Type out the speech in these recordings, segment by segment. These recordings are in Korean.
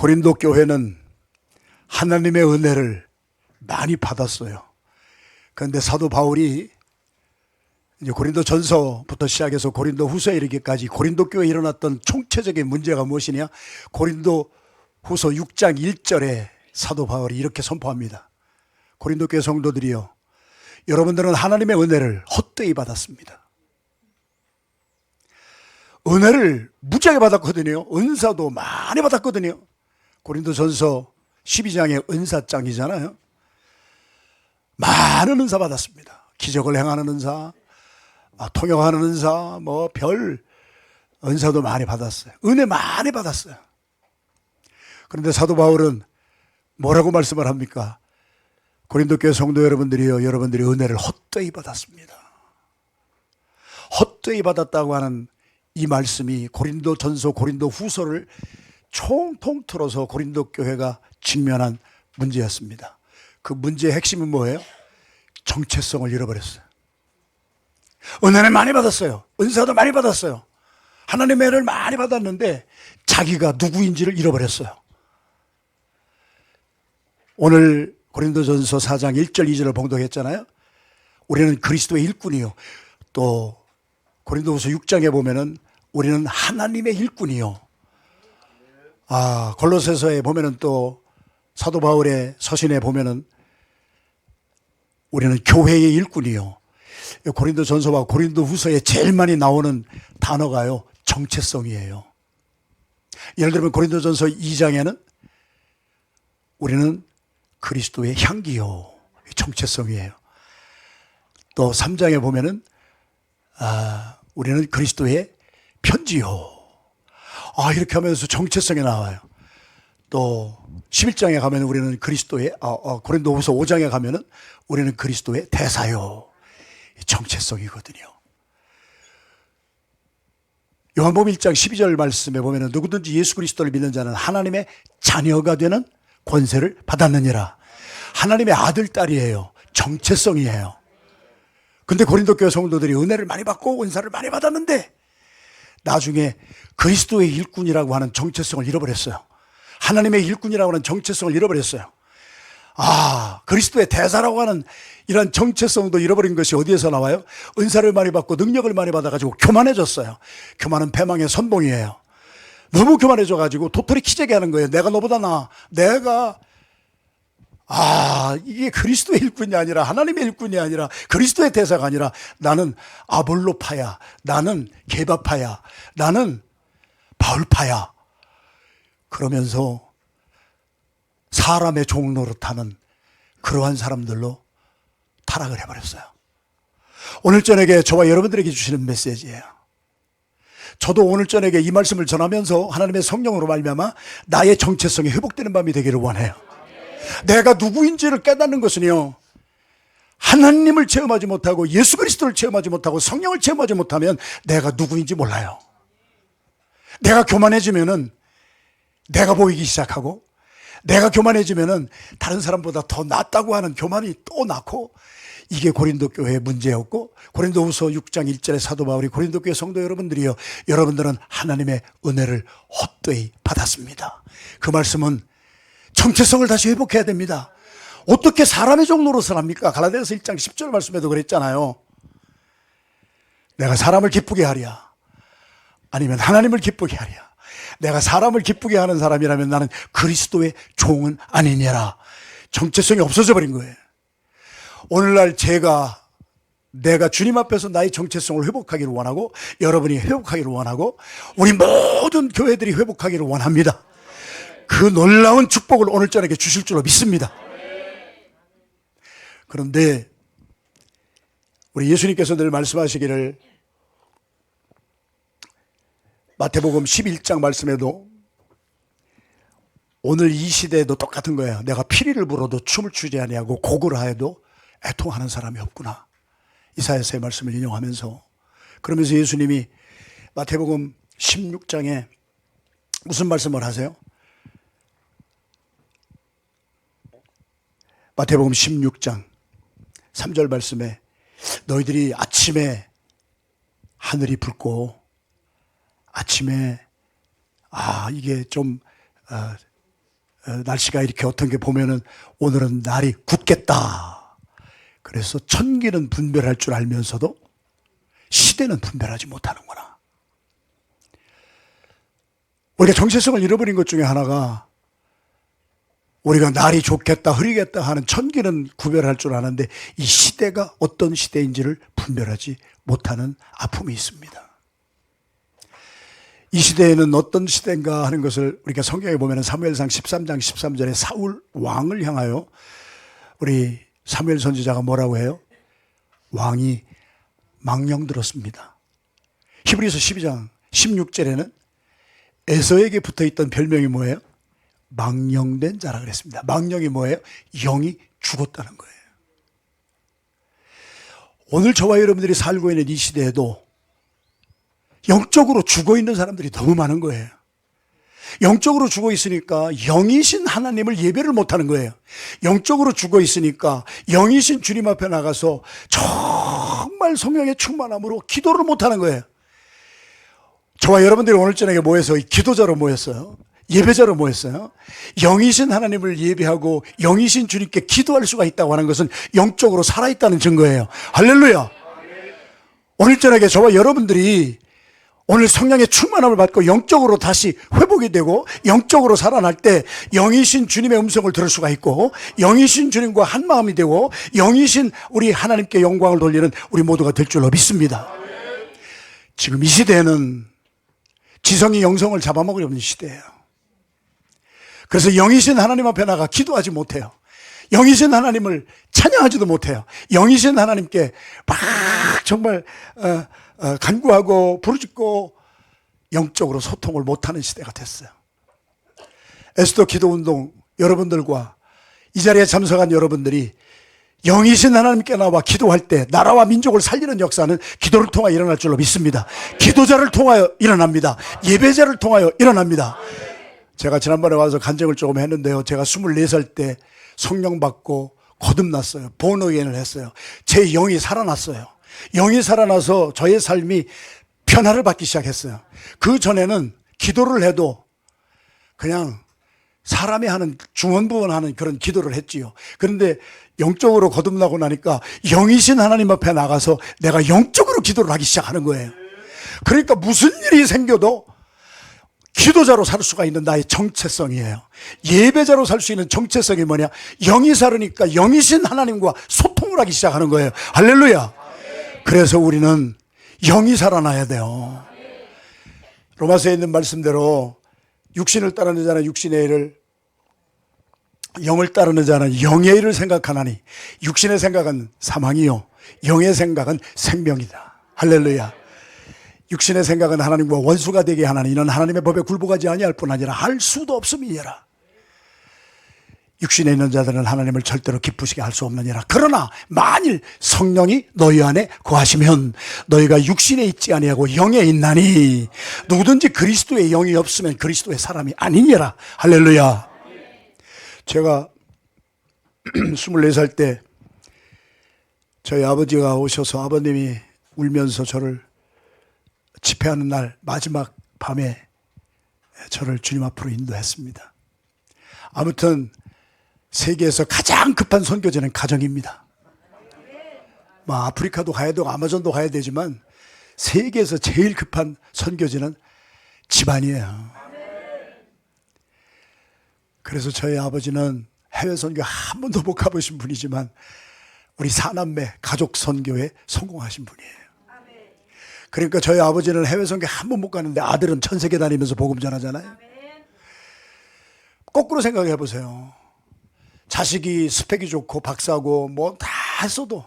고린도 교회는 하나님의 은혜를 많이 받았어요. 그런데 사도 바울이 이제 고린도 전서부터 시작해서 고린도 후서에 이르기까지 고린도 교회에 일어났던 총체적인 문제가 무엇이냐? 고린도 후서 6장 1절에 사도 바울이 이렇게 선포합니다. 고린도 교회 성도들이여, 여러분들은 하나님의 은혜를 헛되이 받았습니다. 은혜를 무지하게 받았거든요. 은사도 많이 받았거든요. 고린도 전서 12장의 은사장이잖아요. 많은 은사 받았습니다. 기적을 행하는 은사, 통역하는 은사, 별 은사도 많이 받았어요. 은혜 많이 받았어요. 그런데 사도 바울은 뭐라고 말씀을 합니까? 고린도 교회 성도 여러분들이요, 여러분들이 은혜를 헛되이 받았습니다. 헛되이 받았다고 하는 이 말씀이 고린도 전서, 고린도 후서를 총통틀어서 고린도 교회가 직면한 문제였습니다. 그 문제의 핵심은 뭐예요? 정체성을 잃어버렸어요. 은혜를 많이 받았어요. 은사도 많이 받았어요. 하나님의 은혜를 많이 받았는데 자기가 누구인지를 잃어버렸어요. 오늘 고린도전서 4장 1절 2절을 봉독했잖아요. 우리는 그리스도의 일꾼이요, 또 고린도후서 6장에 보면은 우리는 하나님의 일꾼이요, 골로새서에 보면은 또 사도 바울의 서신에 보면은 우리는 교회의 일꾼이요. 고린도전서와 고린도후서에 제일 많이 나오는 단어가요, 정체성이에요. 예를 들면 고린도전서 2장에는 우리는 그리스도의 향기요, 정체성이에요. 또 3장에 보면은 우리는 그리스도의 편지요. 이렇게 하면서 정체성이 나와요. 또 11장에 가면 우리는 그리스도의 고린도후서 5장에 가면은 우리는 그리스도의 대사요. 정체성이거든요. 요한복음 1장 12절 말씀에 보면은 누구든지 예수 그리스도를 믿는 자는 하나님의 자녀가 되는 권세를 받았느니라. 하나님의 아들, 딸이에요. 정체성이에요. 근데 고린도 교회 성도들이 은혜를 많이 받고 은사를 많이 받았는데 나중에 그리스도의 일꾼이라고 하는 정체성을 잃어버렸어요. 하나님의 일꾼이라고 하는 정체성을 잃어버렸어요. 그리스도의 대사라고 하는 이런 정체성도 잃어버린 것이 어디에서 나와요? 은사를 많이 받고 능력을 많이 받아가지고 교만해졌어요. 교만은 패망의 선봉이에요. 너무 교만해져가지고 도토리 키재기 하는 거예요. 내가 너보다 나아. 이게 그리스도의 일꾼이 아니라, 하나님의 일꾼이 아니라, 그리스도의 대사가 아니라 나는 아볼로파야, 나는 게바파야, 나는 바울파야. 그러면서 사람의 종 노릇하는 그러한 사람들로 타락을 해버렸어요. 오늘 저녁에 저와 여러분들에게 주시는 메시지예요. 저도 오늘 저녁에 이 말씀을 전하면서 하나님의 성령으로 말미암아 나의 정체성이 회복되는 밤이 되기를 원해요. 내가 누구인지를 깨닫는 것은요, 하나님을 체험하지 못하고 예수 그리스도를 체험하지 못하고 성령을 체험하지 못하면 내가 누구인지 몰라요. 내가 교만해지면은 내가 보이기 시작하고, 내가 교만해지면은 다른 사람보다 더 낫다고 하는 교만이 또 낳고, 이게 고린도 교회의 문제였고, 고린도후서 6장 1절에 사도 바울이 고린도 교회 성도 여러분들이요, 여러분들은 하나님의 은혜를 헛되이 받았습니다. 그 말씀은 정체성을 다시 회복해야 됩니다. 어떻게 사람의 종 노릇을 합니까? 갈라디아서 1장 10절 말씀에도 그랬잖아요. 내가 사람을 기쁘게 하랴, 아니면 하나님을 기쁘게 하랴. 내가 사람을 기쁘게 하는 사람이라면 나는 그리스도의 종은 아니냐라. 정체성이 없어져 버린 거예요. 오늘날 내가 주님 앞에서 나의 정체성을 회복하기를 원하고, 여러분이 회복하기를 원하고, 우리 모든 교회들이 회복하기를 원합니다. 그 놀라운 축복을 오늘 저녁에 주실 줄로 믿습니다. 그런데 우리 예수님께서 늘 말씀하시기를, 마태복음 11장 말씀에도 오늘 이 시대에도 똑같은 거예요. 내가 피리를 불어도 춤을 추지 아니하고 곡을 하여도 애통하는 사람이 없구나. 이사야서의 말씀을 인용하면서, 그러면서 예수님이 마태복음 16장에 무슨 말씀을 하세요? 마태복음 16장 3절 말씀에 너희들이 아침에 하늘이 붉고 아침에 이게 좀 날씨가 이렇게 어떤 게 보면은 오늘은 날이 굳겠다. 그래서 천기는 분별할 줄 알면서도 시대는 분별하지 못하는구나. 우리가 정체성을 잃어버린 것 중에 하나가 우리가 날이 좋겠다, 흐리겠다 하는 천기는 구별할 줄 아는데 이 시대가 어떤 시대인지를 분별하지 못하는 아픔이 있습니다. 이 시대에는 어떤 시대인가 하는 것을 우리가 성경에 보면 사무엘상 13장 13절에 사울 왕을 향하여 우리 사무엘 선지자가 뭐라고 해요? 왕이 망령 들었습니다. 히브리서 12장 16절에는 에서에게 붙어있던 별명이 뭐예요? 망령된 자라 그랬습니다. 망령이 뭐예요? 영이 죽었다는 거예요. 오늘 저와 여러분들이 살고 있는 이 시대에도 영적으로 죽어있는 사람들이 너무 많은 거예요. 영적으로 죽어 있으니까 영이신 하나님을 예배를 못하는 거예요. 영적으로 죽어 있으니까 영이신 주님 앞에 나가서 정말 성령의 충만함으로 기도를 못하는 거예요. 저와 여러분들이 오늘 저녁에 모여서 기도자로 모였어요. 예배자로 모였어요. 영이신 하나님을 예배하고 영이신 주님께 기도할 수가 있다고 하는 것은 영적으로 살아있다는 증거예요. 할렐루야. 오늘 저녁에 저와 여러분들이 오늘 성령의 충만함을 받고 영적으로 다시 회복이 되고 영적으로 살아날 때 영이신 주님의 음성을 들을 수가 있고 영이신 주님과 한 마음이 되고 영이신 우리 하나님께 영광을 돌리는 우리 모두가 될 줄로 믿습니다. 지금 이 시대에는 지성이 영성을 잡아먹으려는 시대예요. 그래서 영이신 하나님 앞에 나가 기도하지 못해요. 영이신 하나님을 찬양하지도 못해요. 영이신 하나님께 막 정말 간구하고 부르짖고 영적으로 소통을 못하는 시대가 됐어요. 에스더 기도운동 여러분들과 이 자리에 참석한 여러분들이 영이신 하나님께 나와 기도할 때 나라와 민족을 살리는 역사는 기도를 통하여 일어날 줄로 믿습니다. 기도자를 통하여 일어납니다. 예배자를 통하여 일어납니다. 제가 지난번에 와서 간증을 조금 했는데요. 제가 24살 때 성령 받고 거듭났어요. 본어게인을 했어요. 제 영이 살아났어요. 영이 살아나서 저의 삶이 변화를 받기 시작했어요. 그 전에는 기도를 해도 그냥 사람이 하는 중언부언하는 그런 기도를 했지요. 그런데 영적으로 거듭나고 나니까 영이신 하나님 앞에 나가서 내가 영적으로 기도를 하기 시작하는 거예요. 그러니까 무슨 일이 생겨도 기도자로 살 수가 있는 나의 정체성이에요. 예배자로 살 수 있는 정체성이 뭐냐? 영이 살으니까 영이신 하나님과 소통을 하기 시작하는 거예요. 할렐루야. 그래서 우리는 영이 살아나야 돼요. 로마서에 있는 말씀대로 육신을 따르는 자는 육신의 일을, 영을 따르는 자는 영의 일을 생각하나니 육신의 생각은 사망이요 영의 생각은 생명이다. 할렐루야. 육신의 생각은 하나님과 원수가 되게 하나니 이는 하나님의 법에 굴복하지 아니할 뿐 아니라 할 수도 없음이니라. 육신에 있는 자들은 하나님을 절대로 기쁘시게 할 수 없느니라. 그러나 만일 성령이 너희 안에 거하시면 너희가 육신에 있지 아니하고 영에 있나니 누구든지 그리스도의 영이 없으면 그리스도의 사람이 아니니라. 할렐루야. 제가 24살 때 저희 아버지가 오셔서 아버님이 울면서 저를 집회하는 날 마지막 밤에 저를 주님 앞으로 인도했습니다. 아무튼 세계에서 가장 급한 선교지는 가정입니다. 아프리카도 가야 되고 아마존도 가야 되지만 세계에서 제일 급한 선교지는 집안이에요. 그래서 저희 아버지는 해외 선교 한 번도 못 가보신 분이지만 우리 사남매 가족 선교에 성공하신 분이에요. 그러니까 저희 아버지는 해외 선교 한 번 못 가는데 아들은 전 세계 다니면서 복음 전하잖아요. 거꾸로 생각해 보세요. 자식이 스펙이 좋고 박사고 뭐 다 했어도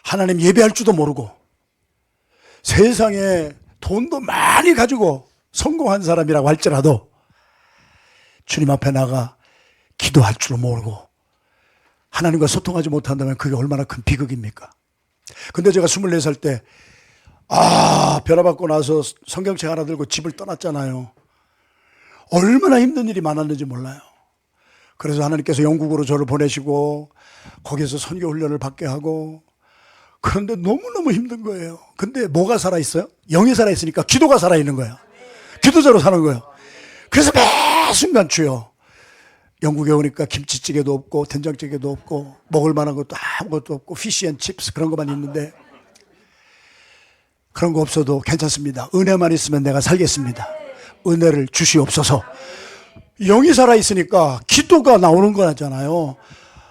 하나님 예배할 줄도 모르고 세상에 돈도 많이 가지고 성공한 사람이라고 할지라도 주님 앞에 나가 기도할 줄도 모르고 하나님과 소통하지 못한다면 그게 얼마나 큰 비극입니까? 근데 제가 24살 때 변화받고 나서 성경책 하나 들고 집을 떠났잖아요. 얼마나 힘든 일이 많았는지 몰라요. 그래서 하나님께서 영국으로 저를 보내시고 거기서 선교 훈련을 받게 하고 그런데 너무너무 힘든 거예요. 근데 뭐가 살아있어요? 영이 살아있으니까 기도가 살아있는 거예요. 기도자로 사는 거예요. 그래서 매 순간 주여 영국에 오니까 김치찌개도 없고 된장찌개도 없고 먹을 만한 것도 아무것도 없고 피시앤칩스 그런 것만 있는데, 그런 거 없어도 괜찮습니다. 은혜만 있으면 내가 살겠습니다. 은혜를 주시옵소서. 영이 살아있으니까 기도가 나오는 거잖아요.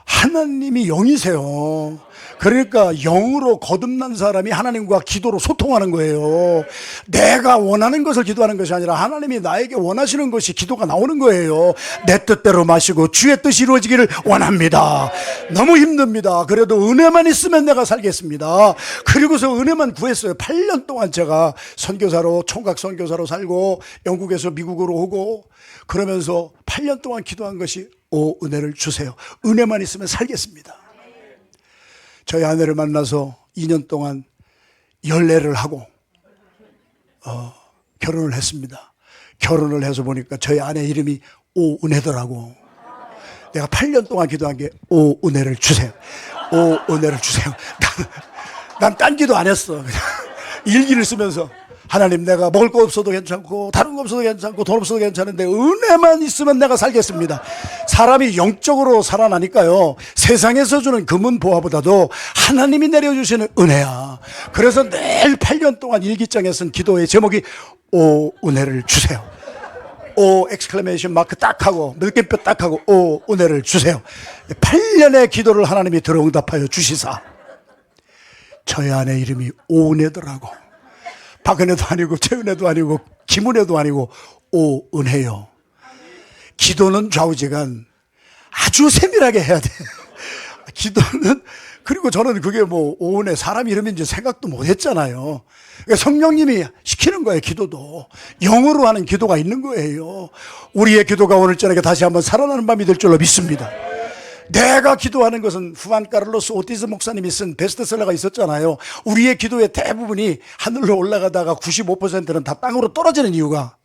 하나님이 영이세요. 그러니까 영으로 거듭난 사람이 하나님과 기도로 소통하는 거예요. 내가 원하는 것을 기도하는 것이 아니라 하나님이 나에게 원하시는 것이 기도가 나오는 거예요. 내 뜻대로 마시고 주의 뜻이 이루어지기를 원합니다. 너무 힘듭니다. 그래도 은혜만 있으면 내가 살겠습니다. 그리고서 은혜만 구했어요. 8년 동안 제가 선교사로, 총각 선교사로 살고 영국에서 미국으로 오고 그러면서 8년 동안 기도한 것이 오, 은혜를 주세요. 은혜만 있으면 살겠습니다. 저희 아내를 만나서 2년 동안 연애를 하고 결혼을 했습니다. 결혼을 해서 보니까 저희 아내 이름이 오은혜더라고. 내가 8년 동안 기도한 게 오은혜를 주세요. 오은혜를 주세요. 난 딴 기도 안 했어. 그냥 일기를 쓰면서 하나님, 내가 먹을 거 없어도 괜찮고 다른 거 없어도 괜찮고 돈 없어도 괜찮은데 은혜만 있으면 내가 살겠습니다. 사람이 영적으로 살아나니까요, 세상에서 주는 금은 보화보다도 하나님이 내려주시는 은혜야. 그래서 매일 8년 동안 일기장에 쓴 기도의 제목이 오, 은혜를 주세요. 오, 엑스클레메이션 마크 딱 하고 물개뼈 딱 하고 오, 은혜를 주세요. 8년의 기도를 하나님이 들어응답하여 주시사 저희 아내 이름이 오은혜더라고. 박은혜도 아니고 최은혜도 아니고 김은혜도 아니고 오은혜요. 기도는 좌우지간 아주 세밀하게 해야 돼. 기도는. 그리고 저는 그게 뭐 오은혜 사람 이름인지 생각도 못 했잖아요. 그러니까 성령님이 시키는 거예요. 기도도 영어로 하는 기도가 있는 거예요. 우리의 기도가 오늘 저녁에 다시 한번 살아나는 밤이 될 줄로 믿습니다. 내가 기도하는 것은 후안 카를로스 오티즈 목사님이 쓴 베스트셀러가 있었잖아요. 우리의 기도의 대부분이 하늘로 올라가다가 95%는 다 땅으로 떨어지는 이유가,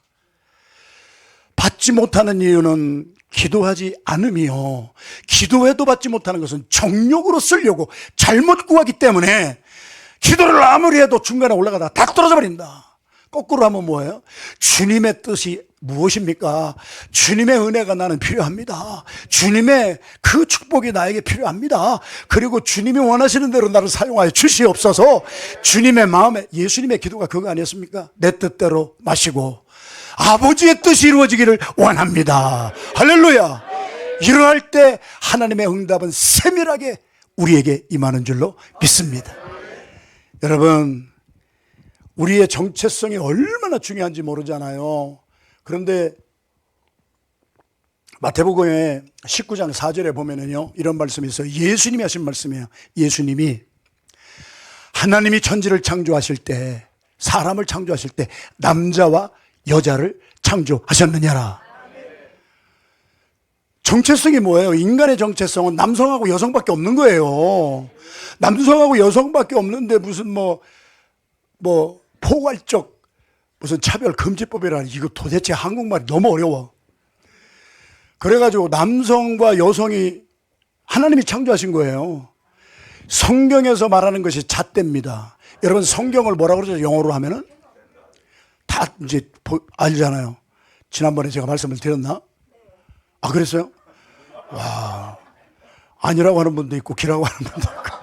받지 못하는 이유는 기도하지 않음이요, 기도해도 받지 못하는 것은 정욕으로 쓰려고 잘못 구하기 때문에 기도를 아무리 해도 중간에 올라가다가 다 떨어져 버린다. 거꾸로 하면 뭐예요? 주님의 뜻이 무엇입니까? 주님의 은혜가 나는 필요합니다. 주님의 그 축복이 나에게 필요합니다. 그리고 주님이 원하시는 대로 나를 사용하여 주시옵소서. 주님의 마음에, 예수님의 기도가 그거 아니었습니까? 내 뜻대로 마시고 아버지의 뜻이 이루어지기를 원합니다. 할렐루야. 이러할 때 하나님의 응답은 세밀하게 우리에게 임하는 줄로 믿습니다. 여러분, 우리의 정체성이 얼마나 중요한지 모르잖아요. 그런데 마태복음의 19장 4절에 보면은요, 이런 말씀이 있어요. 예수님이 하신 말씀이에요. 예수님이 하나님이 천지를 창조하실 때, 사람을 창조하실 때 남자와 여자를 창조하셨느냐라. 정체성이 뭐예요? 인간의 정체성은 남성하고 여성밖에 없는 거예요. 남성하고 여성밖에 없는데 무슨 포괄적 무슨 차별금지법이라니, 이거 도대체 한국말이 너무 어려워. 그래가지고 남성과 여성이 하나님이 창조하신 거예요. 성경에서 말하는 것이 잣대입니다. 여러분, 성경을 뭐라 그러죠? 영어로 하면은 다 이제 알잖아요. 지난번에 제가 말씀을 드렸나? 아, 그랬어요? 와, 아니라고 하는 분도 있고 기라고 하는 분도 있고.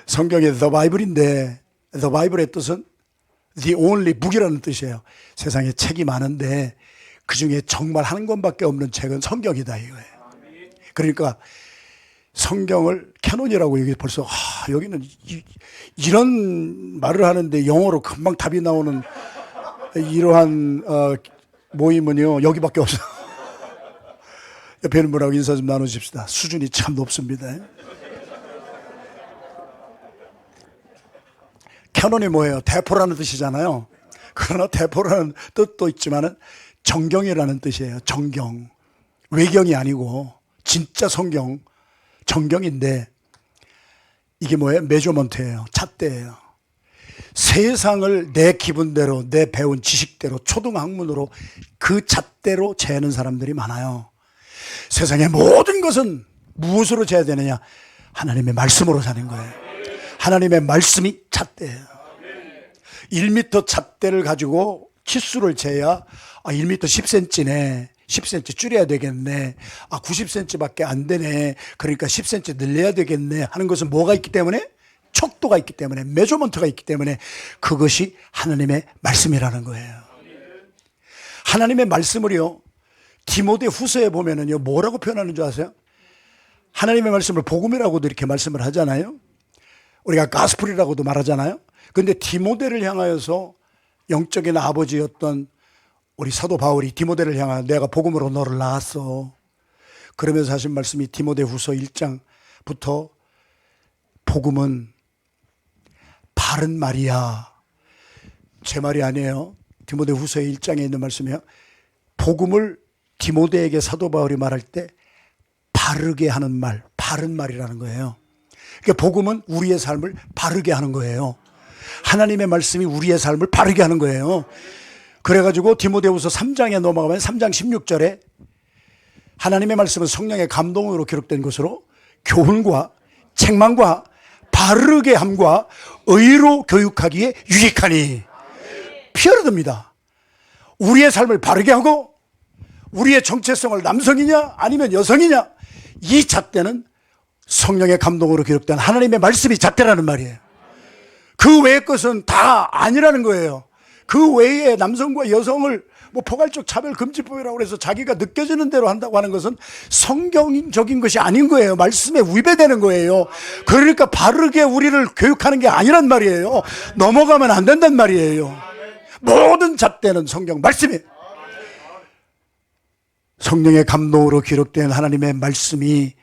성경에 The Bible인데, The Bible의 뜻은 The only book이라는 뜻이에요. 세상에 책이 많은데 그 중에 정말 한 권밖에 없는 책은 성경이다 이거예요. 그러니까 성경을 캐논이라고 여기 벌써 여기는 이런 말을 하는데 영어로 금방 답이 나오는 이러한 모임은요 여기밖에 없어요. 옆에 있는 분하고 인사 좀 나누십시다. 수준이 참 높습니다. 캐논이 뭐예요? 대포라는 뜻이잖아요. 그러나 대포라는 뜻도 있지만은 정경이라는 뜻이에요. 정경. 외경이 아니고 진짜 성경, 정경인데 이게 뭐예요? 메저먼트예요. 잣대예요. 세상을 내 기분대로, 내 배운 지식대로, 초등학문으로 그 잣대로 재는 사람들이 많아요. 세상의 모든 것은 무엇으로 재야 되느냐? 하나님의 말씀으로 사는 거예요. 하나님의 말씀이 잣대예요. 1m 잣대를 가지고 치수를 재야 1m 10cm네, 10cm 줄여야 되겠네. 90cm밖에 안 되네. 그러니까 10cm 늘려야 되겠네 하는 것은 뭐가 있기 때문에? 척도가 있기 때문에, 메저먼트가 있기 때문에 그것이 하나님의 말씀이라는 거예요. 하나님의 말씀을요, 디모데 후서에 보면은요, 뭐라고 표현하는 줄 아세요? 하나님의 말씀을 복음이라고도 이렇게 말씀을 하잖아요. 우리가 가스풀이라고도 말하잖아요. 근데 디모데를 향하여서 영적인 아버지였던 우리 사도 바울이 디모데를 향하여 내가 복음으로 너를 낳았어. 그러면서 하신 말씀이 디모데 후서 1장부터 복음은 바른 말이야. 제 말이 아니에요. 디모데 후서 1장에 있는 말씀이에요. 복음을 디모데에게 사도 바울이 말할 때 바르게 하는 말, 바른 말이라는 거예요. 그러니까 복음은 우리의 삶을 바르게 하는 거예요. 하나님의 말씀이 우리의 삶을 바르게 하는 거예요. 그래가지고 디모데후서 3장에 넘어가면 3장 16절에 하나님의 말씀은 성령의 감동으로 기록된 것으로 교훈과 책망과 바르게 함과 의로 교육하기에 유익하니 피어듭니다. 우리의 삶을 바르게 하고 우리의 정체성을 남성이냐 아니면 여성이냐, 이 잣대는 성령의 감동으로 기록된 하나님의 말씀이 잣대라는 말이에요. 그 외의 것은 다 아니라는 거예요. 그 외에 남성과 여성을 뭐 포괄적 차별금지법이라고 해서 자기가 느껴지는 대로 한다고 하는 것은 성경적인 것이 아닌 거예요. 말씀에 위배되는 거예요. 그러니까 바르게 우리를 교육하는 게 아니란 말이에요. 넘어가면 안 된단 말이에요. 모든 잣대는 성경 말씀이에요. 성령의 감동으로 기록된 하나님의 말씀이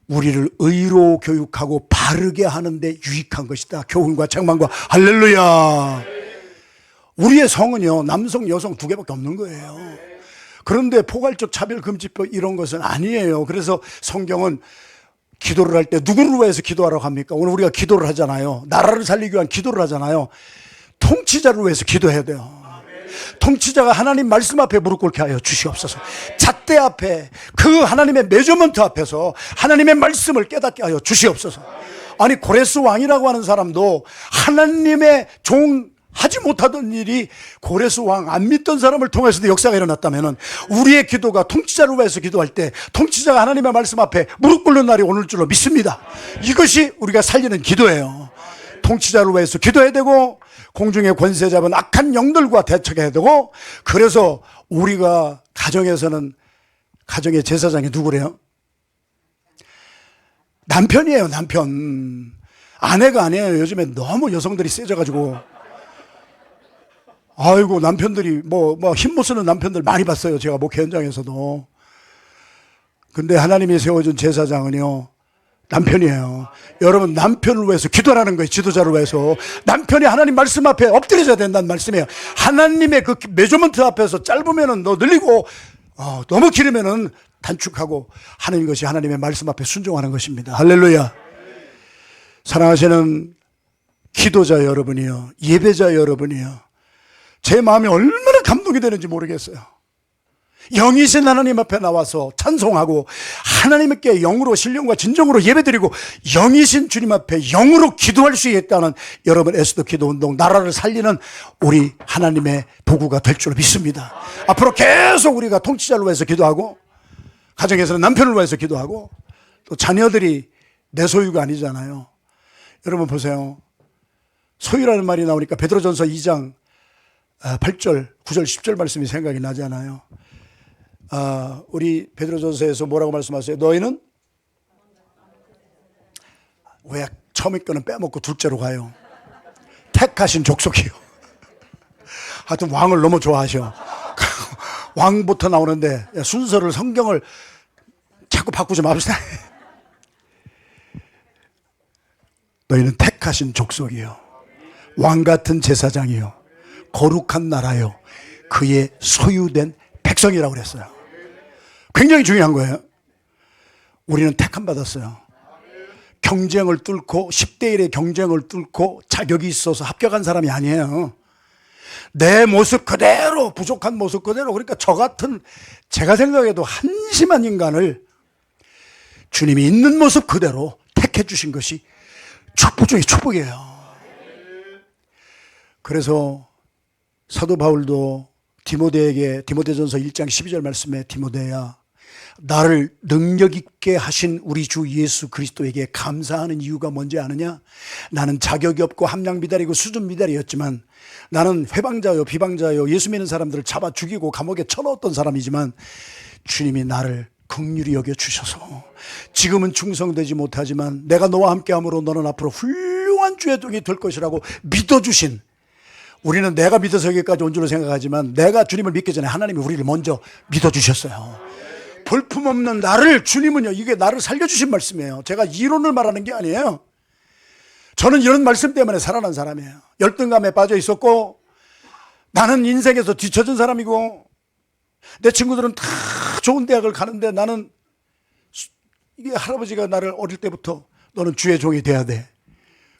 우리를 의로 교육하고 바르게 하는데 유익한 것이다. 교훈과 책망과. 할렐루야. 우리의 성은요, 남성 여성 두 개밖에 없는 거예요. 그런데 포괄적 차별금지법 이런 것은 아니에요. 그래서 성경은 기도를 할 때 누구를 위해서 기도하라고 합니까? 오늘 우리가 기도를 하잖아요. 나라를 살리기 위한 기도를 하잖아요. 통치자를 위해서 기도해야 돼요. 통치자가 하나님 말씀 앞에 무릎 꿇게 하여 주시옵소서. 잣대 앞에, 그 하나님의 메저먼트 앞에서 하나님의 말씀을 깨닫게 하여 주시옵소서. 아니, 고레스 왕이라고 하는 사람도 하나님의 하지 못하던 일이 고레스 왕 안 믿던 사람을 통해서도 역사가 일어났다면, 우리의 기도가 통치자를 위해서 기도할 때 통치자가 하나님의 말씀 앞에 무릎 꿇는 날이 오늘 줄로 믿습니다. 이것이 우리가 살리는 기도예요. 통치자를 위해서 기도해야 되고, 공중의 권세 잡은 악한 영들과 대척해야 되고, 그래서 우리가 가정에서는, 가정의 제사장이 누구래요? 남편이에요. 남편. 아내가 아니에요. 요즘에 너무 여성들이 세져가지고, 아이고, 남편들이 힘 못 쓰는 남편들 많이 봤어요. 제가 목회 현장에서도. 근데 하나님이 세워준 제사장은요, 남편이에요. 여러분, 남편을 위해서 기도하라는 거예요. 지도자를 위해서. 남편이 하나님 말씀 앞에 엎드려져야 된다는 말씀이에요. 하나님의 그 메저먼트 앞에서 짧으면은 너 늘리고, 너무 길으면은 단축하고 하는 것이 하나님의 말씀 앞에 순종하는 것입니다. 할렐루야. 사랑하시는 기도자 여러분이요, 예배자 여러분이요, 제 마음이 얼마나 감동이 되는지 모르겠어요. 영이신 하나님 앞에 나와서 찬송하고 하나님께 영으로 신령과 진정으로 예배드리고 영이신 주님 앞에 영으로 기도할 수 있다는 여러분 에스더 기도운동, 나라를 살리는 우리 하나님의 도구가 될 줄 믿습니다. 앞으로 계속 우리가 통치자를 위해서 기도하고, 가정에서는 남편을 위해서 기도하고, 또 자녀들이 내 소유가 아니잖아요. 여러분 보세요. 소유라는 말이 나오니까 베드로전서 2장 8절, 9절, 10절 말씀이 생각이 나잖아요. 우리 베드로전서에서 뭐라고 말씀하세요? 너희는 왜 처음에 거는 빼먹고 둘째로 가요? 택하신 족속이요. 하여튼 왕을 너무 좋아하셔. 왕부터 나오는데 순서를, 성경을 자꾸 바꾸지 맙시다. 너희는 택하신 족속이요, 왕 같은 제사장이요, 거룩한 나라요, 그의 소유된 백성이라고 그랬어요. 굉장히 중요한 거예요. 우리는 택함 받았어요. 경쟁을 뚫고 10대 1의 경쟁을 뚫고 자격이 있어서 합격한 사람이 아니에요. 내 모습 그대로, 부족한 모습 그대로, 그러니까 저 같은, 제가 생각해도 한심한 인간을 주님이 있는 모습 그대로 택해 주신 것이 축복 중에 축복이에요. 그래서 사도 바울도 디모데전서 1장 12절 말씀에 디모데야 나를 능력 있게 하신 우리 주 예수 그리스도에게 감사하는 이유가 뭔지 아느냐? 나는 자격이 없고 함량 미달이고 수준 미달이었지만 나는 회방자요 비방자요 예수 믿는 사람들을 잡아 죽이고 감옥에 쳐넣었던 사람이지만 주님이 나를 긍휼히 여겨 주셔서 지금은 충성되지 못하지만 내가 너와 함께함으로 너는 앞으로 훌륭한 주의 종이 될 것이라고 믿어주신, 우리는 내가 믿어서 여기까지 온 줄로 생각하지만 내가 주님을 믿기 전에 하나님이 우리를 먼저 믿어주셨어요. 볼품없는 나를 주님은요, 이게 나를 살려주신 말씀이에요. 제가 이론을 말하는 게 아니에요. 저는 이런 말씀 때문에 살아난 사람이에요. 열등감에 빠져 있었고 나는 인생에서 뒤처진 사람이고 내 친구들은 다 좋은 대학을 가는데 나는, 이게 할아버지가 나를 어릴 때부터 너는 주의 종이 돼야 돼,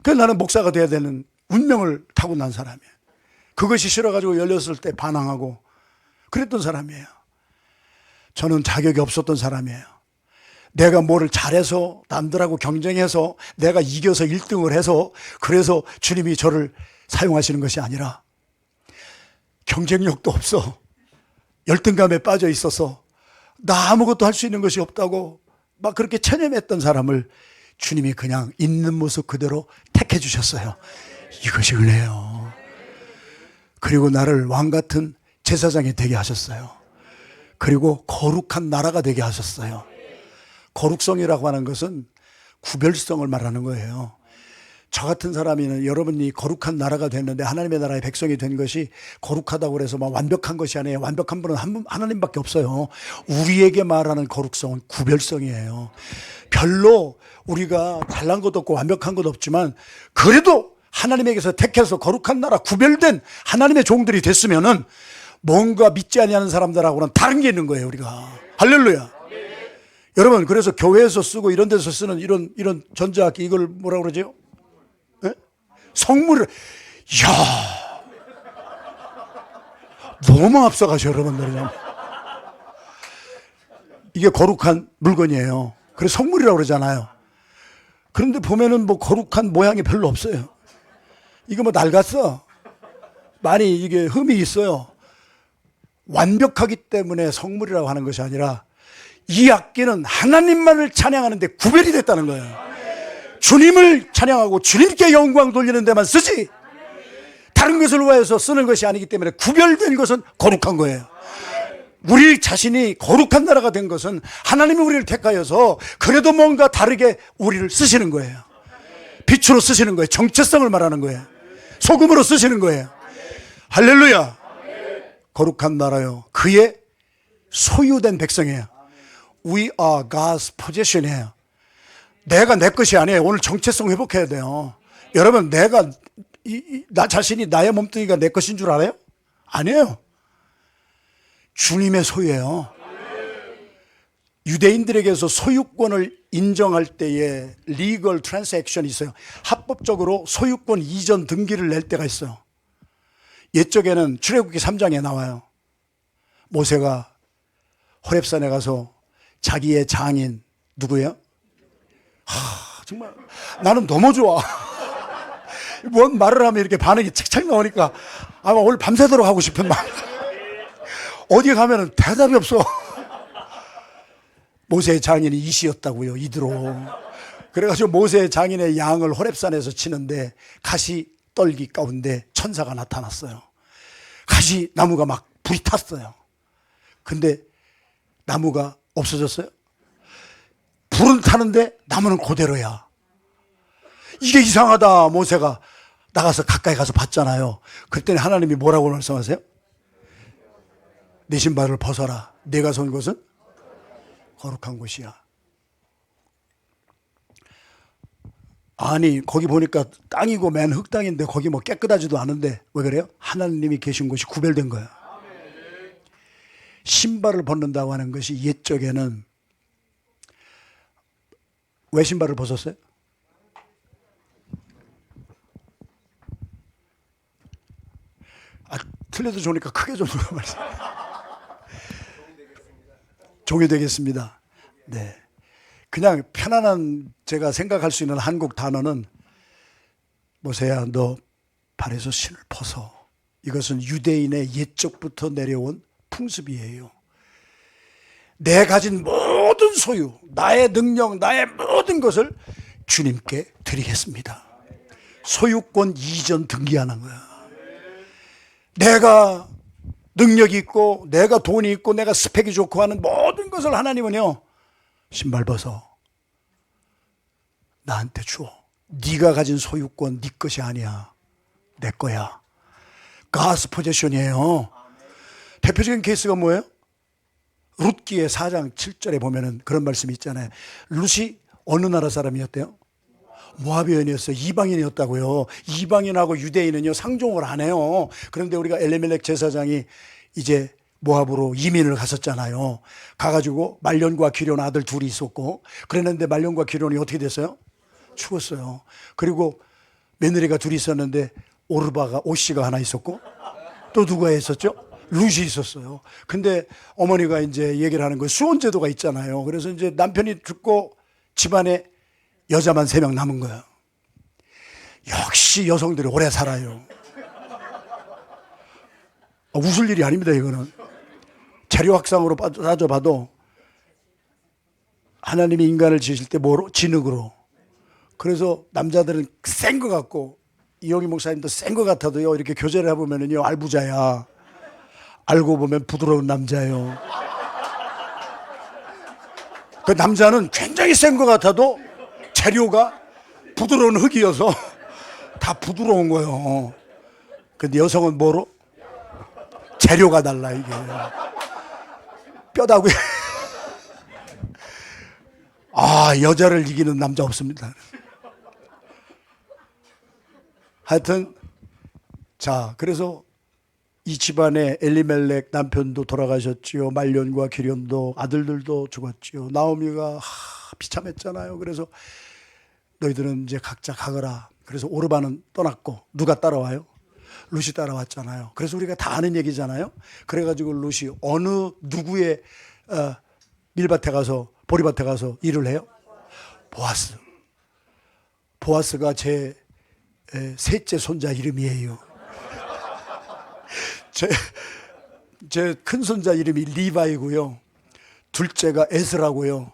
그래서 나는 목사가 돼야 되는 운명을 타고 난 사람이에요. 그것이 싫어가지고 열렸을 때 반항하고 그랬던 사람이에요. 저는 자격이 없었던 사람이에요. 내가 뭐를 잘해서 남들하고 경쟁해서 내가 이겨서 1등을 해서 그래서 주님이 저를 사용하시는 것이 아니라 경쟁력도 없어 열등감에 빠져 있어서 나 아무것도 할 수 있는 것이 없다고 막 그렇게 체념했던 사람을 주님이 그냥 있는 모습 그대로 택해 주셨어요. 이것이 은혜예요. 그리고 나를 왕 같은 제사장이 되게 하셨어요. 그리고 거룩한 나라가 되게 하셨어요. 거룩성이라고 하는 것은 구별성을 말하는 거예요. 저 같은 사람이는 여러분이 거룩한 나라가 됐는데 하나님의 나라의 백성이 된 것이 거룩하다고 그래서 막 완벽한 것이 아니에요. 완벽한 분은 하나님밖에 없어요. 우리에게 말하는 거룩성은 구별성이에요. 별로 우리가 잘난 것도 없고 완벽한 것도 없지만 그래도 하나님에게서 택해서 거룩한 나라, 구별된 하나님의 종들이 됐으면은 뭔가 믿지 아니하는 사람들하고는 다른 게 있는 거예요, 우리가. 할렐루야. 여러분, 그래서 교회에서 쓰고 이런 데서 쓰는 이런 전자악기, 이걸 뭐라고 그러죠? 네? 성물을, 이야, 너무 앞서가셔, 여러분들. 이게 거룩한 물건이에요. 그래서 성물이라고 그러잖아요. 그런데 보면은 뭐 거룩한 모양이 별로 없어요. 이거 뭐 낡았어. 많이 이게 흠이 있어요. 완벽하기 때문에 성물이라고 하는 것이 아니라 이 악기는 하나님만을 찬양하는데 구별이 됐다는 거예요. 주님을 찬양하고 주님께 영광 돌리는 데만 쓰지 다른 것을 위해서 쓰는 것이 아니기 때문에 구별된 것은 거룩한 거예요. 우리 자신이 거룩한 나라가 된 것은 하나님이 우리를 택하여서 그래도 뭔가 다르게 우리를 쓰시는 거예요. 빛으로 쓰시는 거예요. 정체성을 말하는 거예요. 소금으로 쓰시는 거예요. 할렐루야. 거룩한 나라요, 그의 소유된 백성이에요. We are God's possession이에요. 내가 내 것이 아니에요. 오늘 정체성 회복해야 돼요. 여러분, 내가 나 자신이 나의 몸뚱이가 내 것인 줄 알아요? 아니에요. 주님의 소유예요. 유대인들에게서 소유권을 인정할 때에 legal transaction이 있어요. 합법적으로 소유권 이전 등기를 낼 때가 있어요. 옛적에는 출애굽기 3장에 나와요. 모세가 호렙산에 가서 자기의 장인 누구예요? 정말 나는 너무 좋아. 뭔 말을 하면 이렇게 반응이 착착 나오니까 아마 오늘 밤새도록 하고 싶은 마음. 어디 가면은 대답이 없어. 모세의 장인이 이시였다고요, 이드로. 그래가지고 모세의 장인의 양을 호렙산에서 치는데 가시 떨기 가운데 천사가 나타났어요. 가시 나무가 막 불이 탔어요. 근데 나무가 없어졌어요. 불은 타는데 나무는 그대로야. 이게 이상하다. 모세가 나가서 가까이 가서 봤잖아요. 그랬더니 하나님이 뭐라고 말씀하세요? 내 신발을 벗어라. 내가 선 곳은 거룩한 곳이야. 아니, 거기 보니까 땅이고 맨 흙땅인데 거기 뭐 깨끗하지도 않은데 왜 그래요? 하나님이 계신 곳이 구별된 거야. 신발을 벗는다고 하는 것이 옛적에는 왜 신발을 벗었어요? 틀려도 좋으니까 크게 좀 물어보세요. 종이 되겠습니다. 네. 그냥 편안한 제가 생각할 수 있는 한국 단어는 모세야, 너 발에서 신을 벗어. 이것은 유대인의 옛적부터 내려온 풍습이에요. 내 가진 모든 소유, 나의 능력, 나의 모든 것을 주님께 드리겠습니다. 소유권 이전 등기하는 거야. 내가 능력이 있고 내가 돈이 있고 내가 스펙이 좋고 하는 모든 것을 하나님은요, 신발 벗어 나한테 주어. 네가 가진 소유권 네 것이 아니야, 내 거야. God's possession이에요. 대표적인 케이스가 뭐예요? 룻기의 4장 7절에 보면은 그런 말씀이 있잖아요. 룻이 어느 나라 사람이었대요? 모압 여인이었어요. 이방인이었다고요. 이방인하고 유대인은요 상종을 안 해요. 그런데 우리가 엘리멜렉 제사장이 이제 모압으로 이민을 갔었잖아요. 가가지고 말년과 기럨 아들 둘이 있었고, 그랬는데 말년과 기럨이 어떻게 됐어요? 죽었어요. 그리고 며느리가 둘이 있었는데 오씨가 하나 있었고, 또 누가 있었죠? 룻이 있었어요. 근데 어머니가 이제 얘기를 하는 거예요. 수혼제도가 있잖아요. 그래서 이제 남편이 죽고 집안에 여자만 3명 남은 거야. 역시 여성들이 오래 살아요. 웃을 일이 아닙니다, 이거는. 재료학상으로 따져봐도 하나님이 인간을 지으실 때 뭐로? 진흙으로. 그래서 남자들은 센 것 같고, 이용희 목사님도 센 것 같아도요, 이렇게 교제를 해보면요, 알부자야. 알고 보면 부드러운 남자예요. 그 남자는 굉장히 센 것 같아도 재료가 부드러운 흙이어서 다 부드러운 거예요. 근데 여성은 뭐로? 재료가 달라, 이게. 뼈다구에. 여자를 이기는 남자 없습니다. 하여튼, 자, 그래서 이 집안에 엘리멜렉 남편도 돌아가셨지요. 말년과 기럨도 아들들도 죽었지요. 나오미가 비참했잖아요. 그래서 너희들은 이제 각자 가거라. 그래서 오르반은 떠났고, 누가 따라와요? 룻이 따라왔잖아요. 그래서 우리가 다 아는 얘기잖아요. 그래가지고 룻이 어느 누구의 밀밭에 가서, 보리밭에 가서 일을 해요? 보아스. 보아스가 제 셋째 손자 이름이에요. 제 큰 손자 이름이 리바이고요. 둘째가 에스라고요.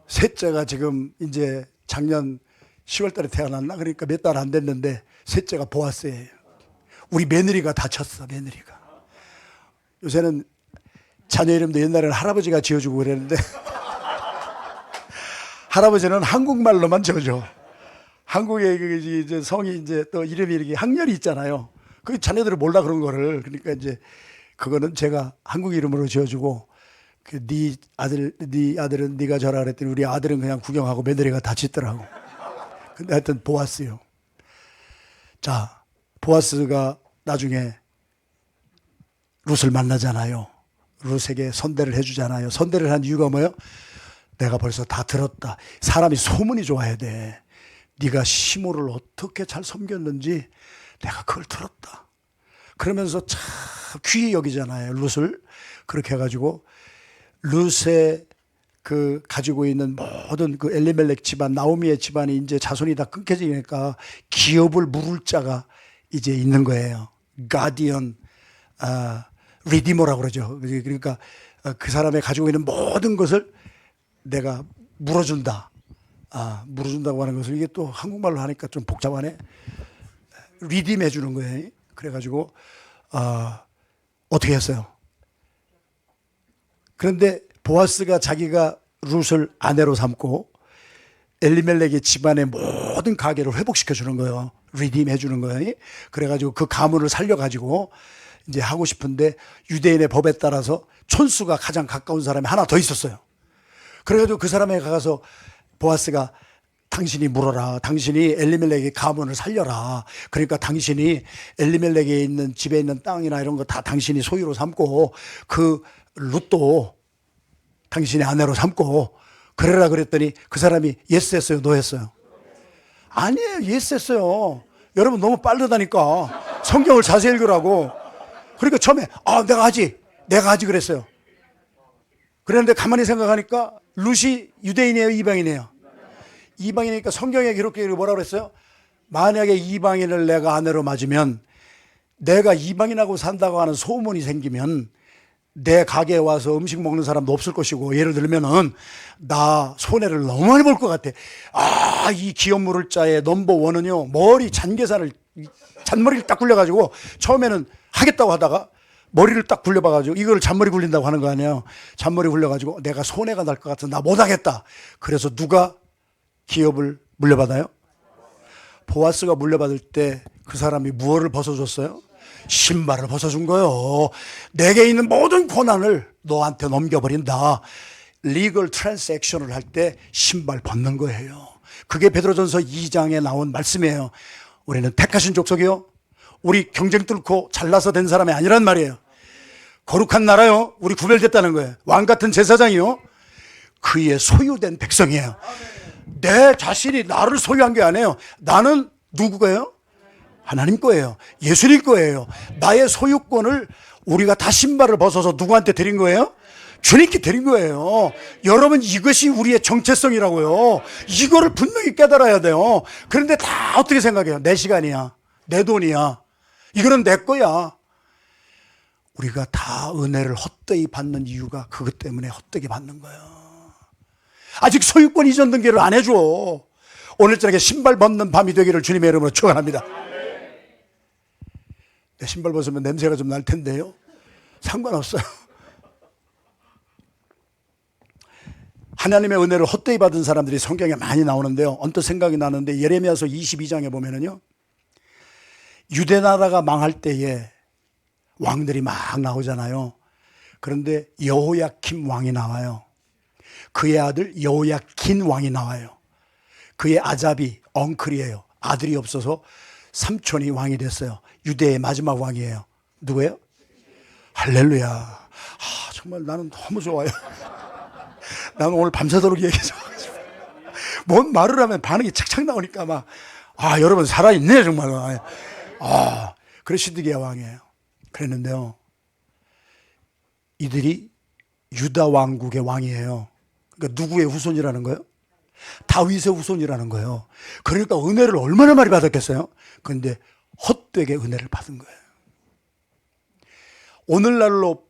셋째가 지금 이제 작년 10월 달에 태어났나? 그러니까 몇 달 안 됐는데 셋째가 보아스예요. 우리 며느리가 다쳤어, 며느리가. 요새는 자녀 이름도 옛날에는 할아버지가 지어주고 그랬는데 할아버지는 한국말로만 지어줘. 한국의 이제 성이 이제 또 이름이 이렇게 학렬이 있잖아요. 그 자녀들이 몰라 그런 거를. 그러니까 이제 그거는 제가 한국 이름으로 지어주고, 네 아들은 네가 저라 그랬더니 우리 아들은 그냥 구경하고 며느리가 다치더라고. 근데 하여튼 보아스요. 자, 보아스가 나중에 룻을 만나잖아요. 룻에게 선대를 해주잖아요. 선대를 한 이유가 뭐예요? 내가 벌써 다 들었다. 사람이 소문이 좋아야 돼. 네가 시므를 어떻게 잘 섬겼는지 내가 그걸 들었다. 그러면서 참 귀히 여기잖아요, 룻을. 그렇게 해가지고 룻의 그 가지고 있는 모든 그 엘리멜렉 집안, 나오미의 집안이 이제 자손이 다 끊겨지니까 기업을 물을 자가 이제 있는 거예요. 가디언, 리디머라고 그러죠. 그러니까 그 사람의 가지고 있는 모든 것을 내가 물어준다. 물어준다고 하는 것을, 이게 또 한국말로 하니까 좀 복잡하네. 리딤 해주는 거예요. 그래가지고 어떻게 했어요? 그런데 보아스가 자기가 룻을 아내로 삼고 엘리멜렉의 집안의 모든 가게를 회복시켜 주는 거예요. 리딤 해주는 거예요. 그래가지고 그 가문을 살려가지고 이제 하고 싶은데, 유대인의 법에 따라서 촌수가 가장 가까운 사람이 하나 더 있었어요. 그래가지고 그 사람에게 가서 보아스가 당신이 물어라. 당신이 엘리멜렉의 가문을 살려라. 그러니까 당신이 엘리멜렉에 있는 집에 있는 땅이나 이런 거 다 당신이 소유로 삼고, 그 룻도 당신의 아내로 삼고 그래라 그랬더니 그 사람이 예스 했어요, 노 했어요? 아니에요, 예스 했어요. 여러분 너무 빠르다니까. 성경을 자세히 읽으라고. 그러니까 처음에 내가 하지 그랬어요. 그런데 가만히 생각하니까 룻이 유대인이에요, 이방인이에요? 이방이니까 성경에 기록되기를 뭐라고 그랬어요? 만약에 이방인을 내가 아내로 맞으면 내가 이방인하고 산다고 하는 소문이 생기면 내 가게에 와서 음식 먹는 사람도 없을 것이고, 예를 들면은 나 손해를 너무 많이 볼 것 같아. 아, 이 기업물을 자의 넘버원은요, 머리 잔머리를 딱 굴려가지고 처음에는 하겠다고 하다가 머리를 딱 굴려봐가지고 이걸 잔머리 굴린다고 하는 거 아니에요. 잔머리 굴려가지고 내가 손해가 날 것 같아서 나 못하겠다. 그래서 누가 기업을 물려받아요? 보아스가 물려받을 때 그 사람이 무엇을 벗어줬어요? 신발을 벗어준 거예요. 내게 있는 모든 권한을 너한테 넘겨버린다. 리걸 트랜잭션을 할 때 신발 벗는 거예요. 그게 베드로전서 2장에 나온 말씀이에요. 우리는 택하신 족속이요, 우리 경쟁 뚫고 잘나서 된 사람이 아니란 말이에요. 거룩한 나라요, 우리 구별됐다는 거예요. 왕 같은 제사장이요, 그의 소유된 백성이에요. 내 자신이 나를 소유한 게 아니에요. 나는 누구 거예요? 하나님 거예요. 예수님 거예요. 나의 소유권을 우리가 다 신발을 벗어서 누구한테 드린 거예요? 주님께 드린 거예요. 여러분, 이것이 우리의 정체성이라고요. 이거를 분명히 깨달아야 돼요. 그런데 다 어떻게 생각해요? 내 시간이야, 내 돈이야, 이거는 내 거야. 우리가 다 은혜를 헛되이 받는 이유가 그것 때문에 헛되게 받는 거예요. 아직 소유권 이전 등기를 안 해줘. 오늘 저녁에 신발 벗는 밤이 되기를 주님의 이름으로 축원합니다. 내 신발 벗으면 냄새가 좀 날 텐데요, 상관없어요. 하나님의 은혜를 헛되이 받은 사람들이 성경에 많이 나오는데요, 언뜻 생각이 나는데 예레미야서 22장에 보면은요, 유대 나라가 망할 때에 왕들이 막 나오잖아요. 그런데 여호야킴 왕이 나와요. 그의 아들 여호야킨 왕이 나와요. 그의 아잡이 엉클이에요. 아들이 없어서 삼촌이 왕이 됐어요. 유대의 마지막 왕이에요. 누구예요? 할렐루야. 아, 정말 나는 너무 좋아요. 나는 오늘 밤새도록 얘기해서 뭔 말을 하면 반응이 착착 나오니까 막, 아, 여러분 살아있네 정말. 아, 그래 시드기야 왕이에요. 그랬는데요, 이들이 유다 왕국의 왕이에요. 그러니까 누구의 후손이라는 거예요? 다윗의 후손이라는 거예요. 그러니까 은혜를 얼마나 많이 받았겠어요? 그런데 헛되게 은혜를 받은 거예요. 오늘날로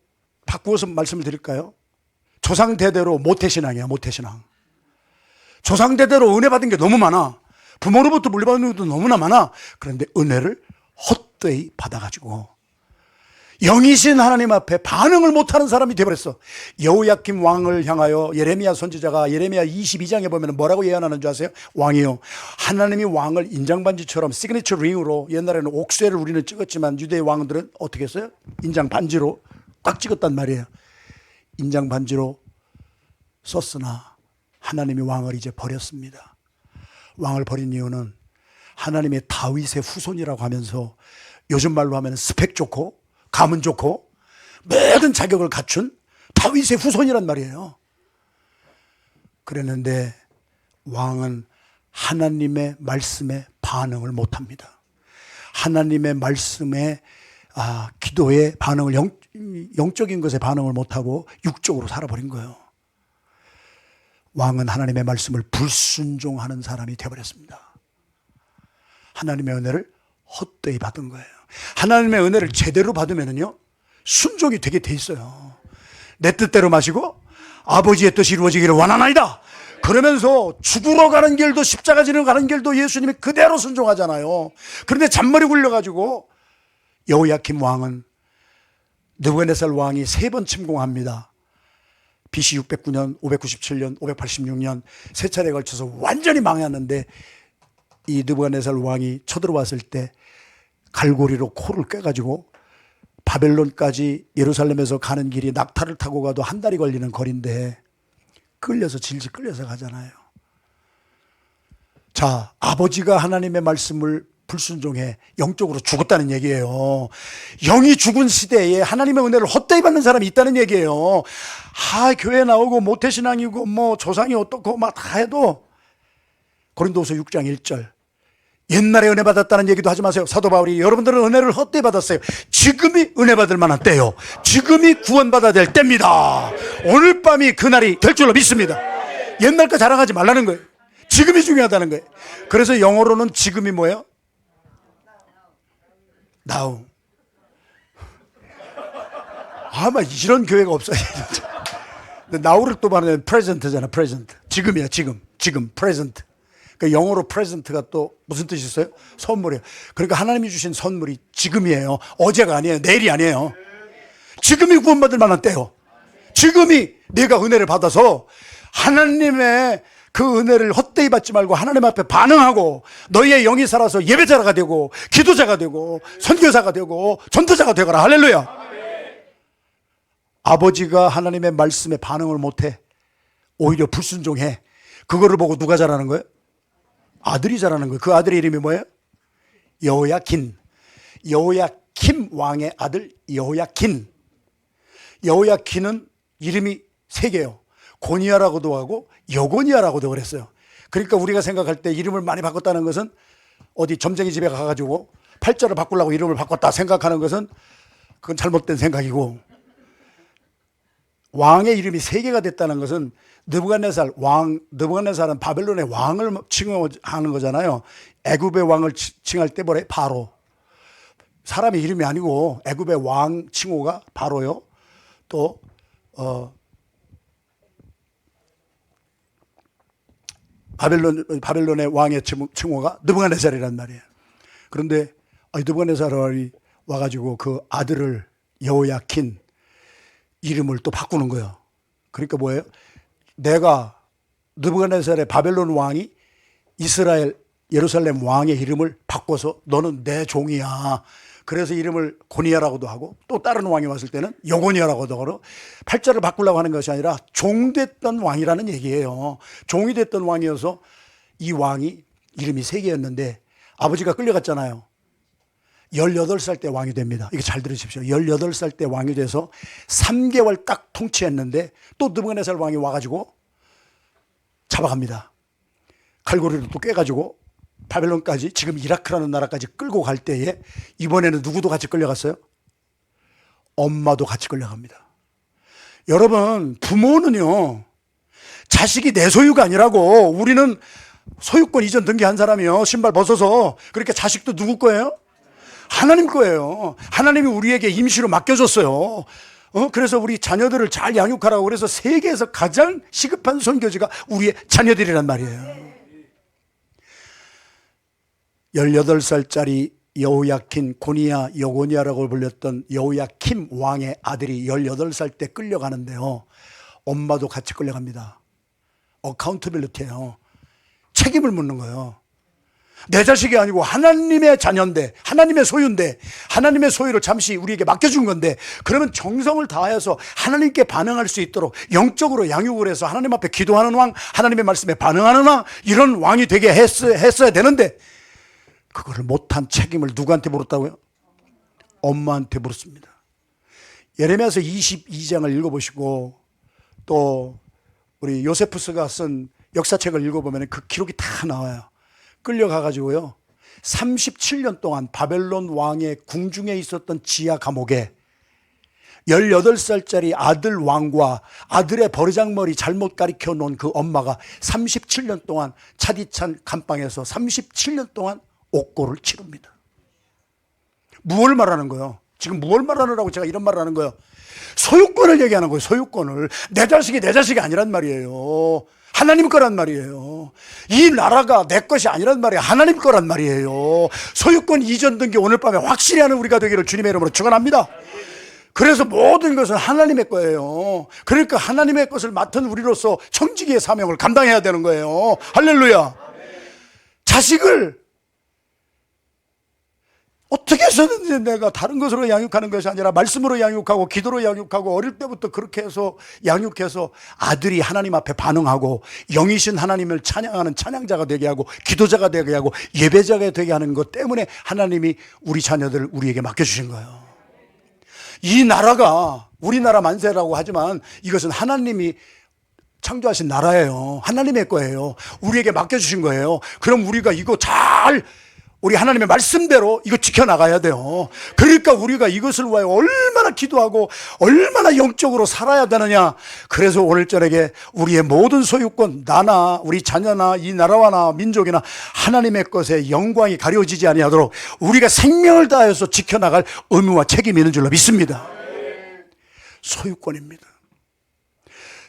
바꾸어서 말씀을 드릴까요? 조상대대로 모태신앙이에요. 모태신앙. 조상대대로 은혜 받은 게 너무 많아. 부모로부터 물려받은 것도 너무나 많아. 그런데 은혜를 헛되이 받아가지고 영이신 하나님 앞에 반응을 못하는 사람이 되어버렸어. 여호야킴 왕을 향하여 예레미야 선지자가 예레미야 22장에 보면 뭐라고 예언하는 줄 아세요? 왕이요, 하나님이 왕을 인장반지처럼 시그니처 링으로, 옛날에는 옥쇠를 우리는 찍었지만 유대의 왕들은 어떻게 했어요? 인장반지로 꽉 찍었단 말이에요. 인장반지로 썼으나 하나님이 왕을 이제 버렸습니다. 왕을 버린 이유는 하나님의 다윗의 후손이라고 하면서 요즘 말로 하면 스펙 좋고 가문 좋고 모든 자격을 갖춘 다윗의 후손이란 말이에요. 그랬는데 왕은 하나님의 말씀에 반응을 못합니다. 하나님의 말씀에 기도에 반응을 영적인 것에 반응을 못하고 육적으로 살아버린 거예요. 왕은 하나님의 말씀을 불순종하는 사람이 되어버렸습니다. 하나님의 은혜를 헛되이 받은 거예요. 하나님의 은혜를 제대로 받으면요, 순종이 되게 돼 있어요. 내 뜻대로 마시고 아버지의 뜻이 이루어지기를 원하나이다. 그러면서 죽으러 가는 길도 십자가 지러 가는 길도 예수님이 그대로 순종하잖아요. 그런데 잔머리 굴려가지고 여호야킴 왕은 느부갓네살 왕이 3번 침공합니다. BC 609년, 597년, 586년 세 차례에 걸쳐서 완전히 망했는데, 이 느부갓네살 왕이 쳐들어왔을 때 갈고리로 코를 꿰가지고 바벨론까지 예루살렘에서 가는 길이 낙타를 타고 가도 한 달이 걸리는 거리인데 끌려서 질질 끌려서 가잖아요. 자, 아버지가 하나님의 말씀을 불순종해 영적으로 죽었다는 얘기예요. 영이 죽은 시대에 하나님의 은혜를 헛되이 받는 사람이 있다는 얘기예요. 교회 나오고 모태신앙이고 뭐 조상이 어떻고 막 다 해도, 고린도후서 6장 1절, 옛날에 은혜 받았다는 얘기도 하지 마세요. 사도 바울이 여러분들은 은혜를 헛되이 받았어요. 지금이 은혜 받을 만한 때요. 지금이 구원받아야 될 때입니다. 오늘 밤이 그날이 될 줄로 믿습니다. 옛날 거 자랑하지 말라는 거예요. 지금이 중요하다는 거예요. 그래서 영어로는 지금이 뭐예요? Now. 아마 이런 교회가 없어요. 나우를 또 말하면 프레젠트잖아. 프레젠트. 지금이야. 지금 프레젠트. 그 영어로 프레젠트가 또 무슨 뜻이 있어요? 선물이에요. 그러니까 하나님이 주신 선물이 지금이에요. 어제가 아니에요. 내일이 아니에요. 지금이 구원받을 만한 때요. 지금이 내가 은혜를 받아서 하나님의 그 은혜를 헛되이 받지 말고 하나님 앞에 반응하고 너희의 영이 살아서 예배자가 되고 기도자가 되고 선교사가 되고 전도자가 되거라. 할렐루야. 아버지가 하나님의 말씀에 반응을 못해. 오히려 불순종해. 그거를 보고 누가 잘하는 거예요? 아들이 잘하는 거예요. 그 아들의 이름이 뭐예요? 여호야킨. 여호야킴 왕의 아들 여호야킨. 여호야킨은 이름이 세 개요. 고니야라고도 하고 여고니야라고도 그랬어요. 그러니까 우리가 생각할 때 이름을 많이 바꿨다는 것은 어디 점쟁이 집에 가가지고 팔자를 바꾸려고 이름을 바꿨다 생각하는 것은 그건 잘못된 생각이고, 왕의 이름이 세 개가 됐다는 것은 느부갓네살은 바벨론의 왕을 칭하는 거잖아요. 애굽의 왕을 칭할 때 뭐래? 바로. 사람의 이름이 아니고 애굽의 왕 칭호가 바로요. 또 바벨론의 왕의 칭호가 느부갓네살이란 말이에요. 그런데 느부갓네살이 와가지고 그 아들을 여호야킨 이름을 또 바꾸는 거예요. 그러니까 뭐예요? 내가 느부갓네살의 바벨론 왕이 이스라엘 예루살렘 왕의 이름을 바꿔서 너는 내 종이야. 그래서 이름을 고니야라고도 하고 또 다른 왕이 왔을 때는 여고니야라고도 하고 팔자를 바꾸려고 하는 것이 아니라 종됐던 왕이라는 얘기예요. 종이 됐던 왕이어서 이 왕이 이름이 세 개였는데 아버지가 끌려갔잖아요. 18살 때 왕이 됩니다. 이거 잘 들으십시오. 18살 때 왕이 돼서 3개월 딱 통치했는데 또 느부갓네살 왕이 와가지고 잡아갑니다. 칼고리를 또 꿰가지고 바벨론까지, 지금 이라크라는 나라까지 끌고 갈 때에 이번에는 누구도 같이 끌려갔어요? 엄마도 같이 끌려갑니다. 여러분, 부모는요, 자식이 내 소유가 아니라고. 우리는 소유권 이전 등기한 사람이요, 신발 벗어서. 그러니까 자식도 누구 거예요? 하나님 거예요. 하나님이 우리에게 임시로 맡겨줬어요. 그래서 우리 자녀들을 잘 양육하라고. 그래서 세계에서 가장 시급한 선교지가 우리의 자녀들이란 말이에요. 18살짜리 여호야킨, 고니야, 여고니야라고 불렸던 여호야킴 왕의 아들이 18살 때 끌려가는데요, 엄마도 같이 끌려갑니다. 어카운터빌리티예요. 책임을 묻는 거예요. 내 자식이 아니고 하나님의 자녀인데, 하나님의 소유인데, 하나님의 소유를 잠시 우리에게 맡겨준 건데, 그러면 정성을 다해서 하나님께 반응할 수 있도록 영적으로 양육을 해서 하나님 앞에 기도하는 왕, 하나님의 말씀에 반응하는 왕, 이런 왕이 되게 했어야 되는데 그거를 못한 책임을 누구한테 물었다고요? 엄마한테 물었습니다. 예레미야서 22장을 읽어보시고 또 우리 요세푸스가 쓴 역사책을 읽어보면 그 기록이 다 나와요. 끌려가가지고요, 37년 동안 바벨론 왕의 궁중에 있었던 지하 감옥에 18살짜리 아들 왕과 아들의 버르장머리 잘못 가리켜 놓은 그 엄마가 37년 동안 차디찬 감방에서 37년 동안 옥고를 치릅니다. 무엇을 말하는 거예요? 지금 무엇을 말하느라고 제가 이런 말을 하는 거예요? 소유권을 얘기하는 거예요. 소유권을. 내 자식이 아니란 말이에요. 하나님 거란 말이에요. 이 나라가 내 것이 아니란 말이에요. 하나님 거란 말이에요. 소유권 이전 등기 오늘 밤에 확실히 하는 우리가 되기를 주님의 이름으로 축원합니다. 그래서 모든 것은 하나님의 거예요. 그러니까 하나님의 것을 맡은 우리로서 청지기의 사명을 감당해야 되는 거예요. 할렐루야. 자식을 어떻게 해서든지 내가 다른 것으로 양육하는 것이 아니라 말씀으로 양육하고 기도로 양육하고 어릴 때부터 그렇게 해서 양육해서 아들이 하나님 앞에 반응하고 영이신 하나님을 찬양하는 찬양자가 되게 하고 기도자가 되게 하고 예배자가 되게 하는 것 때문에 하나님이 우리 자녀들을 우리에게 맡겨주신 거예요. 이 나라가 우리나라 만세라고 하지만 이것은 하나님이 창조하신 나라예요. 하나님의 거예요. 우리에게 맡겨주신 거예요. 그럼 우리가 이거 잘 우리 하나님의 말씀대로 이거 지켜나가야 돼요. 그러니까 우리가 이것을 위하여 얼마나 기도하고 얼마나 영적으로 살아야 되느냐. 그래서 오늘 저녁에 우리의 모든 소유권, 나나 우리 자녀나 이 나라와나 민족이나 하나님의 것에 영광이 가려지지 아니하도록 우리가 생명을 다해서 지켜나갈 의무와 책임이 있는 줄로 믿습니다. 소유권입니다.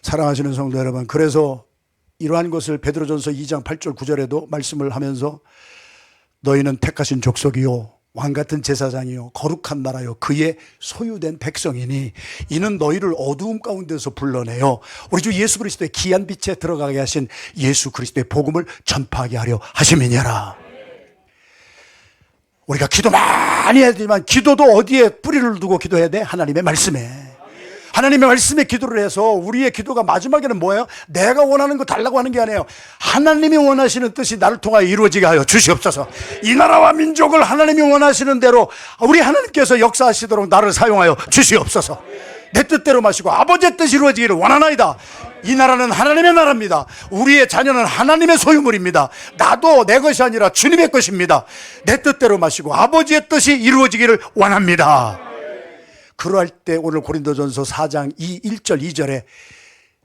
사랑하시는 성도 여러분, 그래서 이러한 것을 베드로전서 2장 8절 9절에도 말씀을 하면서 너희는 택하신 족속이요 왕같은 제사장이요 거룩한 나라요 그의 소유된 백성이니 이는 너희를 어두움 가운데서 불러내어 우리 주 예수 그리스도의 귀한 빛에 들어가게 하신 예수 그리스도의 복음을 전파하게 하려 하심이니라. 우리가 기도 많이 해야 되지만 기도도 어디에 뿌리를 두고 기도해야 돼? 하나님의 말씀에. 하나님의 말씀에 기도를 해서 우리의 기도가 마지막에는 뭐예요? 내가 원하는 거 달라고 하는 게 아니에요. 하나님이 원하시는 뜻이 나를 통하여 이루어지게 하여 주시옵소서. 이 나라와 민족을 하나님이 원하시는 대로 우리 하나님께서 역사하시도록 나를 사용하여 주시옵소서. 내 뜻대로 마시고 아버지의 뜻이 이루어지기를 원하나이다. 이 나라는 하나님의 나라입니다. 우리의 자녀는 하나님의 소유물입니다. 나도 내 것이 아니라 주님의 것입니다. 내 뜻대로 마시고 아버지의 뜻이 이루어지기를 원합니다. 그러할 때 오늘 고린도전서 4장 1절 2절에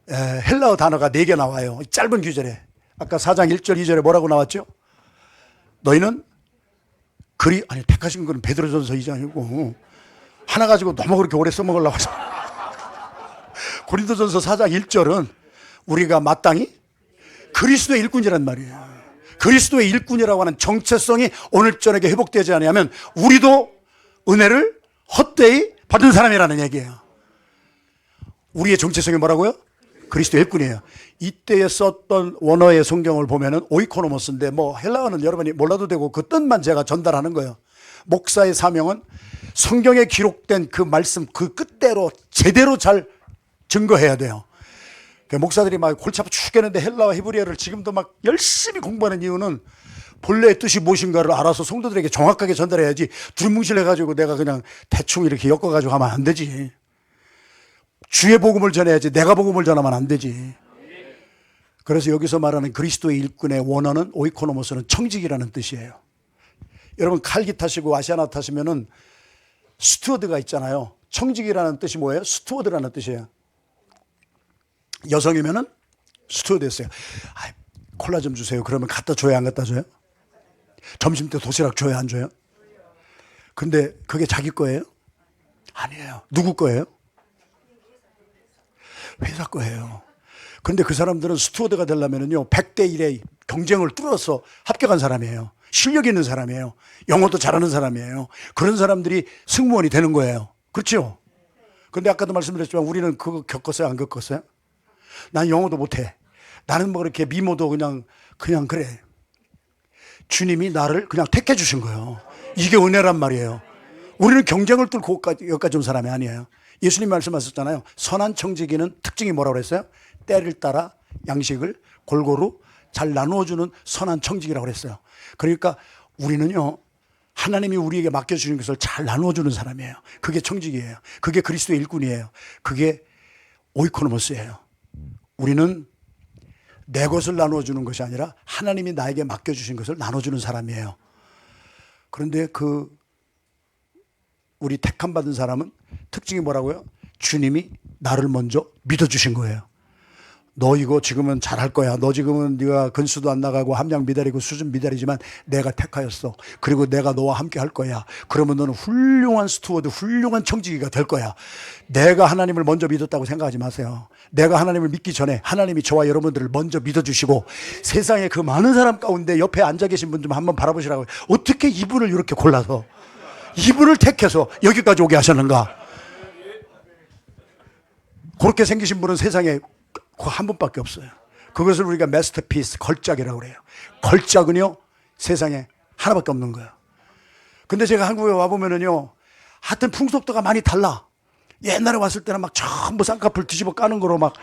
헬라어 단어가 4개 나와요. 짧은 구절에. 아까 4장 1절 2절에 뭐라고 나왔죠? 너희는 택하신 거는 베드로전서 2장이고 하나 가지고 너무 그렇게 오래 써먹으려고 하죠. 고린도전서 4장 1절은 우리가 마땅히 그리스도의 일꾼이란 말이에요. 그리스도의 일꾼이라고 하는 정체성이 오늘 저녁에 회복되지 않으면 우리도 은혜를 헛되이 받은 사람이라는 얘기예요. 우리의 정체성이 뭐라고요? 그리스도의 일꾼이에요. 이때에 썼던 원어의 성경을 보면은 오이코노모스인데 헬라어는 여러분이 몰라도 되고 그 뜻만 제가 전달하는 거예요. 목사의 사명은 성경에 기록된 그 말씀 그 끝대로 제대로 잘 증거해야 돼요. 목사들이 막 골치 아파 죽겠는데 헬라와 히브리어를 지금도 막 열심히 공부하는 이유는 본래의 뜻이 무엇인가를 알아서 성도들에게 정확하게 전달해야지 두리뭉실해가지고 내가 그냥 대충 이렇게 엮어가지고 하면 안 되지. 주의 복음을 전해야지 내가 복음을 전하면 안 되지. 그래서 여기서 말하는 그리스도의 일꾼의 원어는 오이코노모스는 청직이라는 뜻이에요. 여러분 칼기 타시고 아시아나 타시면은 스튜어드가 있잖아요. 청직이라는 뜻이 뭐예요? 스튜어드라는 뜻이에요. 여성이면은 스튜어드였어요. 콜라 좀 주세요. 그러면 갖다 줘요, 안 갖다 줘요? 점심 때 도시락 줘요, 안 줘요? 근데 그게 자기 거예요? 아니에요. 누구 거예요? 회사 거예요. 그런데 그 사람들은 스튜어드가 되려면요 100대 1의 경쟁을 뚫어서 합격한 사람이에요. 실력 있는 사람이에요. 영어도 잘하는 사람이에요. 그런 사람들이 승무원이 되는 거예요. 그렇죠? 근데 아까도 말씀드렸지만 우리는 그거 겪었어요, 안 겪었어요? 난 영어도 못해. 나는 뭐 그렇게 미모도 그냥 그래. 주님이 나를 그냥 택해 주신 거예요. 이게 은혜란 말이에요. 우리는 경쟁을 뚫고 여기까지 온 사람이 아니에요. 예수님 말씀하셨잖아요. 선한 청지기는 특징이 뭐라고 그랬어요? 때를 따라 양식을 골고루 잘 나누어주는 선한 청지기라고 그랬어요. 그러니까 우리는요 하나님이 우리에게 맡겨주신 것을 잘 나누어주는 사람이에요. 그게 청지기예요. 그게 그리스도의 일꾼이에요. 그게 오이코노모스예요. 우리는 내 것을 나눠주는 것이 아니라 하나님이 나에게 맡겨주신 것을 나눠주는 사람이에요. 그런데 우리 택함 받은 사람은 특징이 뭐라고요? 주님이 나를 먼저 믿어주신 거예요. 너 이거 지금은 잘할 거야. 너 지금은 네가 근수도 안 나가고 함량 미달이고 수준 미달이지만 내가 택하였어. 그리고 내가 너와 함께 할 거야. 그러면 너는 훌륭한 스튜어드, 훌륭한 청지기가 될 거야. 내가 하나님을 먼저 믿었다고 생각하지 마세요. 내가 하나님을 믿기 전에 하나님이 저와 여러분들을 먼저 믿어주시고 세상에 그 많은 사람 가운데 옆에 앉아 계신 분 좀 한번 바라보시라고요. 어떻게 이분을 이렇게 골라서 이분을 택해서 여기까지 오게 하셨는가? 그렇게 생기신 분은 세상에 한 분밖에 없어요. 그것을 우리가 마스터피스, 걸작이라고 그래요. 걸작은요 세상에 하나밖에 없는 거예요. 근데 제가 한국에 와보면은요 하여튼 풍속도가 많이 달라. 옛날에 왔을 때는 막 전부 쌍꺼풀 뒤집어 까는 거로 막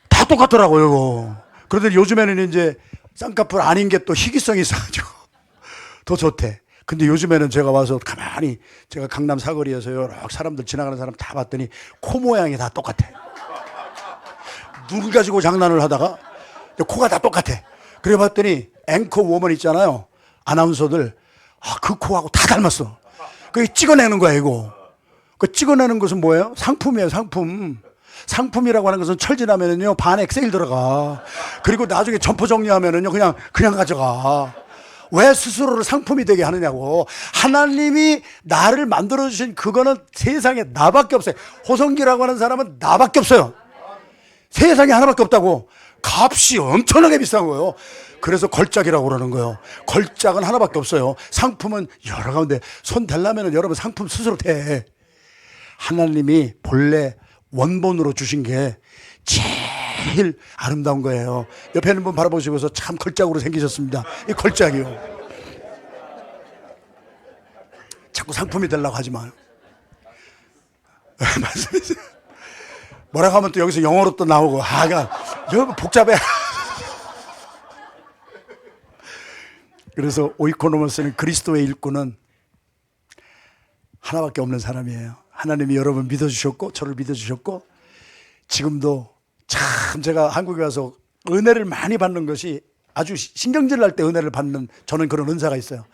다 똑같더라고요. 그런데 요즘에는 이제 쌍꺼풀 아닌 게 또 희귀성이 있어가지고 더 좋대. 근데 요즘에는 제가 와서 가만히 제가 강남 사거리에서 여러 사람들 지나가는 사람 다 봤더니 코 모양이 다 똑같아. 눈 가지고 장난을 하다가 코가 다 똑같아. 그래 봤더니 앵커 워먼 있잖아요. 아나운서들 그 코하고 다 닮았어. 그게 찍어내는 거야 이거. 그 찍어내는 것은 뭐예요? 상품이에요, 상품. 상품이라고 하는 것은 철진하면은요 반액 세일 들어가. 그리고 나중에 점포 정리하면은요 그냥 가져가. 왜 스스로를 상품이 되게 하느냐고. 하나님이 나를 만들어주신 그거는 세상에 나밖에 없어요. 호성기라고 하는 사람은 나밖에 없어요. 세상에 하나밖에 없다고. 값이 엄청나게 비싼 거예요. 그래서 걸작이라고 그러는 거예요. 걸작은 하나밖에 없어요. 상품은 여러 가운데 손 대려면 여러분 상품 스스로 대. 하나님이 본래 원본으로 주신 게 제일 아름다운 거예요. 옆에 있는 분 바라보시고서 참 걸작으로 생기셨습니다. 이 걸작이요. 자꾸 상품이 되려고 하지 마요. 말씀이세요. 뭐라고 하면 또 여기서 영어로 또 나오고, 여러분 복잡해. 그래서 오이코노모스는 그리스도의 일꾼은 하나밖에 없는 사람이에요. 하나님이 여러분 믿어주셨고, 저를 믿어주셨고, 지금도 참 제가 한국에 와서 은혜를 많이 받는 것이 아주 신경질 날 때 은혜를 받는 저는 그런 은사가 있어요.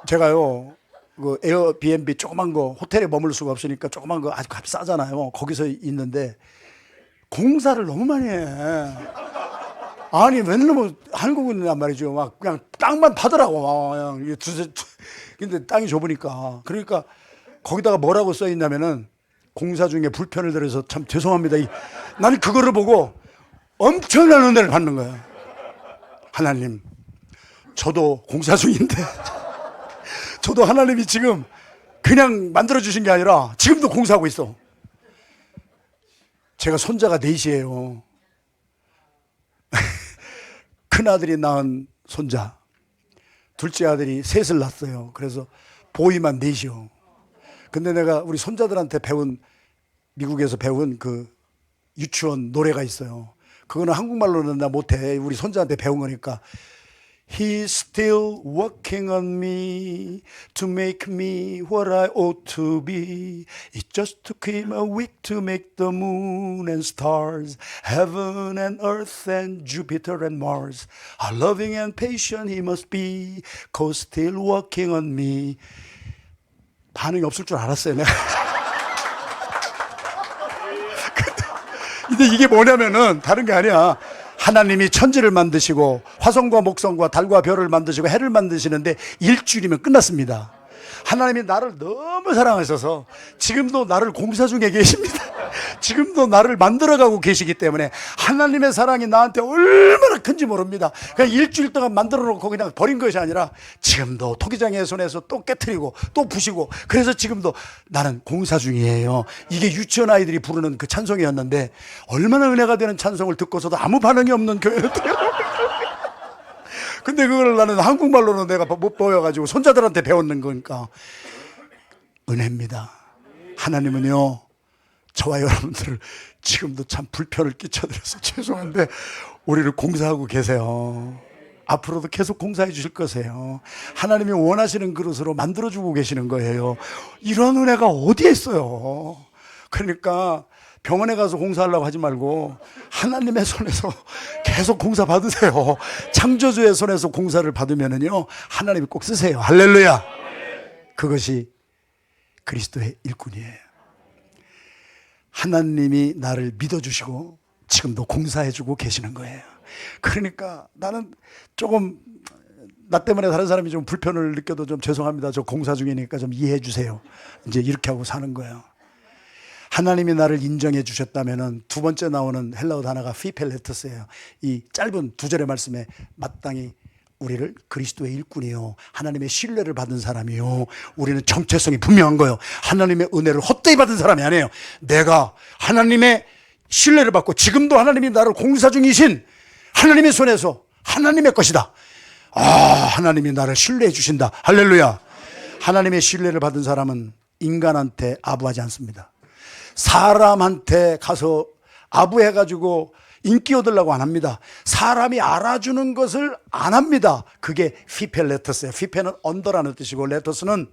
제가요, 그 에어비앤비 조그만 거 호텔에 머물 수가 없으니까 조그만 거 아주 값이 싸잖아요. 거기서 있는데 공사를 너무 많이 해. 아니 맨날 뭐 한국인이란 말이죠. 막 그냥 땅만 파더라고. 그냥 근데 땅이 좁으니까. 그러니까 거기다가 뭐라고 써 있냐면은 공사 중에 불편을 들여서 참 죄송합니다. 나는 그거를 보고 엄청난 은혜를 받는 거야. 하나님, 저도 공사 중인데 저도 하나님이 지금 그냥 만들어주신 게 아니라 지금도 공사하고 있어. 제가 손자가 넷이에요. 큰아들이 낳은 손자, 둘째 아들이 셋을 낳았어요. 그래서 보이만 넷이요. 근데 내가 우리 손자들한테 미국에서 배운 그 유치원 노래가 있어요. 그거는 한국말로는 나 못해. 우리 손자한테 배운 거니까. He's still working on me to make me what I ought to be. It just took him a week to make the moon and stars, heaven and earth and Jupiter and Mars. How loving and patient he must be, 'cause still working on me. 반응이 없을 줄 알았어요, 내가. 근데 이게 뭐냐면은 다른 게 아니야. 하나님이 천지를 만드시고 화성과 목성과 달과 별을 만드시고 해를 만드시는데 일주일이면 끝났습니다. 하나님이 나를 너무 사랑하셔서 지금도 나를 공사 중에 계십니다. 지금도 나를 만들어가고 계시기 때문에 하나님의 사랑이 나한테 얼마나 큰지 모릅니다. 그냥 일주일 동안 만들어 놓고 그냥 버린 것이 아니라 지금도 토기장의 손에서 또 깨트리고 또 부시고, 그래서 지금도 나는 공사 중이에요. 이게 유치원 아이들이 부르는 그 찬송이었는데 얼마나 은혜가 되는 찬송을 듣고서도 아무 반응이 없는 교회였대요. 근데 그걸 나는 한국말로는 내가 못 보여가지고 손자들한테 배웠는 거니까 은혜입니다. 하나님은요, 저와 여러분들을 지금도 참 불편을 끼쳐드려서 죄송한데 우리를 공사하고 계세요. 앞으로도 계속 공사해 주실 거세요. 하나님이 원하시는 그릇으로 만들어주고 계시는 거예요. 이런 은혜가 어디에 있어요. 그러니까 병원에 가서 공사하려고 하지 말고 하나님의 손에서 계속 공사 받으세요. 창조주의 손에서 공사를 받으면은요, 하나님이 꼭 쓰세요. 할렐루야. 그것이 그리스도의 일꾼이에요. 하나님이 나를 믿어주시고 지금도 공사해주고 계시는 거예요. 그러니까 나는 조금, 나 때문에 다른 사람이 좀 불편을 느껴도 좀 죄송합니다. 저 공사 중이니까 좀 이해해 주세요. 이제 이렇게 하고 사는 거예요. 하나님이 나를 인정해 주셨다면은 두 번째 나오는 헬라어 단어가 피펠레트스예요. 이 짧은 두 절의 말씀에 마땅히 우리를 그리스도의 일꾼이요, 하나님의 신뢰를 받은 사람이요, 우리는 정체성이 분명한 거예요. 하나님의 은혜를 헛되이 받은 사람이 아니에요. 내가 하나님의 신뢰를 받고 지금도 하나님이 나를 공사 중이신 하나님의 손에서 하나님의 것이다. 하나님이 나를 신뢰해 주신다. 할렐루야. 하나님의 신뢰를 받은 사람은 인간한테 아부하지 않습니다. 사람한테 가서 아부해가지고 인기 얻으려고 안 합니다. 사람이 알아주는 것을 안 합니다. 그게 피펠레터스예요. 피페는 언더라는 뜻이고 레터스는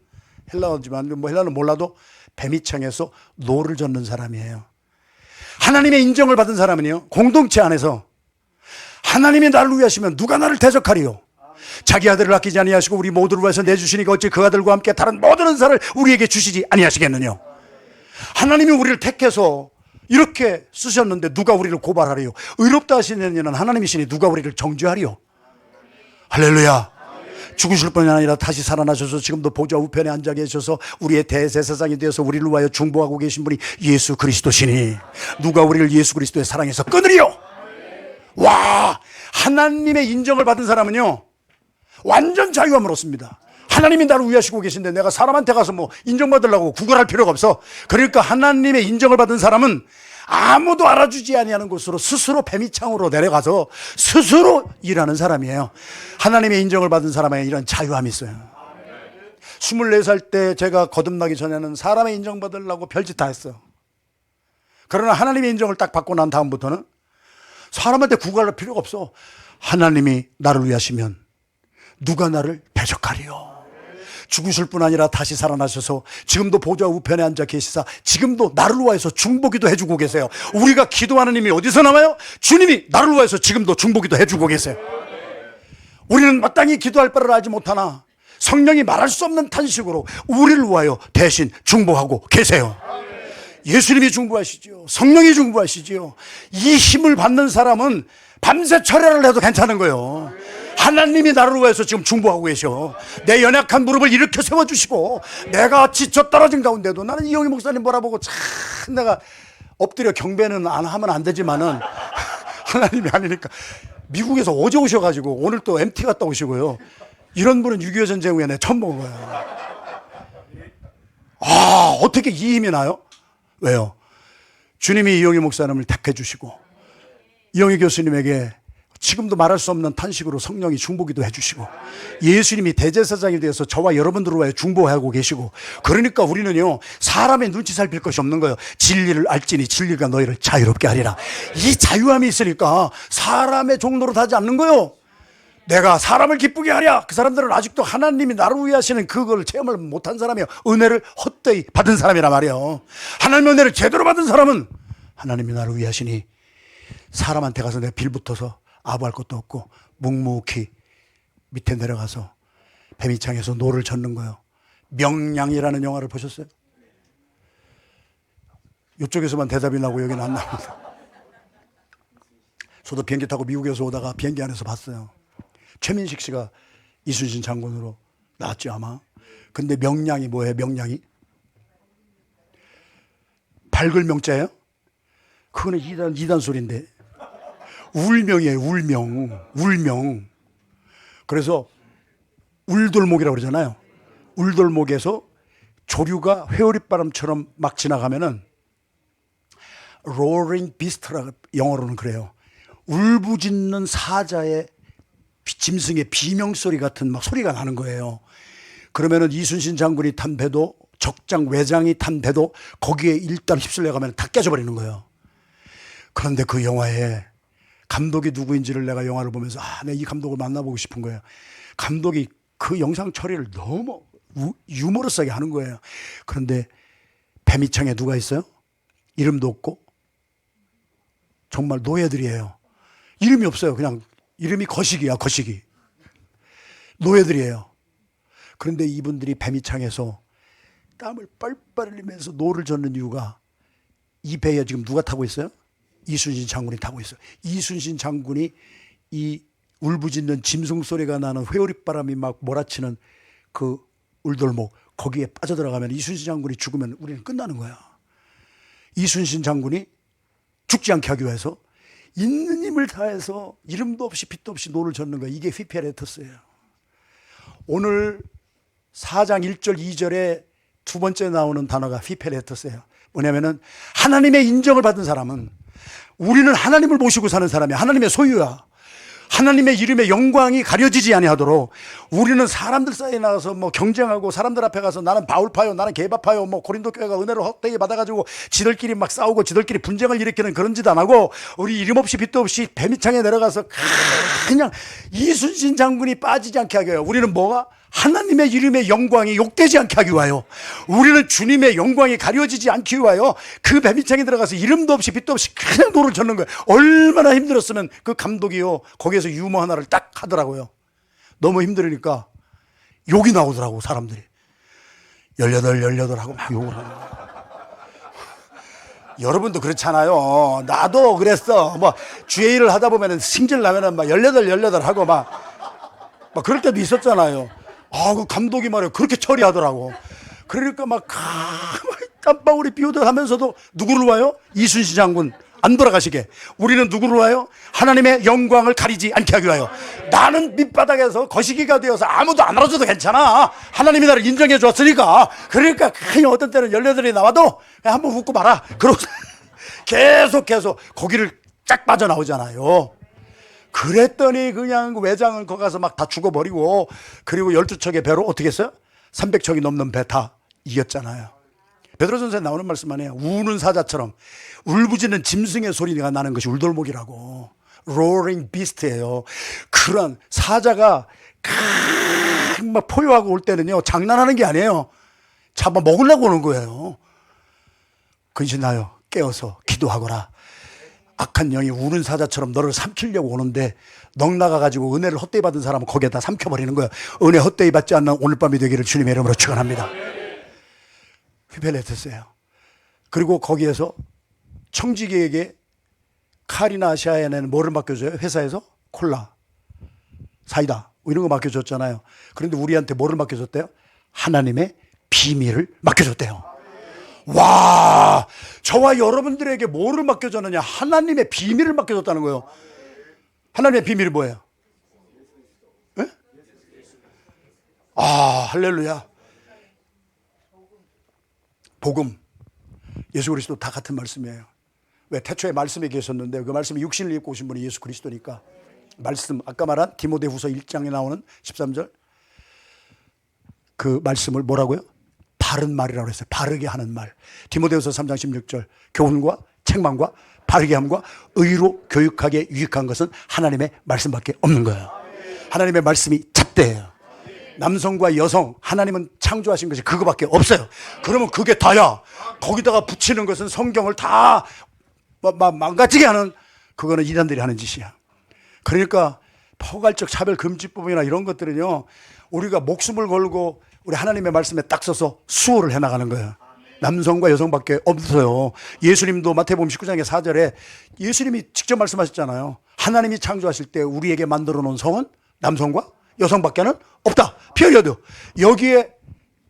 헬라어지만 뭐 헬라어는 몰라도 배미창에서 노를 젓는 사람이에요. 하나님의 인정을 받은 사람은요, 공동체 안에서 하나님이 나를 위하시면 누가 나를 대적하리요. 자기 아들을 아끼지 아니하시고 우리 모두를 위해서 내주시니까 어찌 그 아들과 함께 다른 모든 은사를 우리에게 주시지 아니하시겠느냐. 하나님이 우리를 택해서 이렇게 쓰셨는데 누가 우리를 고발하리요. 의롭다 하시는 이는 하나님이시니 누가 우리를 정죄하리요. 할렐루야. 죽으실 뿐이 아니라 다시 살아나셔서 지금도 보좌 우편에 앉아 계셔서 우리의 대제사장이 되어서 우리를 위하여 중보하고 계신 분이 예수 그리스도시니 누가 우리를 예수 그리스도의 사랑에서 끊으리요? 와, 하나님의 인정을 받은 사람은요 완전 자유함을 얻습니다. 하나님이 나를 위하시고 계신데 내가 사람한테 가서 뭐 인정받으려고 구걸할 필요가 없어. 그러니까 하나님의 인정을 받은 사람은 아무도 알아주지 아니하는 곳으로 스스로 뱀이창으로 내려가서 스스로 일하는 사람이에요. 하나님의 인정을 받은 사람에게 이런 자유함이 있어요. 24살 때 제가 거듭나기 전에는 사람의 인정받으려고 별짓 다 했어요. 그러나 하나님의 인정을 딱 받고 난 다음부터는 사람한테 구걸할 필요가 없어. 하나님이 나를 위하시면 누가 나를 대적하리요? 죽으실 뿐 아니라 다시 살아나셔서 지금도 보좌 우편에 앉아 계시사 지금도 나를 위하여서 중보기도 해주고 계세요. 우리가 기도하는 힘이 어디서 나와요? 주님이 나를 위하여서 지금도 중보기도 해주고 계세요. 우리는 마땅히 기도할 바를 알지 못하나 성령이 말할 수 없는 탄식으로 우리를 위하여 대신 중보하고 계세요. 예수님이 중보하시지요. 성령이 중보하시지요. 이 힘을 받는 사람은 밤새 철야를 해도 괜찮은 거예요. 하나님이 나를 위해서 지금 중보하고 계셔. 내 연약한 무릎을 일으켜 세워주시고 내가 지쳐 떨어진 가운데도 나는 이영희 목사님 바라보고 참 내가 엎드려 경배는 안 하면 안 되지만은 하나님이 아니니까 미국에서 어제 오셔가지고 오늘 또 MT 갔다 오시고요. 이런 분은 6.25 전쟁 후에 내가 처음 본 거예요. 아, 어떻게 이 힘이 나요? 왜요? 주님이 이영희 목사님을 택해 주시고 이영희 교수님에게 지금도 말할 수 없는 탄식으로 성령이 중보기도 해주시고 예수님이 대제사장이 되어서 저와 여러분들을 위해 중보하고 계시고 그러니까 우리는요 사람의 눈치 살필 것이 없는 거예요. 진리를 알지니 진리가 너희를 자유롭게 하리라. 이 자유함이 있으니까 사람의 종노릇 하지 않는 거예요. 내가 사람을 기쁘게 하랴. 그 사람들은 아직도 하나님이 나를 위해 하시는 그걸 체험을 못한 사람이에요. 은혜를 헛되이 받은 사람이란 말이에요. 하나님의 은혜를 제대로 받은 사람은 하나님이 나를 위해 하시니 사람한테 가서 내가 빌붙어서 아부할 것도 없고 묵묵히 밑에 내려가서 뱀이창에서 노를 젓는 거예요. 명량이라는 영화를 보셨어요? 이쪽에서만 대답이 나고 여기는 안 나옵니다. 저도 비행기 타고 미국에서 오다가 비행기 안에서 봤어요. 최민식 씨가 이순신 장군으로 나왔죠 아마. 근데 명량이 뭐예요? 명량이? 밝을 명자예요? 그거는 이단 소리인데 울명이에요. 울명. 그래서 울돌목이라고 그러잖아요. 울돌목에서 조류가 회오리바람처럼 막 지나가면은 roaring beast라고 영어로는 그래요. 울부짖는 사자의 짐승의 비명소리 같은 막 소리가 나는 거예요. 그러면은 이순신 장군이 탄 배도 적장 외장이 탄 배도 거기에 일단 휩쓸려 가면 다 깨져버리는 거예요. 그런데 그 영화에 감독이 누구인지를 내가 영화를 보면서 내가 이 감독을 만나보고 싶은 거예요. 감독이 그 영상 처리를 너무 유머러스하게 하는 거예요. 그런데 뱀이창에 누가 있어요? 이름도 없고 정말 노예들이에요. 이름이 없어요. 그냥 이름이 거시기야, 거시기. 노예들이에요. 그런데 이분들이 뱀이창에서 땀을 뻘뻘 흘리면서 노를 젓는 이유가 이 배에 지금 누가 타고 있어요? 이순신 장군이 타고 있어요. 이순신 장군이 이 울부짖는 짐승 소리가 나는 회오리바람이 막 몰아치는 그 울돌목 거기에 빠져들어가면 이순신 장군이 죽으면 우리는 끝나는 거야. 이순신 장군이 죽지 않게 하기 위해서 있는 힘을 다해서 이름도 없이 빛도 없이 노를 젓는 거야. 이게 휘페레터스예요. 오늘 4장 1절 2절에 두 번째 나오는 단어가 휘페레터스예요. 뭐냐면은 하나님의 인정을 받은 사람은 우리는 하나님을 모시고 사는 사람이야. 하나님의 소유야. 하나님의 이름의 영광이 가려지지 아니하도록 우리는 사람들 사이에 나가서 뭐 경쟁하고 사람들 앞에 가서 나는 바울파요, 나는 게바파요, 뭐 고린도 교회가 은혜를 헛되이 받아가지고 지들끼리 막 싸우고 지들끼리 분쟁을 일으키는 그런 짓 안 하고 우리 이름 없이 빛도 없이 뱀이창에 내려가서 그냥 이순신 장군이 빠지지 않게 하기 위하여 우리는 뭐가? 하나님의 이름의 영광이 욕되지 않게 하기 위하여 우리는 주님의 영광이 가려지지 않기 위하여 그 뱀이창에 들어가서 이름도 없이 빛도 없이 그냥 노를 젓는 거예요. 얼마나 힘들었으면 그 감독이요 거기에서 유머 하나를 딱 하더라고요. 너무 힘들으니까 욕이 나오더라고. 사람들이 18 하고 막 욕을 하는 거예요. 여러분도 그렇잖아요. 나도 그랬어. 뭐 주의 일을 하다 보면은 승질 나면은 막 18 하고 막 막 그럴 때도 있었잖아요. 아, 그 감독이 말이에요. 그렇게 처리하더라고. 그러니까 막 깜빡우리 비우듯 하면서도 누구를 와요? 이순신 장군 안 돌아가시게. 우리는 누구를 와요? 하나님의 영광을 가리지 않게 하기 위하여. 나는 밑바닥에서 거시기가 되어서 아무도 안 알아줘도 괜찮아. 하나님이 나를 인정해 줬으니까. 그러니까 그냥 어떤 때는 연례들이 나와도 그냥 한번 웃고 말아. 그러고 계속 거기를 쫙 빠져나오잖아요. 그랬더니 그냥 외장은 거기 가서 막 다 죽어버리고, 그리고 12척의 배로 어떻게 했어요? 300척이 넘는 배 다 이겼잖아요. 베드로전서에 나오는 말씀 아니에요. 우는 사자처럼 울부짖는 짐승의 소리가 나는 것이 울돌목이라고. roaring beast예요. 그런 사자가 막 포효하고 올 때는요, 장난하는 게 아니에요. 잡아 먹으려고 오는 거예요. 근신하여 깨어서 기도하거라. 악한 영이 우는 사자처럼 너를 삼키려고 오는데 넋 나가가지고 은혜를 헛되이 받은 사람은 거기에다 삼켜버리는 거예요. 은혜 헛되이 받지 않는 오늘 밤이 되기를 주님의 이름으로 축원합니다. 휘벨레트스예요. 그리고 거기에서 청지기에게 칼이나 아시아에는 뭐를 맡겨줘요? 회사에서 콜라, 사이다 이런 거 맡겨줬잖아요. 그런데 우리한테 뭐를 맡겨줬대요? 하나님의 비밀을 맡겨줬대요. 와, 저와 여러분들에게 뭐를 맡겨줬느냐? 하나님의 비밀을 맡겨줬다는 거예요. 하나님의 비밀이 뭐예요? 네? 아, 할렐루야. 복음, 예수 그리스도 다 같은 말씀이에요. 왜? 태초에 말씀이 계셨는데 그 말씀이 육신을 입고 오신 분이 예수 그리스도니까. 말씀, 아까 말한 디모데후서 1장에 나오는 13절 그 말씀을 뭐라고요? 바른 말이라고 했어요. 바르게 하는 말. 디모데후서 3장 16절 교훈과 책망과 바르게 함과 의로 교육하게 유익한 것은 하나님의 말씀밖에 없는 거예요. 하나님의 말씀이 잣대예요. 남성과 여성, 하나님은 창조하신 것이 그거밖에 없어요. 그러면 그게 다야. 거기다가 붙이는 것은 성경을 다 망가지게 하는, 그거는 이단들이 하는 짓이야. 그러니까 포괄적 차별금지법이나 이런 것들은요, 우리가 목숨을 걸고 우리 하나님의 말씀에 딱 서서 수호를 해나가는 거예요. 남성과 여성밖에 없어요. 예수님도 마태복음 19장의 4절에 예수님이 직접 말씀하셨잖아요. 하나님이 창조하실 때 우리에게 만들어 놓은 성은 남성과 여성밖에는 없다. 피어리어드. 여기에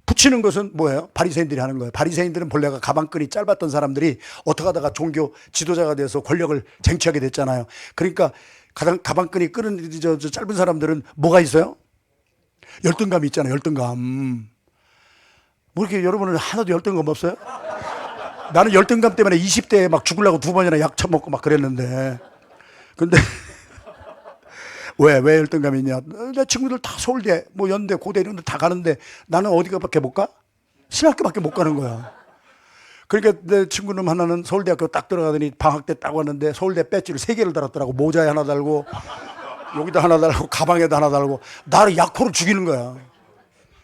붙이는 것은 뭐예요? 바리새인들이 하는 거예요. 바리새인들은 본래가 가방끈이 짧았던 사람들이 어떻게 하다가 종교 지도자가 돼서 권력을 쟁취하게 됐잖아요. 그러니까 가방끈이 끄는 저 짧은 사람들은 뭐가 있어요? 열등감이 있잖아요. 열등감. 뭐 이렇게 여러분은 하나도 열등감 없어요? 나는 열등감 때문에 20대에 막 죽으려고 2번이나 약 처먹고 막 그랬는데. 근데 왜 열등감이 있냐? 내 친구들 다 서울대, 뭐 연대, 고대 이런 데 다 가는데 나는 어디가밖에 못 가? 신학교밖에 못 가는 거야. 그러니까 내 친구는 하나는 서울대학교 딱 들어가더니 방학 때 딱 왔는데 서울대 배지를 3개를 달았더라고. 모자에 하나 달고 여기다 하나 달고 가방에다 하나 달고 나를 약호로 죽이는 거야.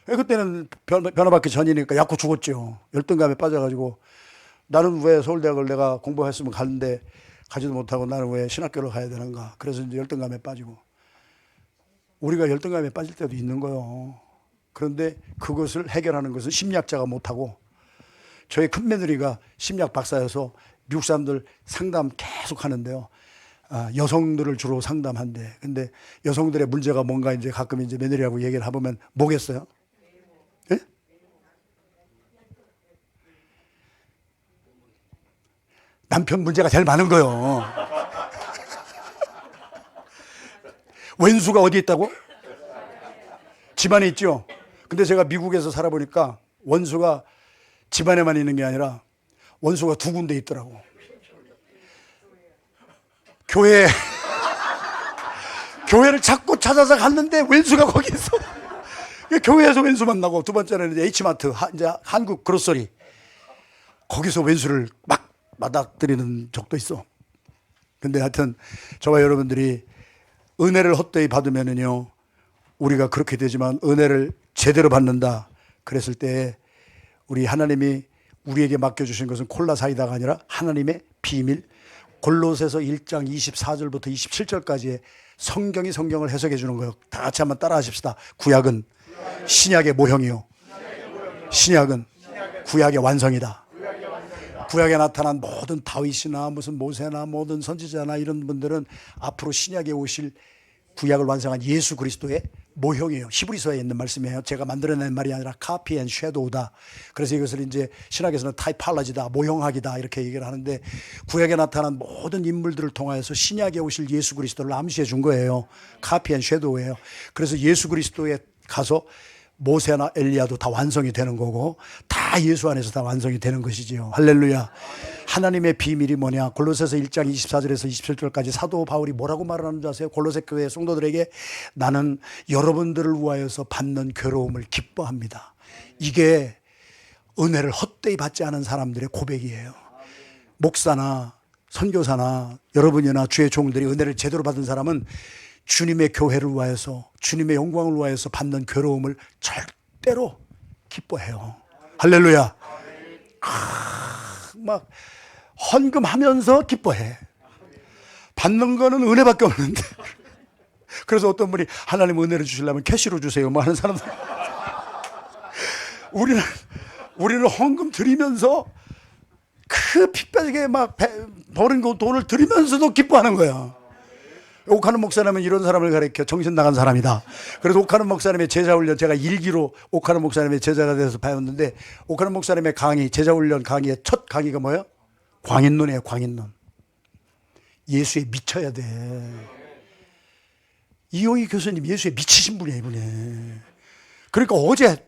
그때는 변화받기 전이니까 약호 죽었죠. 열등감에 빠져가지고 나는 왜 서울대학을 내가 공부했으면 가는데 가지도 못하고 나는 왜 신학교를 가야 되는가. 그래서 이제 열등감에 빠지고. 우리가 열등감에 빠질 때도 있는 거예요. 그런데 그것을 해결하는 것은 심리학자가 못하고, 저희 큰며느리가 심리학 박사여서 미국 사람들 상담 계속 하는데요. 여성들을 주로 상담한대. 근데 여성들의 문제가 뭔가 이제 가끔 이제 며느리하고 얘기를 해보면 뭐겠어요? 예? 남편 문제가 제일 많은 거예요. 왼수가 어디 있다고? 집안에 있죠. 근데 제가 미국에서 살아보니까 원수가 집안에만 있는 게 아니라 원수가 2군데 있더라고. 교회를 자꾸 찾아서 갔는데 왼수가 거기 있어. 교회에서 왼수 만나고, 두 번째는 이제 H마트, 이제 한국 그로서리, 거기서 왼수를 막 맞닥뜨리는 적도 있어. 근데 하여튼 저와 여러분들이 은혜를 헛되이 받으면은요, 우리가 그렇게 되지만 은혜를 제대로 받는다 그랬을 때 우리 하나님이 우리에게 맡겨주신 것은 콜라 사이다가 아니라 하나님의 비밀. 골로새서 1장 24절부터 27절까지의 성경을 해석해 주는 거예요. 다 같이 한번 따라 하십시다. 구약은 신약의 모형이요, 신약은 구약의 완성이다. 구약에 나타난 모든 다윗이나 무슨 모세나 모든 선지자나 이런 분들은 앞으로 신약에 오실 구약을 완성한 예수 그리스도의 모형이에요. 히브리서에 있는 말씀이에요. 제가 만들어낸 말이 아니라 카피 앤 섀도우다. 그래서 이것을 이제 신학에서는 타이팔러지다, 모형학이다 이렇게 얘기를 하는데, 구약에 나타난 모든 인물들을 통하여서 신약에 오실 예수 그리스도를 암시해 준 거예요. 카피 앤 섀도우예요. 그래서 예수 그리스도에 가서 모세나 엘리야도 다 완성이 되는 거고, 다 예수 안에서 다 완성이 되는 것이지요. 할렐루야. 하나님의 비밀이 뭐냐? 골로새서 1장 24절에서 27절까지 사도 바울이 뭐라고 말하는 줄 아세요? 골로새 교회 성도들에게 나는 여러분들을 위하여서 받는 괴로움을 기뻐합니다. 이게 은혜를 헛되이 받지 않은 사람들의 고백이에요. 목사나 선교사나 여러분이나 주의 종들이 은혜를 제대로 받은 사람은 주님의 교회를 위하여서, 주님의 영광을 위하여서 받는 괴로움을 절대로 기뻐해요. 할렐루야. 막 헌금하면서 기뻐해. 받는 거는 은혜밖에 없는데. 그래서 어떤 분이 하나님 은혜를 주시려면 캐시로 주세요 뭐 하는 사람들. 우리는 헌금 드리면서 그 핏바지게 막 버는 거 돈을 드리면서도 기뻐하는 거야. 옥하는 목사님은 이런 사람을 가리켜 정신 나간 사람이다. 그래서 옥하는 목사님의 제자훈련, 제가 일기로 옥하는 목사님의 제자가 돼서 배웠는데, 옥하는 목사님의 강의, 제자훈련 강의의 첫 강의가 뭐예요? 광인론이에요. 광인론. 예수에 미쳐야 돼. 이용희 교수님 예수에 미치신 분이에요, 이분이. 그러니까 어제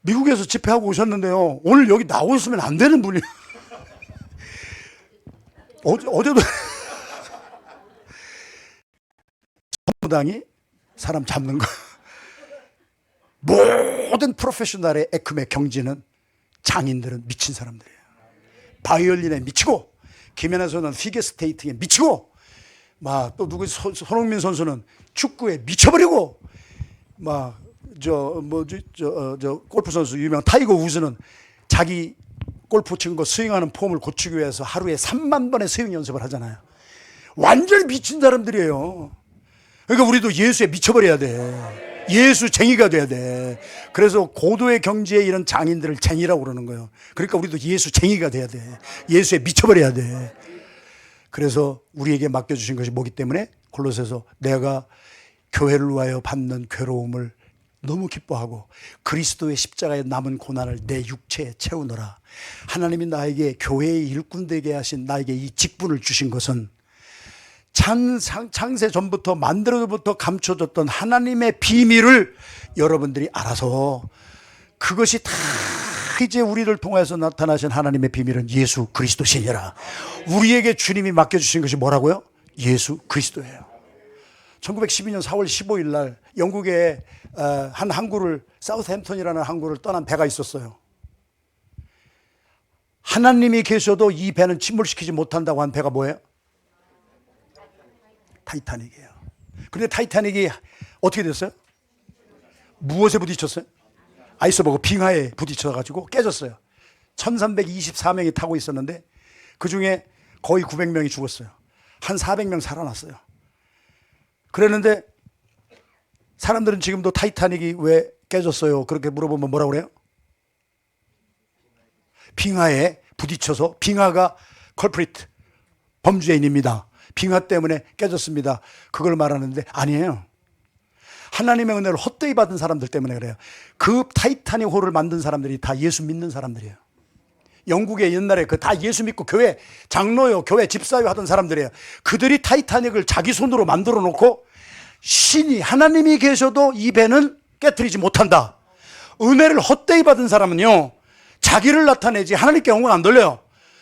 미국에서 집회하고 오셨는데요, 오늘 여기 나오셨으면 안 되는 분이에요. 어제도 전무당이 사람 잡는 거. 모든 프로페셔널의 에크메 경지는 장인들은 미친 사람들이에요. 바이올린에 미치고, 김연아선수는 피겨스케이팅에 미치고, 막 또 누구 손흥민 선수는 축구에 미쳐버리고, 막 골프 선수 유명 타이거 우즈는 자기 골프 치는 거 스윙하는 폼을 고치기 위해서 하루에 3만 번의 스윙 연습을 하잖아요. 완전히 미친 사람들이에요. 그러니까 우리도 예수에 미쳐버려야 돼. 예수 쟁이가 돼야 돼. 그래서 고도의 경지에 이런 장인들을 쟁이라고 그러는 거예요. 그러니까 우리도 예수 쟁이가 돼야 돼. 예수에 미쳐버려야 돼. 그래서 우리에게 맡겨주신 것이 뭐기 때문에 골로새서 내가 교회를 위하여 받는 괴로움을 너무 기뻐하고 그리스도의 십자가에 남은 고난을 내 육체에 채우노라. 하나님이 나에게 교회의 일꾼 되게 하신 나에게 이 직분을 주신 것은 창세 전부터 만들어부터 감춰졌던 하나님의 비밀을 여러분들이 알아서, 그것이 다 이제 우리를 통해서 나타나신 하나님의 비밀은 예수 그리스도시니라. 우리에게 주님이 맡겨주신 것이 뭐라고요? 예수 그리스도예요. 1912년 4월 15일 날 영국의 한 항구를, 사우스햄턴이라는 항구를 떠난 배가 있었어요. 하나님이 계셔도 이 배는 침몰시키지 못한다고 한 배가 뭐예요? 타이타닉이에요. 그런데 타이타닉이 어떻게 됐어요? 무엇에 부딪혔어요? 아이스버그 빙하에 부딪혀가지고 깨졌어요. 1324명이 타고 있었는데 그 중에 거의 900명이 죽었어요. 한 400명 살아났어요. 그랬는데 사람들은 지금도 타이타닉이 왜 깨졌어요? 그렇게 물어보면 뭐라고 그래요? 빙하에 부딪혀서, 빙하가 컬프리트, 범죄인입니다. 빙하 때문에 깨졌습니다. 그걸 말하는데 아니에요. 하나님의 은혜를 헛되이 받은 사람들 때문에 그래요. 그 타이타닉 호를 만든 사람들이 다 예수 믿는 사람들이에요. 영국에 옛날에 그 다 예수 믿고 교회 장로요, 교회 집사요 하던 사람들이에요. 그들이 타이타닉을 자기 손으로 만들어 놓고, 신이 하나님이 계셔도 이 배는 깨트리지 못한다. 은혜를 헛되이 받은 사람은요, 자기를 나타내지 하나님께 영광 안 돌려요.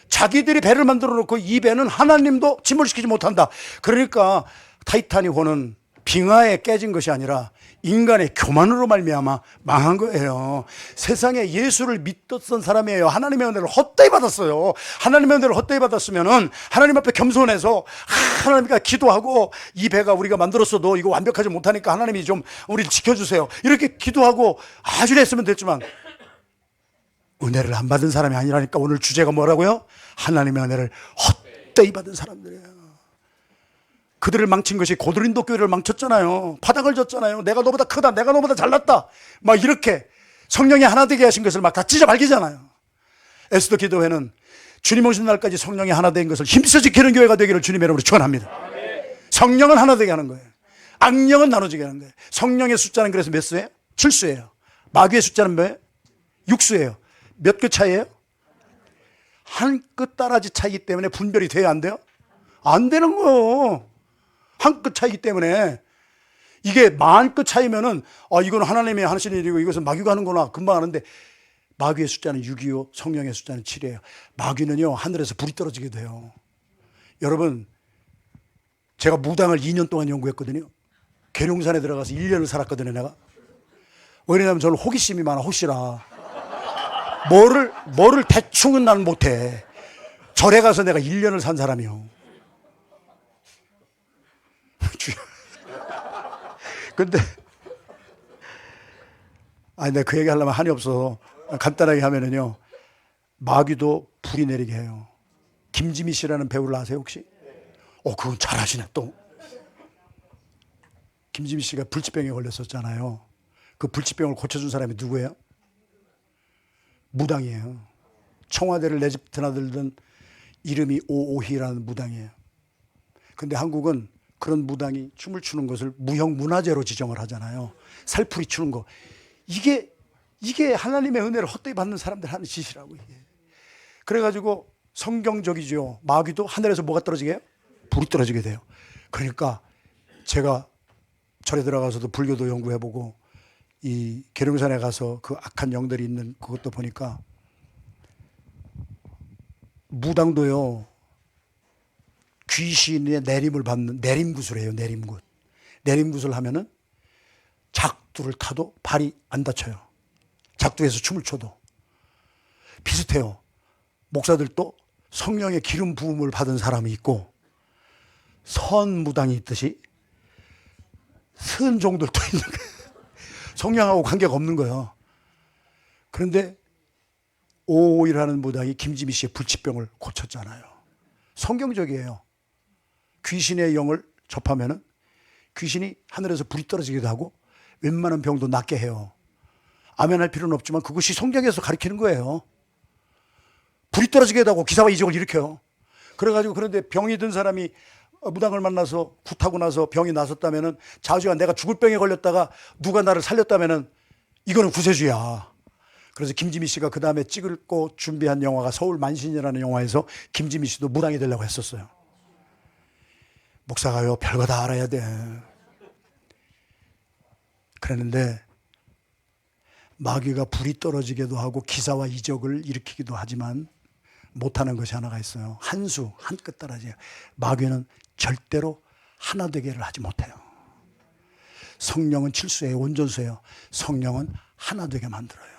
자기들이 배를 만들어 놓고 이 배는 하나님도 침몰시키지 못한다. 그러니까 타이타닉호는 빙하에 깨진 것이 아니라 인간의 교만으로 말미암아 망한 거예요. 세상에 예수를 믿었던 사람이에요. 하나님의 은혜를 헛되이 받았어요. 하나님의 은혜를 헛되이 받았으면은 하나님 앞에 겸손해서 하나님께 기도하고, 이 배가 우리가 만들었어도 이거 완벽하지 못하니까 하나님이 좀 우리를 지켜주세요, 이렇게 기도하고 아주 했으면 됐지만, 은혜를 안 받은 사람이 아니라니까. 오늘 주제가 뭐라고요? 하나님의 은혜를 헛되이 받은 사람들이에요. 그들을 망친 것이 고린도 교회를 망쳤잖아요. 바닥을 졌잖아요. 내가 너보다 크다, 내가 너보다 잘났다, 막 이렇게 성령이 하나 되게 하신 것을 막 다 찢어 발기잖아요. 에스더 기도회는 주님 오신 날까지 성령이 하나 된 것을 힘써 지키는 교회가 되기를 주님의 이름으로 축원합니다. 성령은 하나 되게 하는 거예요. 악령은 나눠지게 하는 거예요. 성령의 숫자는 그래서 몇 수예요? 7수예요. 마귀의 숫자는 뭐예요? 6수예요. 몇 끗 차이예요? 한 끗 따라지 차이기 때문에 분별이 돼야 안 돼요? 안 되는 거예요. 한 끗 차이기 때문에. 이게 만 끗 차이면은 이건 하나님이 하시는 일이고 이것은 마귀가 하는구나 금방 하는데, 마귀의 숫자는 6이요 성령의 숫자는 7이에요. 마귀는요 하늘에서 불이 떨어지게 돼요. 여러분, 제가 무당을 2년 동안 연구했거든요. 계룡산에 들어가서 1년을 살았거든요. 내가 왜냐하면 저는 호기심이 많아. 호시라 뭐를 대충은 나는 못해. 절에 가서 내가 1년을 산 사람이요. 근데 내가 그 얘기 하려면 한이 없어서 간단하게 하면은요, 마귀도 불이 내리게 해요. 김지미 씨라는 배우를 아세요 혹시? 그건 잘하시네 또. 김지미 씨가 불치병에 걸렸었잖아요. 그 불치병을 고쳐준 사람이 누구예요? 무당이에요. 청와대를 내 집 드나들던 이름이 오오희라는 무당이에요. 근데 한국은 그런 무당이 춤을 추는 것을 무형문화재로 지정을 하잖아요. 살풀이 추는 거. 이게 하나님의 은혜를 헛되이 받는 사람들 하는 짓이라고. 이게. 그래가지고 성경적이죠. 마귀도 하늘에서 뭐가 떨어지게 해요? 불이 떨어지게 돼요. 그러니까 제가 절에 들어가서도 불교도 연구해보고 이 계룡산에 가서 그 악한 영들이 있는 그것도 보니까, 무당도요 귀신의 내림을 받는 내림굿을 해요. 내림굿을 하면은 작두를 타도 발이 안 다쳐요. 작두에서 춤을 춰도. 비슷해요. 목사들도 성령의 기름 부음을 받은 사람이 있고 선무당이 있듯이 선종들도 있는 거예요. 성령하고 관계가 없는 거예요. 그런데 오오이라는 무당이 김지미 씨의 불치병을 고쳤잖아요. 성경적이에요. 귀신의 영을 접하면은 귀신이 하늘에서 불이 떨어지기도 하고 웬만한 병도 낫게 해요. 아멘할 필요는 없지만 그것이 성경에서 가르치는 거예요. 불이 떨어지기도 하고 기사와 이적을 일으켜요. 그래가지고, 그런데 병이 든 사람이 무당을 만나서 굿하고 나서 병이 나섰다면은, 자주가 내가 죽을 병에 걸렸다가 누가 나를 살렸다면은 이거는 구세주야. 그래서 김지미 씨가 그 다음에 찍을 거 준비한 영화가 서울 만신이라는 영화에서 김지미 씨도 무당이 되려고 했었어요. 목사가요 별거 다 알아야 돼. 그랬는데 마귀가 불이 떨어지기도 하고 기사와 이적을 일으키기도 하지만 못하는 것이 하나가 있어요. 한 끗 떨어져요. 마귀는 절대로 하나 되게를 하지 못해요. 성령은 칠수예요. 온전수예요. 성령은 하나 되게 만들어요.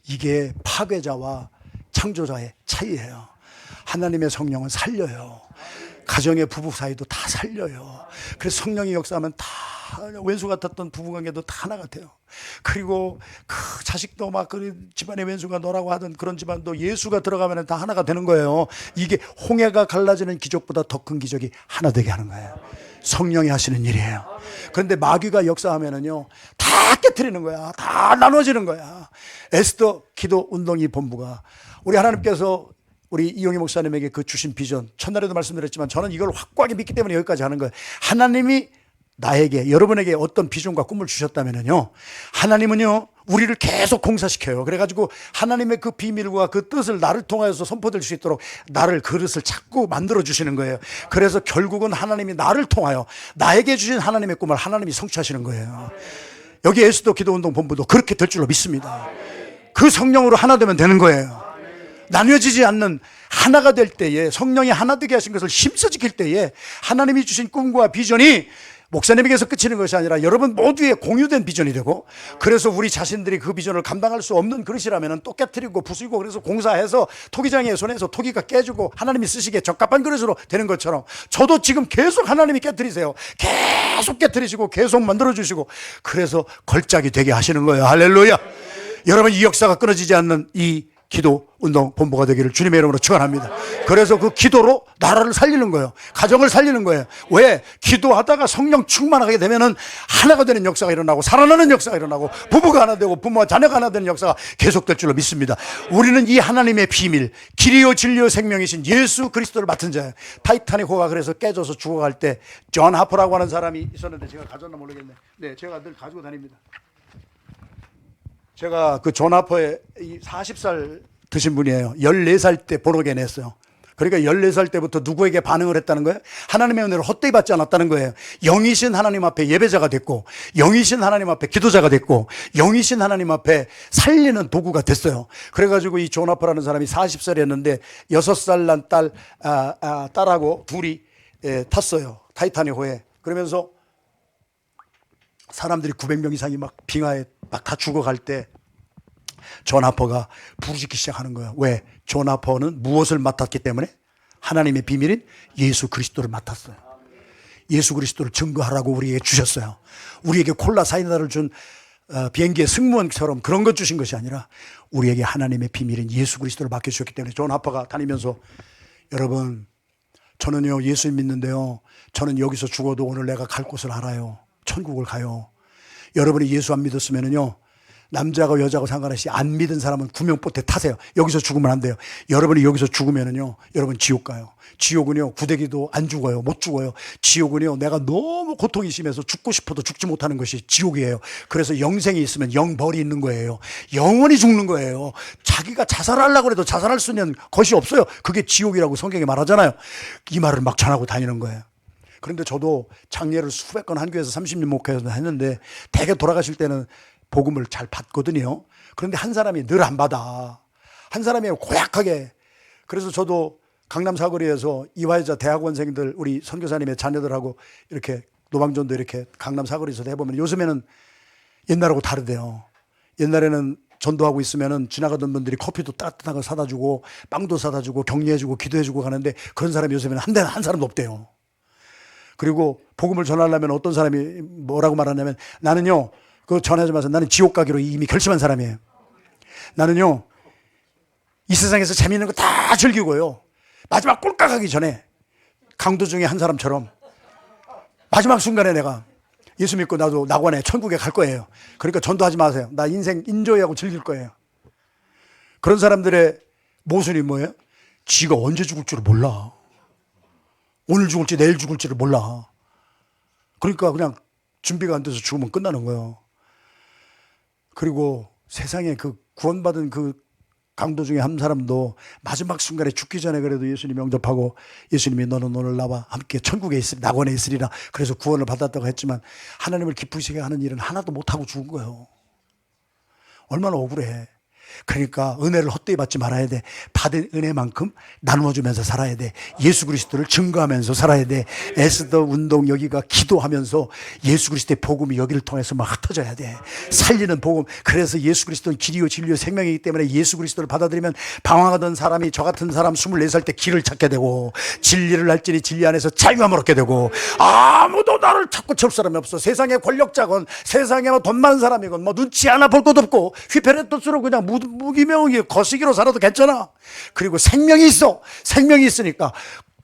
이게 파괴자와 창조자의 차이예요. 하나님의 성령은 살려요. 가정의 부부 사이도 다 살려요. 그래서 성령이 역사하면 다 왼수 같았던 부부관계도 다 하나 같아요. 그리고 그 자식도 막 그 집안에 왼수가 너라고 하던 그런 집안도 예수가 들어가면 다 하나가 되는 거예요. 이게 홍해가 갈라지는 기적보다 더 큰 기적이 하나 되게 하는 거예요. 성령이 하시는 일이에요. 그런데 마귀가 역사하면은요 다 깨트리는 거야. 다 나눠지는 거야. 에스더 기도 운동이 본부가, 우리 하나님께서 우리 이용희 목사님에게 그 주신 비전, 첫날에도 말씀드렸지만 저는 이걸 확고하게 믿기 때문에 여기까지 하는 거예요. 하나님이 나에게, 여러분에게 어떤 비전과 꿈을 주셨다면요, 하나님은요 우리를 계속 공사시켜요. 그래가지고 하나님의 그 비밀과 그 뜻을 나를 통하여서 선포될 수 있도록 나를, 그릇을 자꾸 만들어 주시는 거예요. 그래서 결국은 하나님이 나를 통하여 나에게 주신 하나님의 꿈을 하나님이 성취하시는 거예요. 여기 에스더 기도운동 본부도 그렇게 될 줄로 믿습니다. 그 성령으로 하나 되면 되는 거예요. 나뉘어지지 않는 하나가 될 때에, 성령이 하나 되게 하신 것을 힘써 지킬 때에 하나님이 주신 꿈과 비전이 목사님에게서 끝이는 것이 아니라 여러분 모두의 공유된 비전이 되고, 그래서 우리 자신들이 그 비전을 감당할 수 없는 그릇이라면 또 깨트리고 부수고, 그래서 공사해서 토기장의 손에서 토기가 깨지고 하나님이 쓰시기에 적합한 그릇으로 되는 것처럼, 저도 지금 계속 하나님이 깨트리세요. 계속 깨트리시고 계속 만들어주시고, 그래서 걸작이 되게 하시는 거예요. 할렐루야. 여러분, 이 역사가 끊어지지 않는 이 기도 운동 본부가 되기를 주님의 이름으로 축원합니다. 그래서 그 기도로 나라를 살리는 거예요. 가정을 살리는 거예요. 왜? 기도하다가 성령 충만하게 되면은 하나가 되는 역사가 일어나고 살아나는 역사가 일어나고 부부가 하나 되고 부모와 자녀가 하나 되는 역사가 계속될 줄로 믿습니다. 우리는 이 하나님의 비밀, 길이요 진리요 생명이신 예수 그리스도를 맡은 자예요. 타이타닉 호가 그래서 깨져서 죽어갈 때 존 하퍼라고 하는 사람이 있었는데 제가 가졌나 모르겠네. 네, 제가 늘 가지고 다닙니다. 제가 그 존 하퍼의 40살 드신 분이에요. 14살 때 번호게 냈어요. 그러니까 14살 때부터 누구에게 반응을 했다는 거예요? 하나님의 은혜를 헛되이 받지 않았다는 거예요. 영이신 하나님 앞에 예배자가 됐고, 영이신 하나님 앞에 기도자가 됐고, 영이신 하나님 앞에 살리는 도구가 됐어요. 그래가지고 이 존 하퍼라는 사람이 40살이었는데 6살 난 딸하고 둘이 탔어요. 타이타닉 호에. 그러면서 사람들이 900명 이상이 막 빙하에 막 다 죽어갈 때 존 하퍼가 부르짖기 시작하는 거예요. 왜? 존 하퍼는 무엇을 맡았기 때문에? 하나님의 비밀인 예수 그리스도를 맡았어요. 예수 그리스도를 증거하라고 우리에게 주셨어요. 우리에게 콜라 사이다를 준 비행기의 승무원처럼 그런 것 주신 것이 아니라 우리에게 하나님의 비밀인 예수 그리스도를 맡겨주셨기 때문에 존 하퍼가 다니면서 여러분 저는요 예수 믿는데요 저는 여기서 죽어도 오늘 내가 갈 곳을 알아요. 천국을 가요. 여러분이 예수 안 믿었으면은요 남자고 여자고 상관없이 안 믿은 사람은 구명보태 타세요. 여기서 죽으면 안 돼요. 여러분이 여기서 죽으면은요 여러분 지옥 가요. 지옥은요 구데기도 안 죽어요. 못 죽어요. 지옥은요 내가 너무 고통이 심해서 죽고 싶어도 죽지 못하는 것이 지옥이에요. 그래서 영생이 있으면 영벌이 있는 거예요. 영원히 죽는 거예요. 자기가 자살하려고 해도 자살할 수 있는 것이 없어요. 그게 지옥이라고 성경에 말하잖아요. 이 말을 막 전하고 다니는 거예요. 그런데 저도 장례를 수백 건 한 교회에서 30년 목회에서 했는데 대개 돌아가실 때는 복음을 잘 받거든요. 그런데 한 사람이 늘 안 받아. 한 사람이 고약하게. 그래서 저도 강남 사거리에서 이화여자 대학원생들 우리 선교사님의 자녀들하고 이렇게 노방전도 이렇게 강남 사거리에서 해보면 요즘에는 옛날하고 다르대요. 옛날에는 전도하고 있으면은 지나가던 분들이 커피도 따뜻한 거 사다 주고 빵도 사다 주고 격려해 주고 기도해 주고 가는데 그런 사람이 요즘에는 한 사람도 없대요. 그리고 복음을 전하려면 어떤 사람이 뭐라고 말하냐면 나는요 그거 전하지 마세요. 나는 지옥 가기로 이미 결심한 사람이에요. 나는요 이 세상에서 재미있는 거 다 즐기고요 마지막 꼴깍 하기 전에 강도 중에 한 사람처럼 마지막 순간에 내가 예수 믿고 나도 낙원에 천국에 갈 거예요. 그러니까 전도하지 마세요. 나 인생 인조이하고 즐길 거예요. 그런 사람들의 모순이 뭐예요? 지가 언제 죽을 줄을 몰라. 오늘 죽을지 내일 죽을지를 몰라. 그러니까 그냥 준비가 안 돼서 죽으면 끝나는 거예요. 그리고 세상에 그 구원받은 그 강도 중에 한 사람도 마지막 순간에 죽기 전에 그래도 예수님 영접하고 예수님이 너는 오늘 나와 함께 천국에 있으리 낙원에 있으리라 그래서 구원을 받았다고 했지만 하나님을 기쁘시게 하는 일은 하나도 못하고 죽은 거예요. 얼마나 억울해. 그러니까 은혜를 헛되이 받지 말아야 돼. 받은 은혜만큼 나누어주면서 살아야 돼. 예수 그리스도를 증거하면서 살아야 돼. 에스더 운동 여기가 기도하면서 예수 그리스도의 복음이 여기를 통해서 막 흩어져야 돼. 살리는 복음. 그래서 예수 그리스도는 길이요 진리요 생명이기 때문에 예수 그리스도를 받아들이면 방황하던 사람이 저 같은 사람 24살 때 길을 찾게 되고 진리를 알지니 진리 안에서 자유함을 얻게 되고 아무도 나를 찾고 칠 사람이 없어. 세상에 권력자건 세상에 뭐 돈 많은 사람이건 뭐 눈치 하나 볼 것 없고 휘폐를 뜻으로 그냥 무기명이 거시기로 살아도 괜찮아. 그리고 생명이 있어. 생명이 있으니까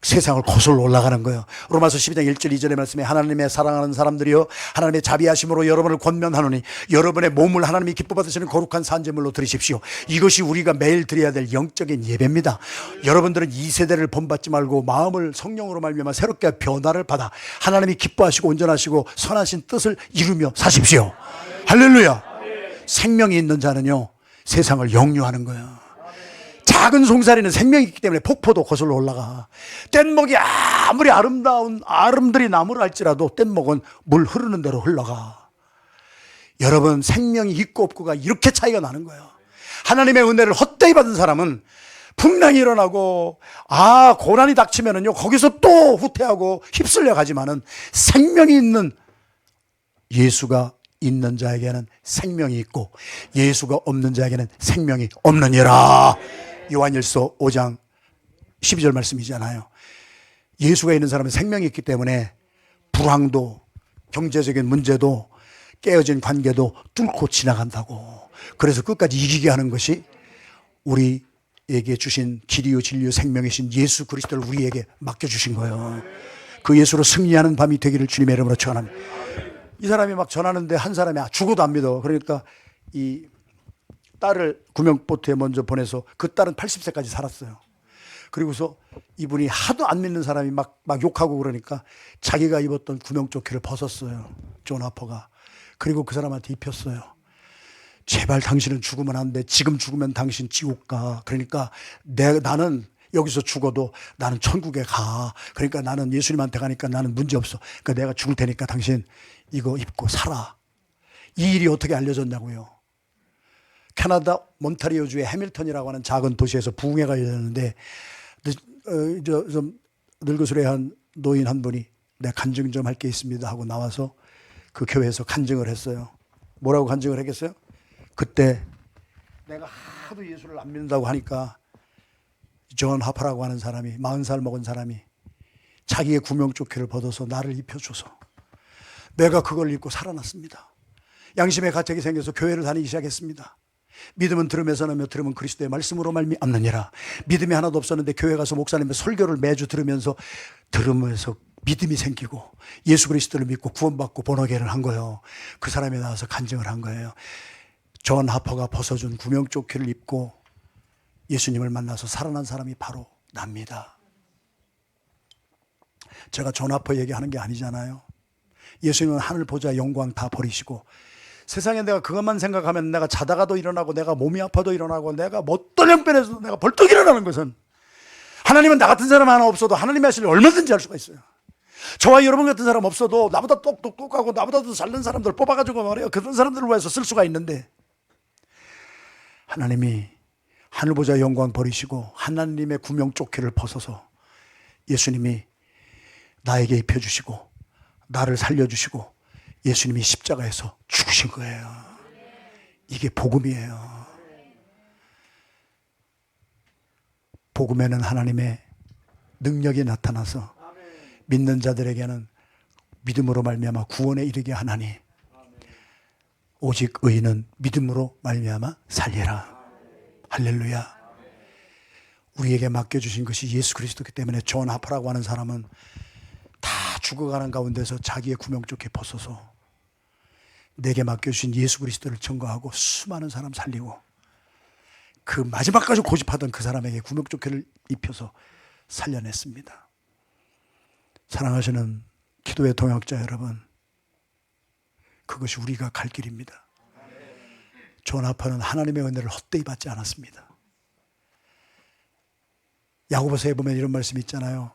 세상을 거슬러 올라가는 거예요. 로마서 12장 1절 2절의 말씀에 하나님의 사랑하는 사람들이여 하나님의 자비하심으로 여러분을 권면하노니 여러분의 몸을 하나님이 기뻐 받으시는 거룩한 산제물로 드리십시오. 이것이 우리가 매일 드려야 될 영적인 예배입니다. 여러분들은 이 세대를 본받지 말고 마음을 성령으로 말미암아 새롭게 변화를 받아 하나님이 기뻐하시고 온전하시고 선하신 뜻을 이루며 사십시오. 할렐루야. 생명이 있는 자는요 세상을 영유하는 거예요. 작은 송사리는 생명이 있기 때문에 폭포도 거슬러 올라가. 뗏목이 아무리 아름다운 아름드리 나무를 할지라도 뗏목은 물 흐르는 대로 흘러가. 여러분 생명이 있고 없고가 이렇게 차이가 나는 거예요. 하나님의 은혜를 헛되이 받은 사람은 풍랑이 일어나고 고난이 닥치면은요 거기서 또 후퇴하고 휩쓸려 가지만은 생명이 있는 예수가 있는 자에게는 생명이 있고 예수가 없는 자에게는 생명이 없느니라. 요한일서 5장 12절 말씀이잖아요. 예수가 있는 사람은 생명이 있기 때문에 불황도 경제적인 문제도 깨어진 관계도 뚫고 지나간다고. 그래서 끝까지 이기게 하는 것이 우리에게 주신 길이요 진리요 생명이신 예수 그리스도를 우리에게 맡겨주신 거예요. 그 예수로 승리하는 밤이 되기를 주님의 이름으로 축원합니다. 이 사람이 막 전하는데 한 사람이 죽어도 안 믿어. 그러니까 이 딸을 구명보트에 먼저 보내서 그 딸은 80세까지 살았어요. 그리고서 이분이 하도 안 믿는 사람이 막 욕하고 그러니까 자기가 입었던 구명조끼를 벗었어요. 존 하퍼가. 그리고 그 사람한테 입혔어요. 제발 당신은 죽으면 안 돼. 지금 죽으면 당신 지옥 가. 그러니까 나는 여기서 죽어도 나는 천국에 가. 그러니까 나는 예수님한테 가니까 나는 문제 없어. 그러니까 내가 죽을 테니까 당신 이거 입고 살아. 이 일이 어떻게 알려졌냐고요. 캐나다 몬타리오주의 해밀턴이라고 하는 작은 도시에서 부흥회가 열렸는데 좀 늙으스레한 노인 한 분이 내가 간증 좀 할 게 있습니다 하고 나와서 그 교회에서 간증을 했어요. 뭐라고 간증을 했겠어요? 그때 내가 하도 예수를 안 믿는다고 하니까 존 하퍼라고 하는 사람이 40살 먹은 사람이 자기의 구명조끼를 벗어서 나를 입혀줘서 내가 그걸 입고 살아났습니다. 양심의 가책이 생겨서 교회를 다니기 시작했습니다. 믿음은 들음에서 나며 들음은 그리스도의 말씀으로 말미암느니라. 믿음이 하나도 없었는데 교회 가서 목사님의 설교를 매주 들으면서 들으면서 믿음이 생기고 예수 그리스도를 믿고 구원받고 본어게를 한 거예요. 그 사람이 나와서 간증을 한 거예요. 존 하퍼가 벗어준 구명조끼를 입고 예수님을 만나서 살아난 사람이 바로 납니다. 제가 존 하퍼 얘기하는 게 아니잖아요. 예수님은 하늘 보좌 영광 다 버리시고 세상에 내가 그것만 생각하면 내가 자다가도 일어나고 내가 몸이 아파도 일어나고 내가 어떤 형편에서도 내가 벌떡 일어나는 것은 하나님은 나 같은 사람 하나 없어도 하나님의 하실 일 얼마든지 할 수가 있어요. 저와 여러분 같은 사람 없어도 나보다 똑똑하고 나보다 더 잘난 사람들 뽑아가지고 말이에요. 그런 사람들을 위해서 쓸 수가 있는데 하나님이 하늘 보좌 영광 버리시고 하나님의 구명조끼를 벗어서 예수님이 나에게 입혀주시고 나를 살려주시고 예수님이 십자가에서 죽으신 거예요. 이게 복음이에요. 복음에는 하나님의 능력이 나타나서 믿는 자들에게는 믿음으로 말미암아 구원에 이르게 하나니 오직 의인은 믿음으로 말미암아 살리라. 할렐루야. 우리에게 맡겨주신 것이 예수 그리스도이기 때문에 존 하퍼라고 하는 사람은 다 죽어가는 가운데서 자기의 구명조끼 벗어서 내게 맡겨주신 예수 그리스도를 증거하고 수많은 사람 살리고 그 마지막까지 고집하던 그 사람에게 구명조끼를 입혀서 살려냈습니다. 사랑하시는 기도의 동역자 여러분, 그것이 우리가 갈 길입니다. 존 하퍼는 하나님의 은혜를 헛되이 받지 않았습니다. 야고보서에 보면 이런 말씀이 있잖아요.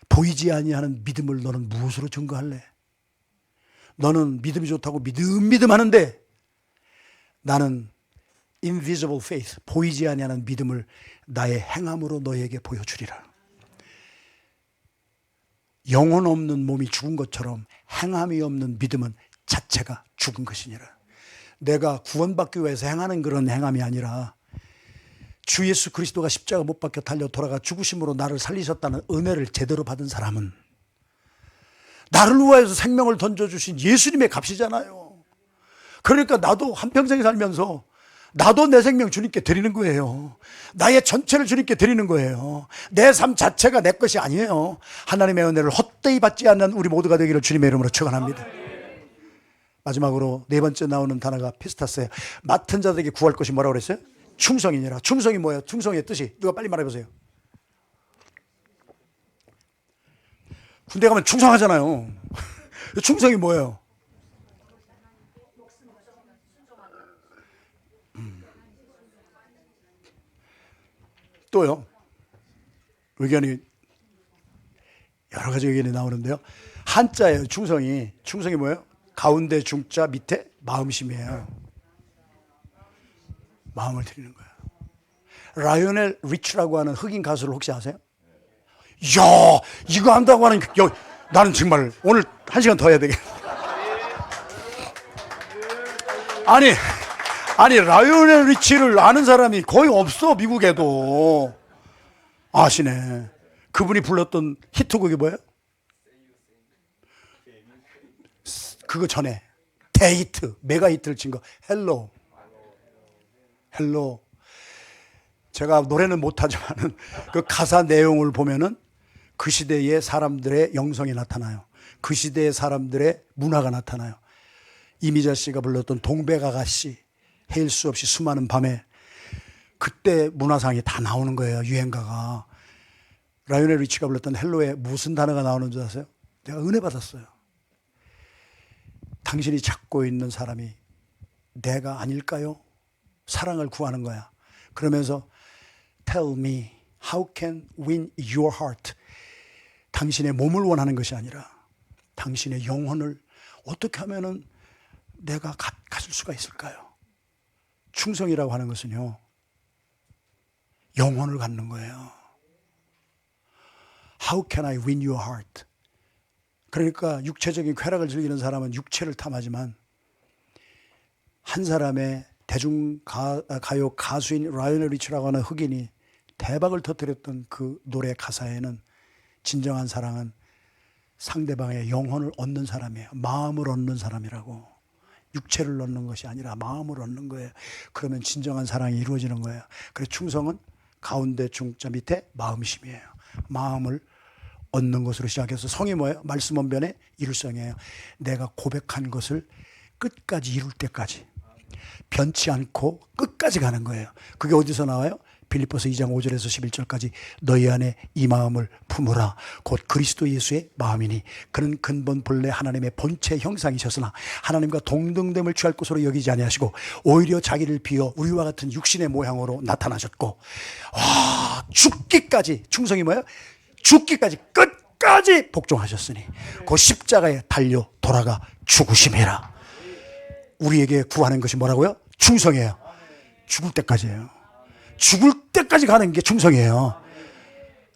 보이지 아니하는 믿음을 너는 무엇으로 증거할래? 너는 믿음이 좋다고 믿음 하는데 나는 invisible faith, 보이지 아니하는 믿음을 나의 행함으로 너에게 보여주리라. 영혼 없는 몸이 죽은 것처럼 행함이 없는 믿음은 자체가 죽은 것이니라. 내가 구원받기 위해서 행하는 그런 행함이 아니라 주 예수 그리스도가 십자가 못 박혀 달려 돌아가 죽으심으로 나를 살리셨다는 은혜를 제대로 받은 사람은 나를 위하여서 생명을 던져주신 예수님의 값이잖아요. 그러니까 나도 한평생 살면서 나도 내 생명 주님께 드리는 거예요. 나의 전체를 주님께 드리는 거예요. 내 삶 자체가 내 것이 아니에요. 하나님의 은혜를 헛되이 받지 않는 우리 모두가 되기를 주님의 이름으로 축원합니다. 마지막으로 네 번째 나오는 단어가 피스타스예요. 맡은 자들에게 구할 것이 뭐라고 그랬어요? 충성이니라. 충성이 뭐예요? 충성의 뜻이 누가 빨리 말해보세요. 군대 가면 충성하잖아요. 충성이 뭐예요? 또요. 의견이 여러 가지 의견이 나오는데요. 한자예요. 충성이. 충성이 뭐예요? 가운데 중자 밑에 마음심이에요. 마음을 드리는 거예요. 라이오넬 리치라고 하는 흑인 가수를 혹시 아세요? 이야, 이거 한다고 하는 나는 정말 오늘 1시간 더 해야 되겠다. 아니 라이오넬 리치를 아는 사람이 거의 없어. 미국에도. 아시네. 그분이 불렀던 히트곡이 뭐예요? 그거 전에 대히트, 메가 히트를 친 거 헬로. 제가 노래는 못하지만은 그 가사 내용을 보면은 그 시대의 사람들의 영성이 나타나요. 그 시대의 사람들의 문화가 나타나요. 이미자 씨가 불렀던 동백아가씨, 헤일 수 없이 수많은 밤에, 그때 문화상이 다 나오는 거예요. 유행가가. 라이오넬 리치가 불렀던 헬로에 무슨 단어가 나오는 줄 아세요? 내가 은혜 받았어요. 당신이 찾고 있는 사람이 내가 아닐까요? 사랑을 구하는 거야. 그러면서 Tell me how can win your heart. 당신의 몸을 원하는 것이 아니라 당신의 영혼을 어떻게 하면은 내가 가질 수가 있을까요? 충성이라고 하는 것은요, 영혼을 갖는 거예요. How can I win your heart? 그러니까 육체적인 쾌락을 즐기는 사람은 육체를 탐하지만 한 사람의 대중가요 가수인 라이오넬 리치라고 하는 흑인이 대박을 터뜨렸던 그 노래 가사에는 진정한 사랑은 상대방의 영혼을 얻는 사람이에요. 마음을 얻는 사람이라고. 육체를 얻는 것이 아니라 마음을 얻는 거예요. 그러면 진정한 사랑이 이루어지는 거예요. 그래서 충성은 가운데 중자 밑에 마음심이에요. 마음을 얻는 것으로 시작해서 성이 뭐예요? 말씀 언변의 이룰성이에요. 내가 고백한 것을 끝까지 이룰 때까지 변치 않고 끝까지 가는 거예요. 그게 어디서 나와요? 빌립보서 2장 5절에서 11절까지 너희 안에 이 마음을 품으라. 곧 그리스도 예수의 마음이니 그는 근본 본래 하나님의 본체 형상이셨으나 하나님과 동등됨을 취할 것으로 여기지 아니하시고 오히려 자기를 비어 우리와 같은 육신의 모양으로 나타나셨고, 와, 죽기까지, 충성이 뭐예요? 죽기까지 끝까지 복종하셨으니 그 십자가에 달려 돌아가 죽으심이라. 우리에게 구하는 것이 뭐라고요? 충성이에요. 죽을 때까지예요. 죽을 때까지 가는 게 충성이에요.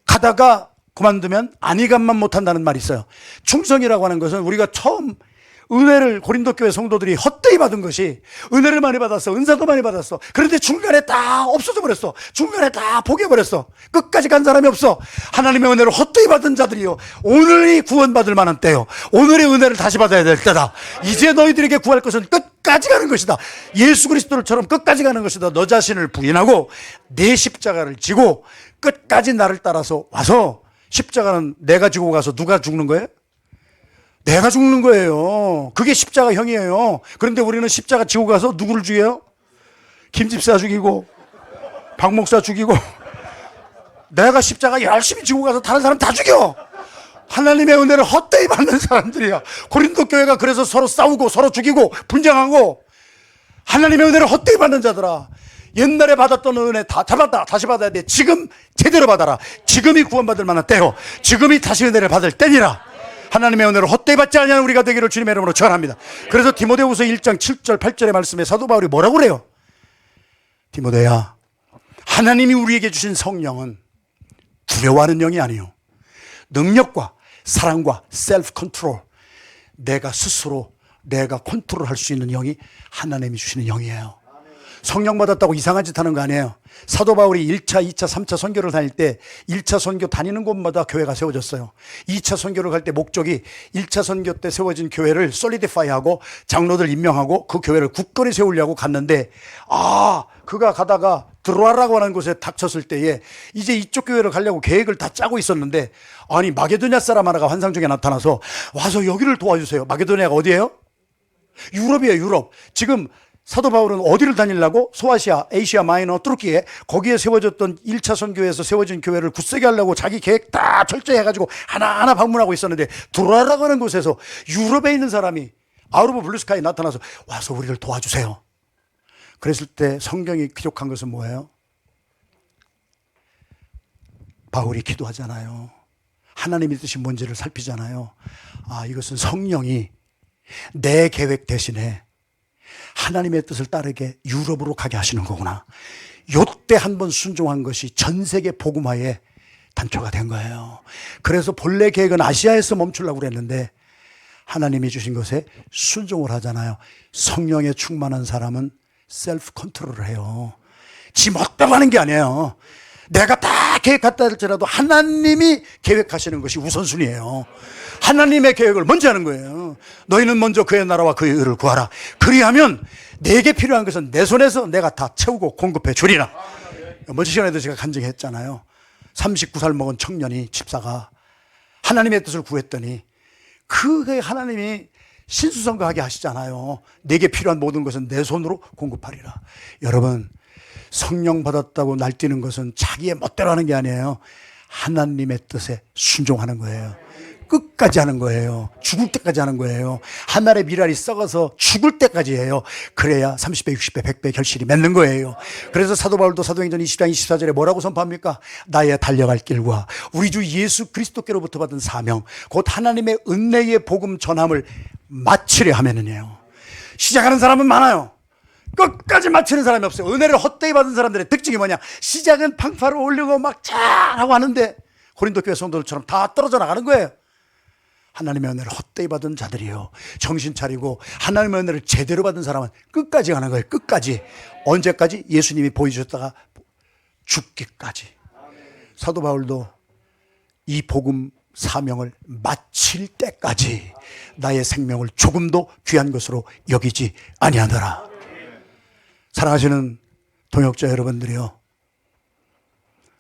가다가 그만두면 안위감만 못한다는 말이 있어요. 충성이라고 하는 것은 우리가 처음 은혜를 고린도 교회 성도들이 헛되이 받은 것이, 은혜를 많이 받았어, 은사도 많이 받았어. 그런데 중간에 다 없어져 버렸어. 중간에 다 포기해버렸어. 끝까지 간 사람이 없어. 하나님의 은혜를 헛되이 받은 자들이요, 오늘이 구원받을 만한 때요, 오늘의 은혜를 다시 받아야 될 때다. 이제 너희들에게 구할 것은 끝까지 가는 것이다. 예수 그리스도처럼 끝까지 가는 것이다. 너 자신을 부인하고 내 십자가를 지고 끝까지 나를 따라서 와서, 십자가는 내가 지고 가서 누가 죽는 거예요? 내가 죽는 거예요. 그게 십자가형이에요. 그런데 우리는 십자가 지고 가서 누구를 죽여요? 김 집사 죽이고 박 목사 죽이고, 내가 십자가 열심히 지고 가서 다른 사람 다 죽여. 하나님의 은혜를 헛되이 받는 사람들이야. 고린도 교회가 그래서 서로 싸우고 서로 죽이고 분쟁하고, 하나님의 은혜를 헛되이 받는 자들아, 옛날에 받았던 은혜 다 잡았다. 다시 받아야 돼. 지금 제대로 받아라. 지금이 구원받을 만한 때요, 지금이 다시 은혜를 받을 때니라. 하나님의 은혜를 헛되이 받지 않냐는 우리가 되기를 주님의 이름으로 축원합니다. 그래서 디모데후서 1장 7절 8절의 말씀에 사도 바울이 뭐라고 그래요? 디모데야, 하나님이 우리에게 주신 성령은 두려워하는 영이 아니요, 능력과 사랑과 셀프 컨트롤, 내가 스스로 내가 컨트롤할 수 있는 영이 하나님이 주시는 영이에요. 성령 받았다고 이상한 짓 하는 거 아니에요. 사도 바울이 1차, 2차, 3차 선교를 다닐 때 1차 선교 다니는 곳마다 교회가 세워졌어요. 2차 선교를 갈 때 목적이 1차 선교 때 세워진 교회를 솔리디파이하고 장로들 임명하고 그 교회를 굳건히 세우려고 갔는데, 그가 가다가 드로아라고 하는 곳에 닥쳤을 때에 이제 이쪽 교회를 가려고 계획을 다 짜고 있었는데, 아니 마게도냐 사람 하나가 환상 중에 나타나서 와서 여기를 도와주세요. 마게도냐가 어디예요? 유럽이에요. 유럽. 지금 사도 바울은 어디를 다니려고? 소아시아, 에이시아 마이너, 뚜르키에, 거기에 세워졌던 1차 선교에서 세워진 교회를 굳세게 하려고 자기 계획 다 철저히 해가지고 하나하나 방문하고 있었는데, 두라라고 하는 곳에서 유럽에 있는 사람이 아웃 오브 블루스카이에 나타나서 와서 우리를 도와주세요. 그랬을 때 성경이 기록한 것은 뭐예요? 바울이 기도하잖아요. 하나님의 뜻이 뭔지를 살피잖아요. 이것은 성령이 내 계획 대신에 하나님의 뜻을 따르게 유럽으로 가게 하시는 거구나. 요때 한번 순종한 것이 전 세계 복음화의 단초가 된 거예요. 그래서 본래 계획은 아시아에서 멈추려고 그랬는데 하나님이 주신 것에 순종을 하잖아요. 성령에 충만한 사람은 셀프 컨트롤을 해요. 지 멋대로 하는 게 아니에요. 내가 다 계획했다 할지라도 하나님이 계획하시는 것이 우선순위예요. 하나님의 계획을 먼저 하는 거예요. 너희는 먼저 그의 나라와 그의 의를 구하라. 그리하면 내게 필요한 것은 내 손에서 내가 다 채우고 공급해 주리라. 먼저 시간에도 제가 간증했잖아요. 39살 먹은 청년이 집사가 하나님의 뜻을 구했더니 그게 하나님이 신수성가하게 하시잖아요. 내게 필요한 모든 것은 내 손으로 공급하리라. 여러분, 성령 받았다고 날뛰는 것은 자기의 멋대로 하는 게 아니에요. 하나님의 뜻에 순종하는 거예요. 끝까지 하는 거예요. 죽을 때까지 하는 거예요. 하늘의 미랄이 썩어서 죽을 때까지 해요. 그래야 30배, 60배, 100배 결실이 맺는 거예요. 그래서 사도 바울도 사도행전 20장 24절에 뭐라고 선포합니까? 나의 달려갈 길과 우리 주 예수 그리스도께로부터 받은 사명, 곧 하나님의 은혜의 복음 전함을 마치려 하면은요. 시작하는 사람은 많아요. 끝까지 마치는 사람이 없어요. 은혜를 헛되이 받은 사람들의 특징이 뭐냐? 시작은 팡파를 올리고 막 잘하고 하는데 고린도 교회 성도들처럼 다 떨어져 나가는 거예요. 하나님의 은혜를 헛되이 받은 자들이요, 정신 차리고 하나님의 은혜를 제대로 받은 사람은 끝까지 가는 거예요. 끝까지. 언제까지? 예수님이 보여주셨다가 죽기까지. 사도 바울도 이 복음 사명을 마칠 때까지 나의 생명을 조금도 귀한 것으로 여기지 아니하더라. 사랑하시는 동역자 여러분들이요,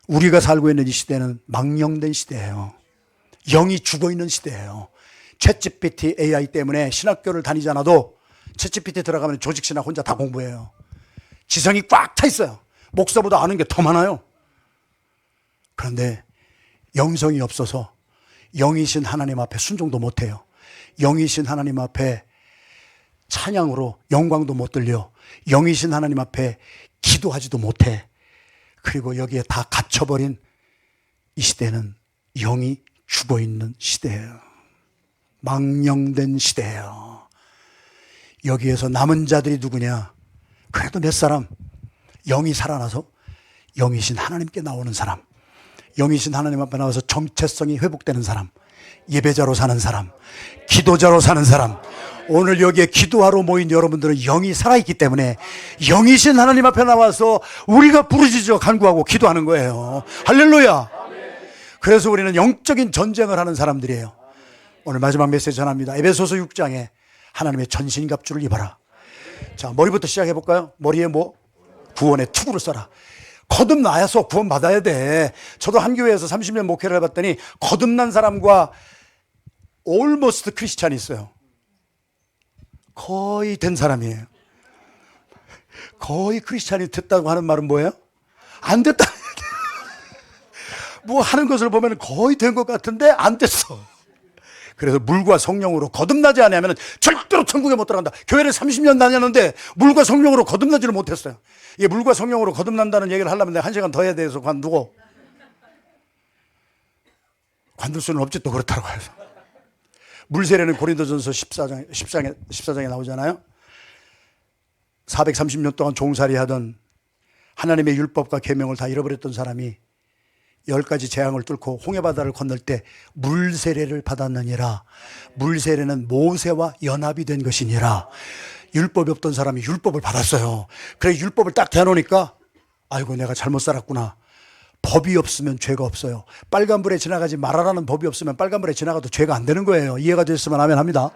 우리가 살고 있는 이 시대는 망령된 시대예요. 영이 죽어있는 시대예요. 챗GPT AI 때문에 신학교를 다니지 않아도 챗GPT 들어가면 조직신학 혼자 다 공부해요. 지성이 꽉 차 있어요. 목사보다 아는 게 더 많아요. 그런데 영성이 없어서 영이신 하나님 앞에 순종도 못해요. 영이신 하나님 앞에 찬양으로 영광도 못 들려. 영이신 하나님 앞에 기도하지도 못해. 그리고 여기에 다 갇혀버린 이 시대는 영이 죽어있는 시대예요. 망령된 시대예요. 여기에서 남은 자들이 누구냐? 그래도 몇 사람, 영이 살아나서 영이신 하나님께 나오는 사람, 영이신 하나님 앞에 나와서 정체성이 회복되는 사람, 예배자로 사는 사람, 기도자로 사는 사람. 오늘 여기에 기도하러 모인 여러분들은 영이 살아있기 때문에 영이신 하나님 앞에 나와서 우리가 부르짖어 간구하고 기도하는 거예요. 할렐루야. 그래서 우리는 영적인 전쟁을 하는 사람들이에요. 오늘 마지막 메시지 전합니다. 에베소서 6장에 하나님의 전신갑주를 입어라. 자, 머리부터 시작해 볼까요? 머리에 뭐? 구원의 투구를 써라. 거듭나서 구원 받아야 돼. 저도 한 교회에서 30년 목회를 해봤더니 거듭난 사람과 almost 크리스찬이 있어요. 거의 된 사람이에요. 거의 크리스찬이 됐다고 하는 말은 뭐예요? 안 됐다. 뭐 하는 것을 보면 거의 된 것 같은데 안 됐어. 그래서 물과 성령으로 거듭나지 않으면 절대로 천국에 못 들어간다. 교회를 30년 다녔는데 물과 성령으로 거듭나지를 못했어요. 이게 물과 성령으로 거듭난다는 얘기를 하려면 내가 1시간 더 해야 돼서 관두고, 관둘 수는 없지 또 그렇다고 해서. 물세례는 고린도전서 14장에 나오잖아요. 430년 동안 종살이 하던 하나님의 율법과 계명을 다 잃어버렸던 사람이 10가지 재앙을 뚫고 홍해바다를 건널 때 물세례를 받았느니라. 물세례는 모세와 연합이 된 것이니라. 율법이 없던 사람이 율법을 받았어요. 그래 율법을 딱 대놓으니까 아이고 내가 잘못 살았구나. 법이 없으면 죄가 없어요. 빨간불에 지나가지 말아라는 법이 없으면 빨간불에 지나가도 죄가 안 되는 거예요. 이해가 됐으면 아멘 합니다.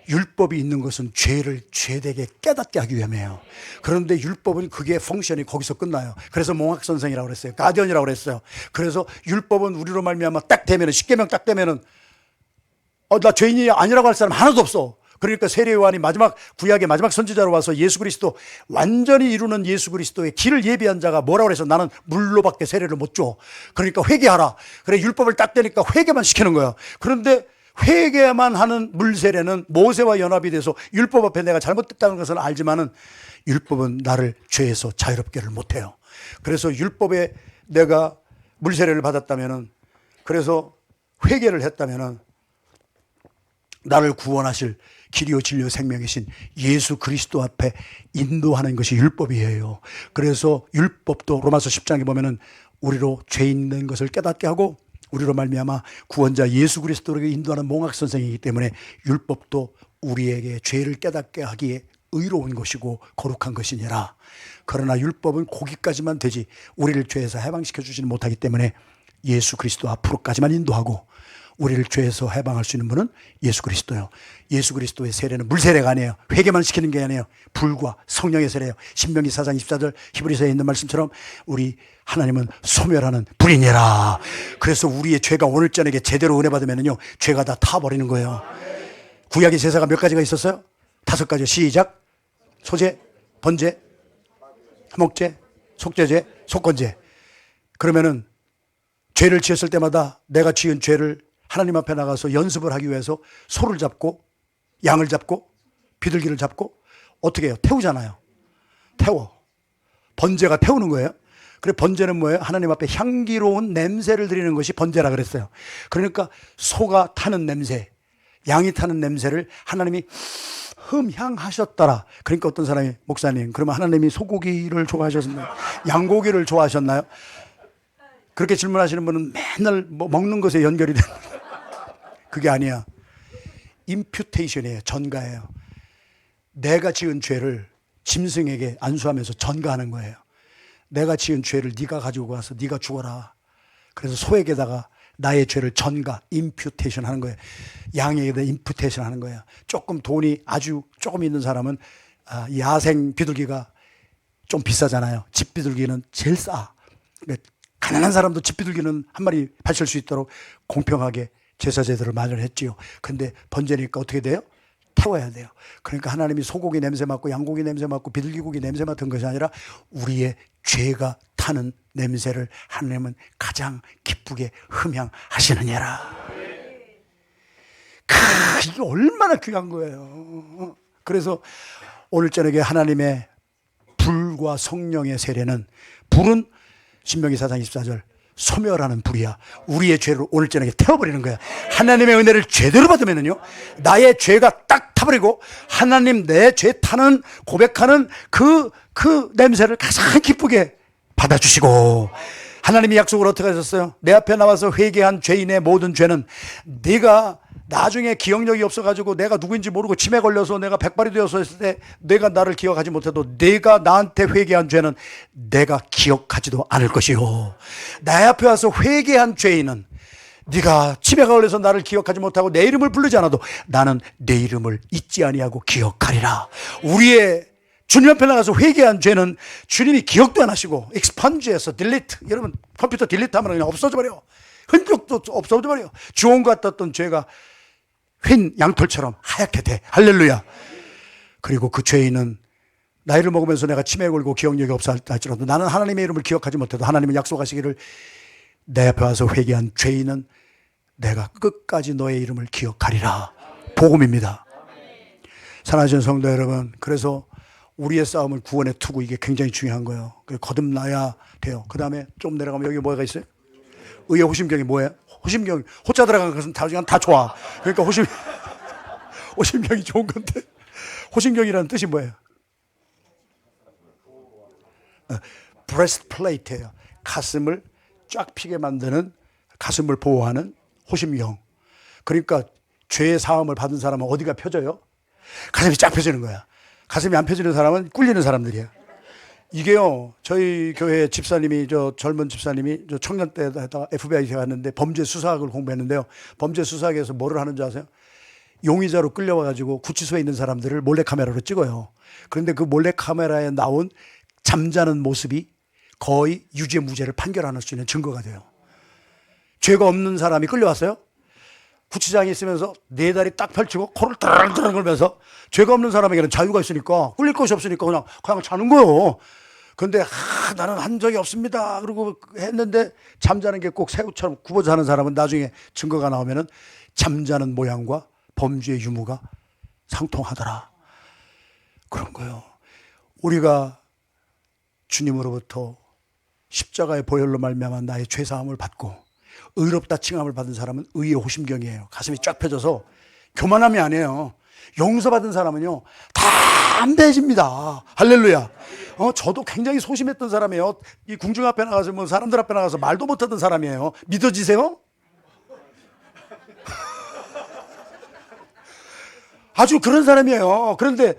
율법이 있는 것은 죄를 죄되게 깨닫게 하기 위함이에요. 그런데 율법은 그게 펑션이 거기서 끝나요. 그래서 몽학선생이라고 그랬어요. 가디언이라고 그랬어요. 그래서 율법은 우리로 말미암아 딱 되면은, 십계명 딱 되면은 나 죄인이 아니라고 할 사람 하나도 없어. 그러니까 세례요한이 마지막 구약의 마지막 선지자로 와서 예수 그리스도 완전히 이루는 예수 그리스도의 길을 예비한 자가 뭐라고 그래서 나는 물로밖에 세례를 못 줘. 그러니까 회개하라. 그래 율법을 딱 되니까 회개만 시키는 거야. 그런데 회개만 하는 물세례는 모세와 연합이 돼서 율법 앞에 내가 잘못됐다는 것은 알지만은 율법은 나를 죄에서 자유롭게를 못해요. 그래서 율법에 내가 물세례를 받았다면은, 그래서 회개를 했다면은 나를 구원하실 길이요 진리요 생명이신 예수 그리스도 앞에 인도하는 것이 율법이에요. 그래서 율법도 로마서 10장에 보면은 우리로 죄인 된 것을 깨닫게 하고 우리로 말미암아 구원자 예수 그리스도에게 인도하는 몽학 선생이기 때문에 율법도 우리에게 죄를 깨닫게 하기에 의로운 것이고 거룩한 것이니라. 그러나 율법은 거기까지만 되지 우리를 죄에서 해방시켜 주지는 못하기 때문에 예수 그리스도 앞으로까지만 인도하고 우리를 죄에서 해방할 수 있는 분은 예수 그리스도예요. 예수 그리스도의 세례는 물세례가 아니에요. 회개만 시키는 게 아니에요. 불과 성령의 세례예요. 신명기 4장 24절 히브리서에 있는 말씀처럼 우리 하나님은 소멸하는 불이니라. 그래서 우리의 죄가 오늘 저녁에 제대로 은혜 받으면요, 죄가 다 타버리는 거예요. 구약의 제사가 몇 가지가 있었어요? 5가지요. 시작. 소제, 번제, 화목제, 속죄제, 속건제. 그러면은 죄를 지었을 때마다 내가 지은 죄를 하나님 앞에 나가서 연습을 하기 위해서 소를 잡고 양을 잡고 비둘기를 잡고 어떻게 해요? 태우잖아요. 태워. 번제가 태우는 거예요. 그래, 번제는 뭐예요? 하나님 앞에 향기로운 냄새를 드리는 것이 번제라 그랬어요. 그러니까 소가 타는 냄새, 양이 타는 냄새를 하나님이 흠향하셨더라. 그러니까 어떤 사람이, 목사님, 그러면 하나님이 소고기를 좋아하셨나요? 양고기를 좋아하셨나요? 그렇게 질문하시는 분은 맨날 뭐 먹는 것에 연결이 됩니다. 그게 아니야. 임퓨테이션이에요. 전가예요. 내가 지은 죄를 짐승에게 안수하면서 전가하는 거예요. 내가 지은 죄를 네가 가지고 가서 네가 죽어라. 그래서 소에게다가 나의 죄를 전가, 임퓨테이션 하는 거예요. 양에게다 임퓨테이션 하는 거예요. 조금 돈이 아주 조금 있는 사람은 야생 비둘기가 좀 비싸잖아요. 집 비둘기는 제일 싸. 그러니까 가난한 사람도 집 비둘기는 한 마리 바칠 수 있도록 공평하게 제사 제도를 마련했지요. 근데 번제니까 어떻게 돼요? 태워야 돼요. 그러니까 하나님이 소고기 냄새 맡고 양고기 냄새 맡고 비둘기 고기 냄새 맡은 것이 아니라 우리의 죄가 타는 냄새를 하나님은 가장 기쁘게 흠향하시느니라. 이게 얼마나 귀한 거예요. 그래서 오늘 저녁에 하나님의 불과 성령의 세례는, 불은 신명기 4장 24절 소멸하는 불이야. 우리의 죄를 오늘 저녁에 태워버리는 거야. 하나님의 은혜를 제대로 받으면요, 나의 죄가 딱 타버리고 하나님 내 죄 타는 고백하는 그 냄새를 가장 기쁘게 받아주시고, 하나님이 약속을 어떻게 하셨어요? 내 앞에 나와서 회개한 죄인의 모든 죄는, 네가 나중에 기억력이 없어가지고 내가 누구인지 모르고 치매 걸려서 내가 백발이 되어서 했을 때 내가 나를 기억하지 못해도 내가 나한테 회개한 죄는 내가 기억하지도 않을 것이요, 내 앞에 와서 회개한 죄인은 네가 치매가 걸려서 나를 기억하지 못하고 내 이름을 부르지 않아도 나는 내 이름을 잊지 아니하고 기억하리라. 우리의 주님 앞에 나가서 회개한 죄는 주님이 기억도 안 하시고 익스펀지에서 딜리트, 여러분 컴퓨터 딜리트하면 그냥 없어져버려. 흔적도 없어져버려. 주홍과 떴던 죄가 흰 양털처럼 하얗게 돼. 할렐루야. 그리고 그 죄인은 나이를 먹으면서 내가 치매에 걸고 기억력이 없어 할지라도 나는 하나님의 이름을 기억하지 못해도 하나님은 약속하시기를 내 앞에 와서 회개한 죄인은 내가 끝까지 너의 이름을 기억하리라. 복음입니다. 사랑하시는 성도 여러분, 그래서 우리의 싸움은 구원의 투구, 이게 굉장히 중요한 거예요. 거듭나야 돼요. 그 다음에 좀 내려가면 여기 뭐가 있어요? 의의 호심경이 뭐예요? 호심경, 호자 들어간 것은 다 좋아. 그러니까 호심경이 좋은 건데, 호심경이라는 뜻이 뭐예요? 브레스트플레이트예요. 가슴을 쫙 피게 만드는, 가슴을 보호하는 호심경. 그러니까 죄의 사함을 받은 사람은 어디가 펴져요? 가슴이 쫙 펴지는 거야. 가슴이 안 펴지는 사람은 꿀리는 사람들이야. 이게요, 저희 교회 집사님이, 젊은 집사님이 청년 때다가 FBI 갔는데 범죄 수사학을 공부했는데요. 범죄 수사학에서 뭐를 하는 줄 아세요? 용의자로 끌려와가지고 구치소에 있는 사람들을 몰래카메라로 찍어요. 그런데 그 몰래카메라에 나온 잠자는 모습이 거의 유죄 무죄를 판결할 수 있는 증거가 돼요. 죄가 없는 사람이 끌려왔어요. 구치장에 있으면서 네 다리 딱 펼치고 코를 따르르 걸면서, 죄가 없는 사람에게는 자유가 있으니까 꿀릴 것이 없으니까 그냥 자는 거예요. 근데 나는 한 적이 없습니다 그러고 했는데, 잠자는 게 꼭 새우처럼 굽어 자는 사람은 나중에 증거가 나오면은 잠자는 모양과 범죄의 유무가 상통하더라. 그런 거예요. 우리가 주님으로부터 십자가의 보혈로 말미암아 나의 죄사함을 받고 의롭다 칭함을 받은 사람은 의의 호심경이에요. 가슴이 쫙 펴져서 교만함이 아니에요. 용서받은 사람은요, 다 담대해집니다. 할렐루야. 저도 굉장히 소심했던 사람이에요. 이 궁중 앞에 나가서 뭐 사람들 앞에 나가서 말도 못하던 사람이에요. 믿어지세요? 아주 그런 사람이에요. 그런데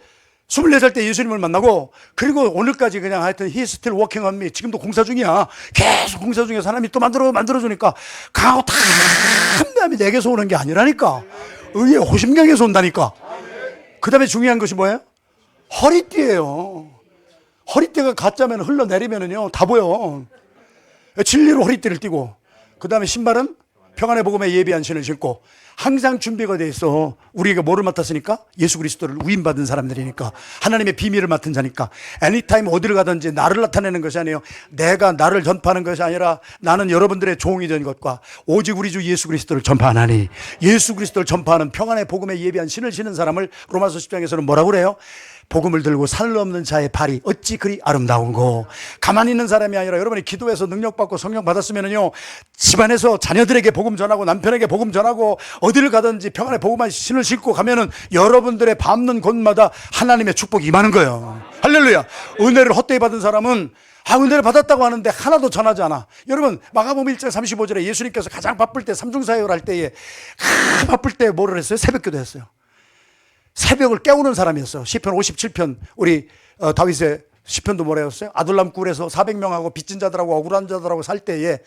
24살 때 예수님을 만나고, 그리고 오늘까지 그냥 하여튼 He is still working on me. 지금도 공사 중이야. 계속 공사 중에 사람이 또 만들어주니까 강하고 다 한 다음에 내게서 오는 게 아니라니까. 의의 호심경에서 온다니까. 그 다음에 중요한 것이 뭐예요? 허리띠예요. 허리띠가 가짜면 흘러내리면은요, 다 보여. 진리로 허리띠를 띠고, 그 다음에 신발은 평안의 복음에 예비한 신을 신고, 항상 준비가 돼 있어. 우리가 뭐를 맡았으니까? 예수 그리스도를 위임받은 사람들이니까, 하나님의 비밀을 맡은 자니까. 애니타임 어디를 가든지 나를 나타내는 것이 아니에요. 내가 나를 전파하는 것이 아니라 나는 여러분들의 종이 된 것과 오직 우리 주 예수 그리스도를 전파하나니, 예수 그리스도를 전파하는 평안의 복음에 예비한 신을 신은 사람을 로마서 10장에서는 뭐라고 그래요? 복음을 들고 살 없는 자의 발이 어찌 그리 아름다운고. 가만히 있는 사람이 아니라 여러분이 기도해서 능력받고 성령 받았으면은요, 집안에서 자녀들에게 복음 전하고 남편에게 복음 전하고 어디를 가든지 평안의 복음만 신을 신고 가면은 여러분들의 밟는 곳마다 하나님의 축복이 임하는 거예요. 할렐루야. 은혜를 헛되이 받은 사람은 은혜를 받았다고 하는데 하나도 전하지 않아. 여러분, 마가복음 1장 35절에 예수님께서 가장 바쁠 때, 삼중사역을 할 때에 바쁠 때 뭐를 했어요? 새벽기도 했어요. 새벽을 깨우는 사람이었어요. 시편 57편, 우리 다윗의 시편도 뭐라 했어요? 아둘람 굴에서 400명하고 빚진 자들하고 억울한 자들하고 살 때에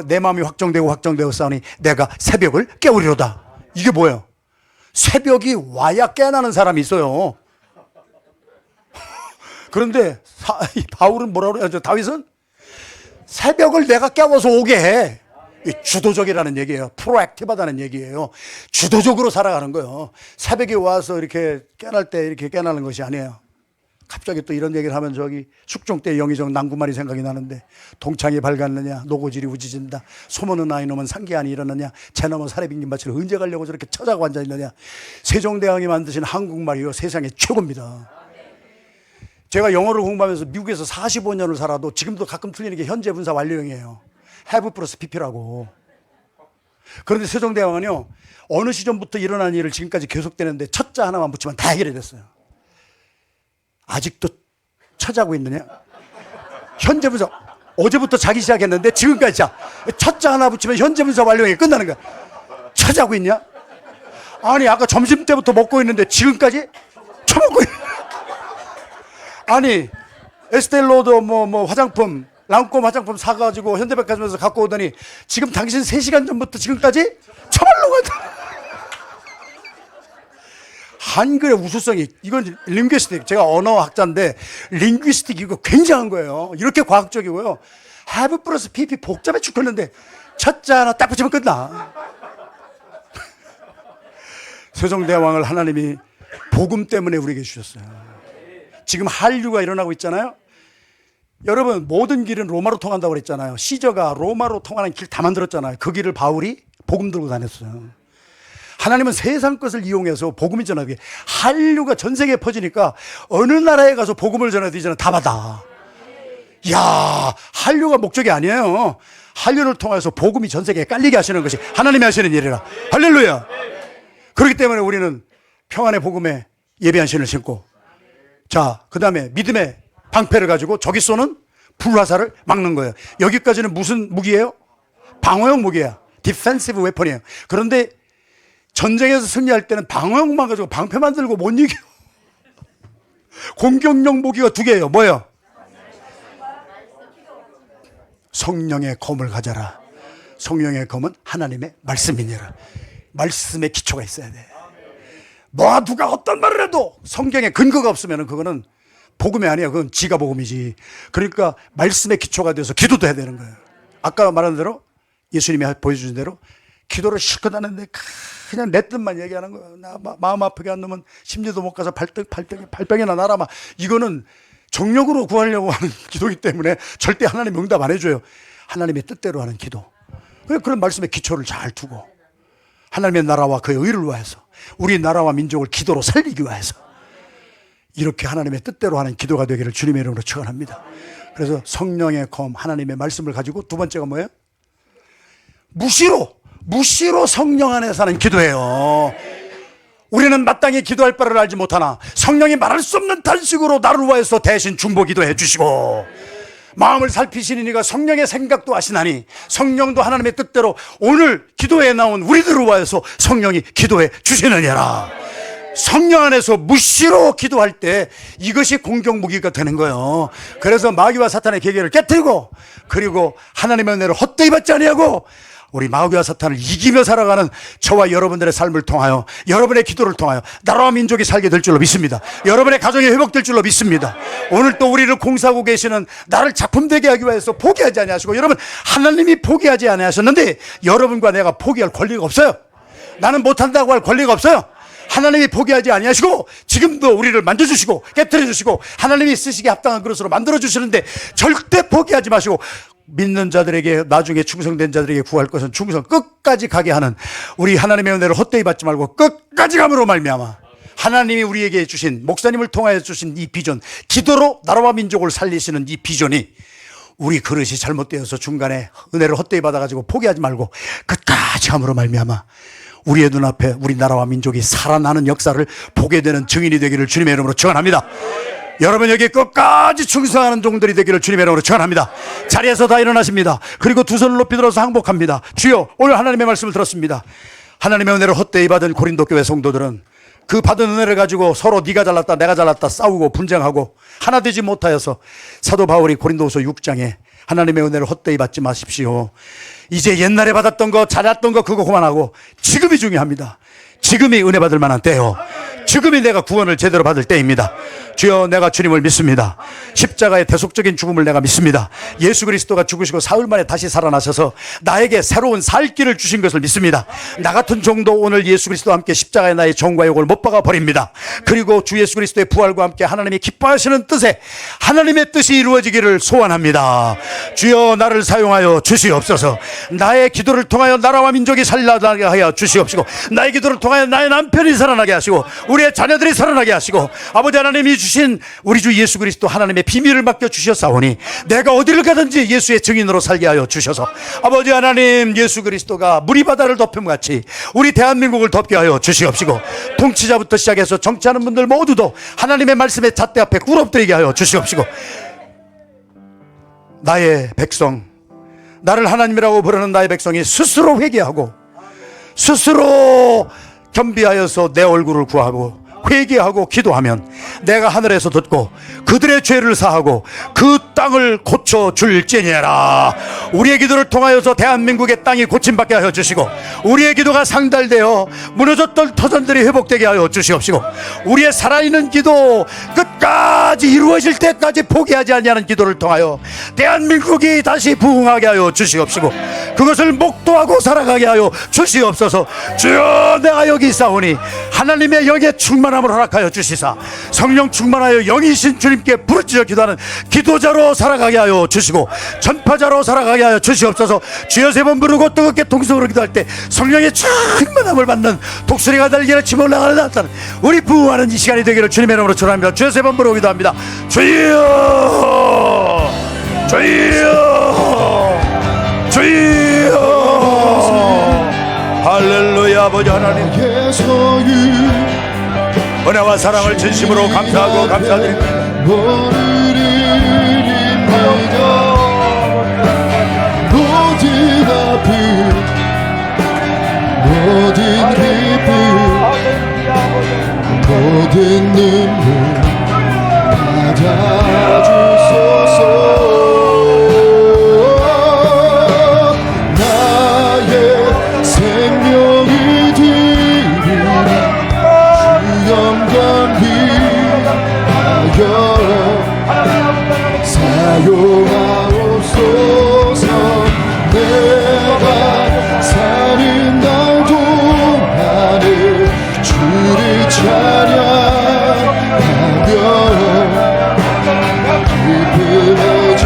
내 마음이 확정되고 싸우니 내가 새벽을 깨우리로다. 이게 뭐예요? 새벽이 와야 깨어나는 사람이 있어요. 그런데 바울은 뭐라 그래요? 다윗은 새벽을 내가 깨워서 오게 해. 주도적이라는 얘기예요. 프로액티브하다는 얘기예요. 주도적으로 살아가는 거예요. 새벽에 와서 이렇게 깨날 때 이렇게 깨나는 것이 아니에요. 갑자기 또 이런 얘기를 하면 저기 숙종 때 영의정 난구말이 생각이 나는데, 동창이 밝았느냐 노고질이 우지진다, 소문은 아이놈은 상기안이 일어나냐, 재넘은 사례빙긴 밭을 언제 가려고 저렇게 처자고 앉아있느냐. 세종대왕이 만드신 한국말이요 세상의 최고입니다. 제가 영어를 공부하면서 미국에서 45년을 살아도 지금도 가끔 틀리는 게 현재 분사 완료형이에요. have 플러스 pp라고. 그런데 세종대왕은요, 어느 시점부터 일어난 일을 지금까지 계속되는데 첫자 하나만 붙이면 다 해결이 됐어요. 아직도 처자고 있느냐? 현재 분사, 어제부터 자기 시작했는데 지금까지 자, 첫자 하나 붙이면 현재 분사 완료형이 끝나는 거야. 처자고 있냐? 아니, 아까 점심 때부터 먹고 있는데 지금까지 처먹고 있는. 아니, 에스텔로도 뭐 화장품, 랑콤 화장품 사가지고 현대백화점에서 갖고 오더니 지금 당신 3시간 전부터 지금까지 처벌로 간다. 한글의 우수성이, 이건 링귀스틱, 제가 언어학자인데 링귀스틱 이거 굉장한 거예요. 이렇게 과학적이고요. have 플러스 pp 복잡해 죽겠는데 첫자 하나 딱 붙이면 끝나. 세종대왕을 하나님이 복음 때문에 우리에게 주셨어요. 지금 한류가 일어나고 있잖아요. 여러분, 모든 길은 로마로 통한다고 그랬잖아요. 시저가 로마로 통하는 길 다 만들었잖아요. 그 길을 바울이 복음 들고 다녔어요. 하나님은 세상 것을 이용해서 복음이 전하게, 한류가 전 세계에 퍼지니까 어느 나라에 가서 복음을 전해도 이제는 다 받아. 이야, 한류가 목적이 아니에요. 한류를 통해서 복음이 전 세계에 깔리게 하시는 것이 하나님이 하시는 일이라. 할렐루야. 그렇기 때문에 우리는 평안의 복음에 예배한 신을 신고, 자, 그 다음에 믿음의 방패를 가지고 적이 쏘는 불화살을 막는 거예요. 여기까지는 무슨 무기예요? 방어용 무기야. 디펜시브 웨폰이에요. 그런데 전쟁에서 승리할 때는 방어용만 가지고 방패만 들고 못 이겨. 공격용 무기가 2개예요. 뭐예요? 성령의 검을 가져라. 성령의 검은 하나님의 말씀이니라. 말씀의 기초가 있어야 돼. 뭐 누가 어떤 말을 해도 성경에 근거가 없으면 그거는 복음이 아니에요. 그건 지가 복음이지. 그러니까 말씀의 기초가 돼서 기도도 해야 되는 거예요. 아까 말한 대로, 예수님이 보여주신 대로 기도를 실컷 하는데 그냥 내 뜻만 얘기하는 거예요. 나 마음 아프게 한 놈은 심리도 못 가서 발병이나 나라. 막 이거는 정력으로 구하려고 하는 기도이기 때문에 절대 하나님 응답 안 해줘요. 하나님의 뜻대로 하는 기도. 그런 말씀의 기초를 잘 두고, 하나님의 나라와 그의 의를 위해서, 우리 나라와 민족을 기도로 살리기 위해서 이렇게 하나님의 뜻대로 하는 기도가 되기를 주님의 이름으로 축원합니다. 그래서 성령의 검, 하나님의 말씀을 가지고, 2번째가 뭐예요? 무시로 성령 안에서 하는 기도예요. 우리는 마땅히 기도할 바를 알지 못하나 성령이 말할 수 없는 단식으로 나를 위하여서 대신 중보 기도해 주시고, 마음을 살피시는 이가 성령의 생각도 하시나니 성령도 하나님의 뜻대로 오늘 기도에 나온 우리들을 위하여서 성령이 기도해 주시느니라. 성령 안에서 무시로 기도할 때 이것이 공격무기가 되는 거예요. 그래서 마귀와 사탄의 계계를 깨뜨리고, 그리고 하나님의 은혜를 헛되이 받지 아니하고 우리 마귀와 사탄을 이기며 살아가는 저와 여러분들의 삶을 통하여, 여러분의 기도를 통하여 나라와 민족이 살게 될 줄로 믿습니다. 여러분의 가정이 회복될 줄로 믿습니다. 오늘 또 우리를 공사하고 계시는 나를 작품되게 하기 위해서 포기하지 아니하시고, 여러분 하나님이 포기하지 아니하셨는데 여러분과 내가 포기할 권리가 없어요. 나는 못한다고 할 권리가 없어요. 하나님이 포기하지 아니하시고 지금도 우리를 만져주시고 깨뜨려주시고 하나님이 쓰시기에 합당한 그릇으로 만들어주시는데 절대 포기하지 마시고, 믿는 자들에게, 나중에 충성된 자들에게 구할 것은 충성 끝까지 가게 하는 우리 하나님의 은혜를 헛되이 받지 말고 끝까지 감으로 말미암아 하나님이 우리에게 주신, 목사님을 통하여 주신 이 비전, 기도로 나라와 민족을 살리시는 이 비전이 우리 그릇이 잘못되어서 중간에 은혜를 헛되이 받아가지고 포기하지 말고 끝까지 감으로 말미암아 우리의 눈앞에 우리 나라와 민족이 살아나는 역사를 보게 되는 증인이 되기를 주님의 이름으로 축원합니다. 여러분 여기 끝까지 충성하는 종들이 되기를 주님의 이름으로 축원합니다. 자리에서 다 일어나십니다. 그리고 두 손을 높이 들어서 항복합니다. 주여, 오늘 하나님의 말씀을 들었습니다. 하나님의 은혜를 헛되이 받은 고린도 교회 성도들은 그 받은 은혜를 가지고 서로 네가 잘났다 내가 잘났다 싸우고 분쟁하고 하나 되지 못하여서 사도 바울이 고린도후서 6장에 하나님의 은혜를 헛되이 받지 마십시오. 이제 옛날에 받았던 거, 잘했던 거 그거 그만하고 지금이 중요합니다. 지금이 은혜 받을 만한 때요. 지금이 내가 구원을 제대로 받을 때입니다. 주여, 내가 주님을 믿습니다. 십자가의 대속적인 죽음을 내가 믿습니다. 예수 그리스도가 죽으시고 사흘 만에 다시 살아나셔서 나에게 새로운 살 길을 주신 것을 믿습니다. 나 같은 종도 오늘 예수 그리스도와 함께 십자가의 나의 정과 욕을 못 박아 버립니다. 그리고 주 예수 그리스도의 부활과 함께 하나님이 기뻐하시는 뜻에 하나님의 뜻이 이루어지기를 소원합니다. 주여, 나를 사용하여 주시옵소서. 나의 기도를 통하여 나라와 민족이 살아나게 하여 주시옵시고, 나의 기도를 통하여 나의 남편이 살아나게 하시고 우리의 자녀들이 살아나게 하시고, 아버지 하나님이 주신 우리 주 예수 그리스도 하나님의 비밀을 맡겨 주셨사오니 내가 어디를 가든지 예수의 증인으로 살게 하여 주셔서, 아버지 하나님, 예수 그리스도가 물이 바다를 덮음같이 우리 대한민국을 덮게 하여 주시옵시고, 통치자부터 시작해서 정치하는 분들 모두도 하나님의 말씀의 잣대 앞에 꿇어뜨리게 하여 주시옵시고, 나의 백성, 나를 하나님이라고 부르는 나의 백성이 스스로 회개하고 스스로 겸비하여서 내 얼굴을 구하고 회개하고 기도하면 내가 하늘에서 듣고 그들의 죄를 사하고 그 땅을 고쳐줄지니라. 우리의 기도를 통하여서 대한민국의 땅이 고침받게 하여 주시고, 우리의 기도가 상달되어 무너졌던 터전들이 회복되게 하여 주시옵시고, 우리의 살아있는 기도 끝까지 이루어질 때까지 포기하지 아니하는 기도를 통하여 대한민국이 다시 부흥하게 하여 주시옵시고, 그것을 목도하고 살아가게 하여 주시옵소서. 주여, 내가 여기 있사오니 하나님의 영의 충만함을 허락하여 주시사 성령 충만하여 영이신 주님께 부르짖어 기도하는 기도자로 살아가게 하여 주시고, 전파자로 살아가게 하여 주시옵소서. 주여, 세 번 부르고 뜨겁게 동성으로 기도할 때 성령의 충만함을 받는 독수리가 달기를 치며 올라가는 우리 부흥하는 이 시간이 되기를 주님의 이름으로 축원합니다. 주여, 세 번 부르고 기도합니다. 주여, 주여, 주여. 할렐루야. 아버지 하나님, 은혜와 사랑을 진심으로 감사하고 감사드립니다. 모든 아픔, 모든 기쁨, 모든 눈물 받아주소서. 나의 생명이 드리라 영광 위하여 사용하옵소서. 내가 사는 날 동안에 주를 찬양하며 기쁨의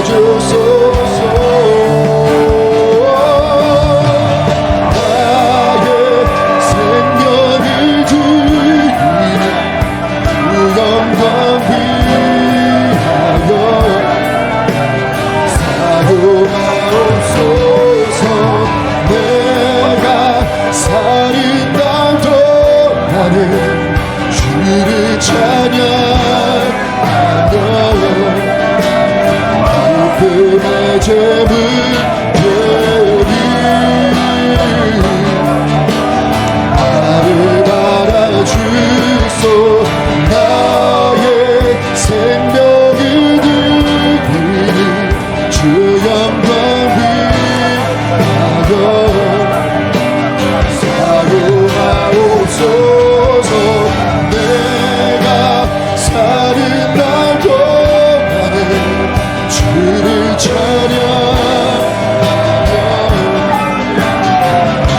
주를 찬양하며 기쁨의 제물 드리 나를 알아주소 나의 생명을 드리니 주 영광 위하여 사용하옵소서 내가 사는 날 동안에 주를 찬양하며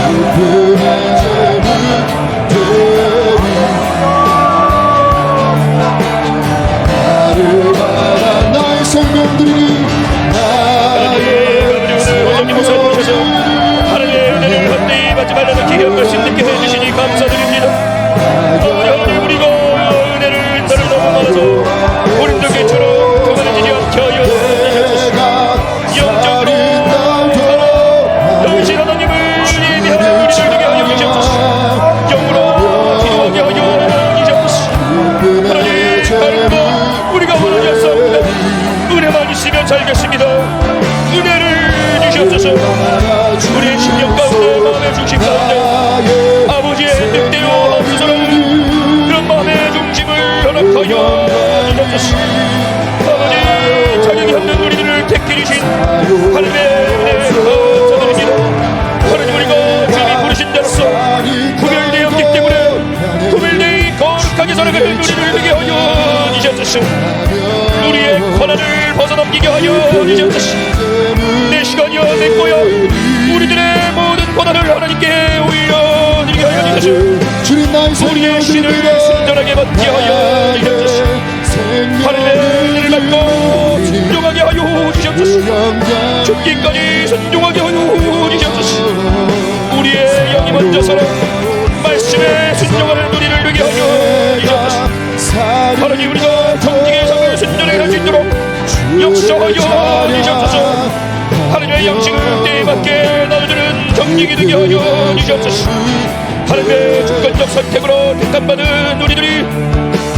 기쁨의 제물 드리 나를 바라 나의 생명들이 하나님의 은혜를 헛되이 받지 말라는 귀한 말씀 듣게 해주시니 감사드립니다. 하나님 우리가 은혜를 너를 너무 많아서 우리도 개처럼 그만해지지 않게 하여 주시옵소서. 영적으로 영신 하나님을 예비하는 우리를 되게 하여 주시옵소서. 영으로 기도하게 하여 주시옵소서. 하나님 하나님도 우리가 원하지 않사옵니다. 은혜만 있으면 살겠습니다. 은혜를 주시옵소서. 우리의 심령 가운데 마음의 중심 가운데 아버지의 뜻대로 하옵소서라는 그런 마음의 중심을 허락하여 주옵소서. 아버지 자격이 없는 우리들을 택해 주신 하나님의 은혜 감사드립니다. 하나님 우리가 주님이 부르신 자로서 구별되어 없기 때문에 구별되이 거룩하게 살아가는 우리를 되게 하여 주옵소서. 우리의 권한을 벗어넘기게 하여 주옵소서. 내 시간이여 내 거야 우리들의 모든 권한을 하나님께 올려드리게 하여 주옵소서. 주님 나의 우리의 신을 순전하게 받게 하여 주옵소서. 하나님의 은혜를 받고 순종하게 하여 주옵소서. 죽기까지 순종하게 하여 주옵소서. 우리의 영이 먼저 살아 말씀에 순종하는 우리를 되게 하여 주옵소서. 하나님 우리가 정직의 삶을 순전하게 할 수 있도록 역사하여 주옵소서. 하나님의 양식을 때에 맞게 나눠주는 정직이 되게 하여 주옵소서. 하나님의 주권적 선택으로 택함받은 우리들이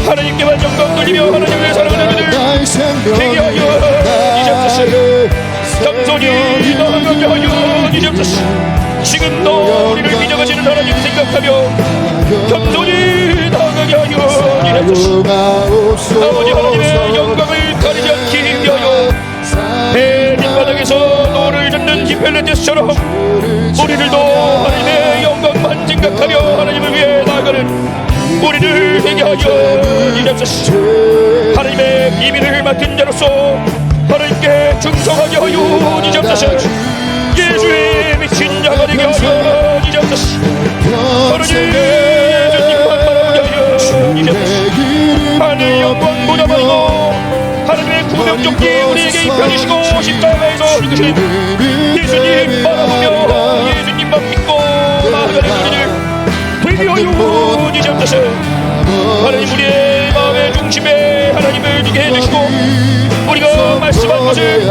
하나님께만 영광 돌리며 하나님을 사랑하는 우리들 되게 하여 주옵소서. 겸손히 나아가게 하여 주옵소서. 지금도 우리를 기적하시는 하나님 생각하며 겸손히 나아가게 하여 주옵소서. 아버지 하나님의 영광을 가리지 않게 하여 밑바닥에서 노를 젓는 히펠레테스처럼 우리들도 하나님의 영광만 생각하며 하나님을 위해 나아가는 우리를 되게 하여 주옵소서. 하나님의 비밀을 맡은 자로서 하나님께 충성하게 하여 주옵소서. 예수의 미친 자가 되게 하여 주옵소서. 하나님 예수님만 바라보게 하여 주옵소서. 하늘 영광보다 많고 하나님의 구명조끼 우리에게 입혀주시고 십자가에서 죽으신 예수님 바라보며 예수님만 믿고 나아가는 우리를 되게 하여 주옵소서. 하나님 우리의 마음의 중심에 하나님을 두게 해주시고 우리가 말씀한 것을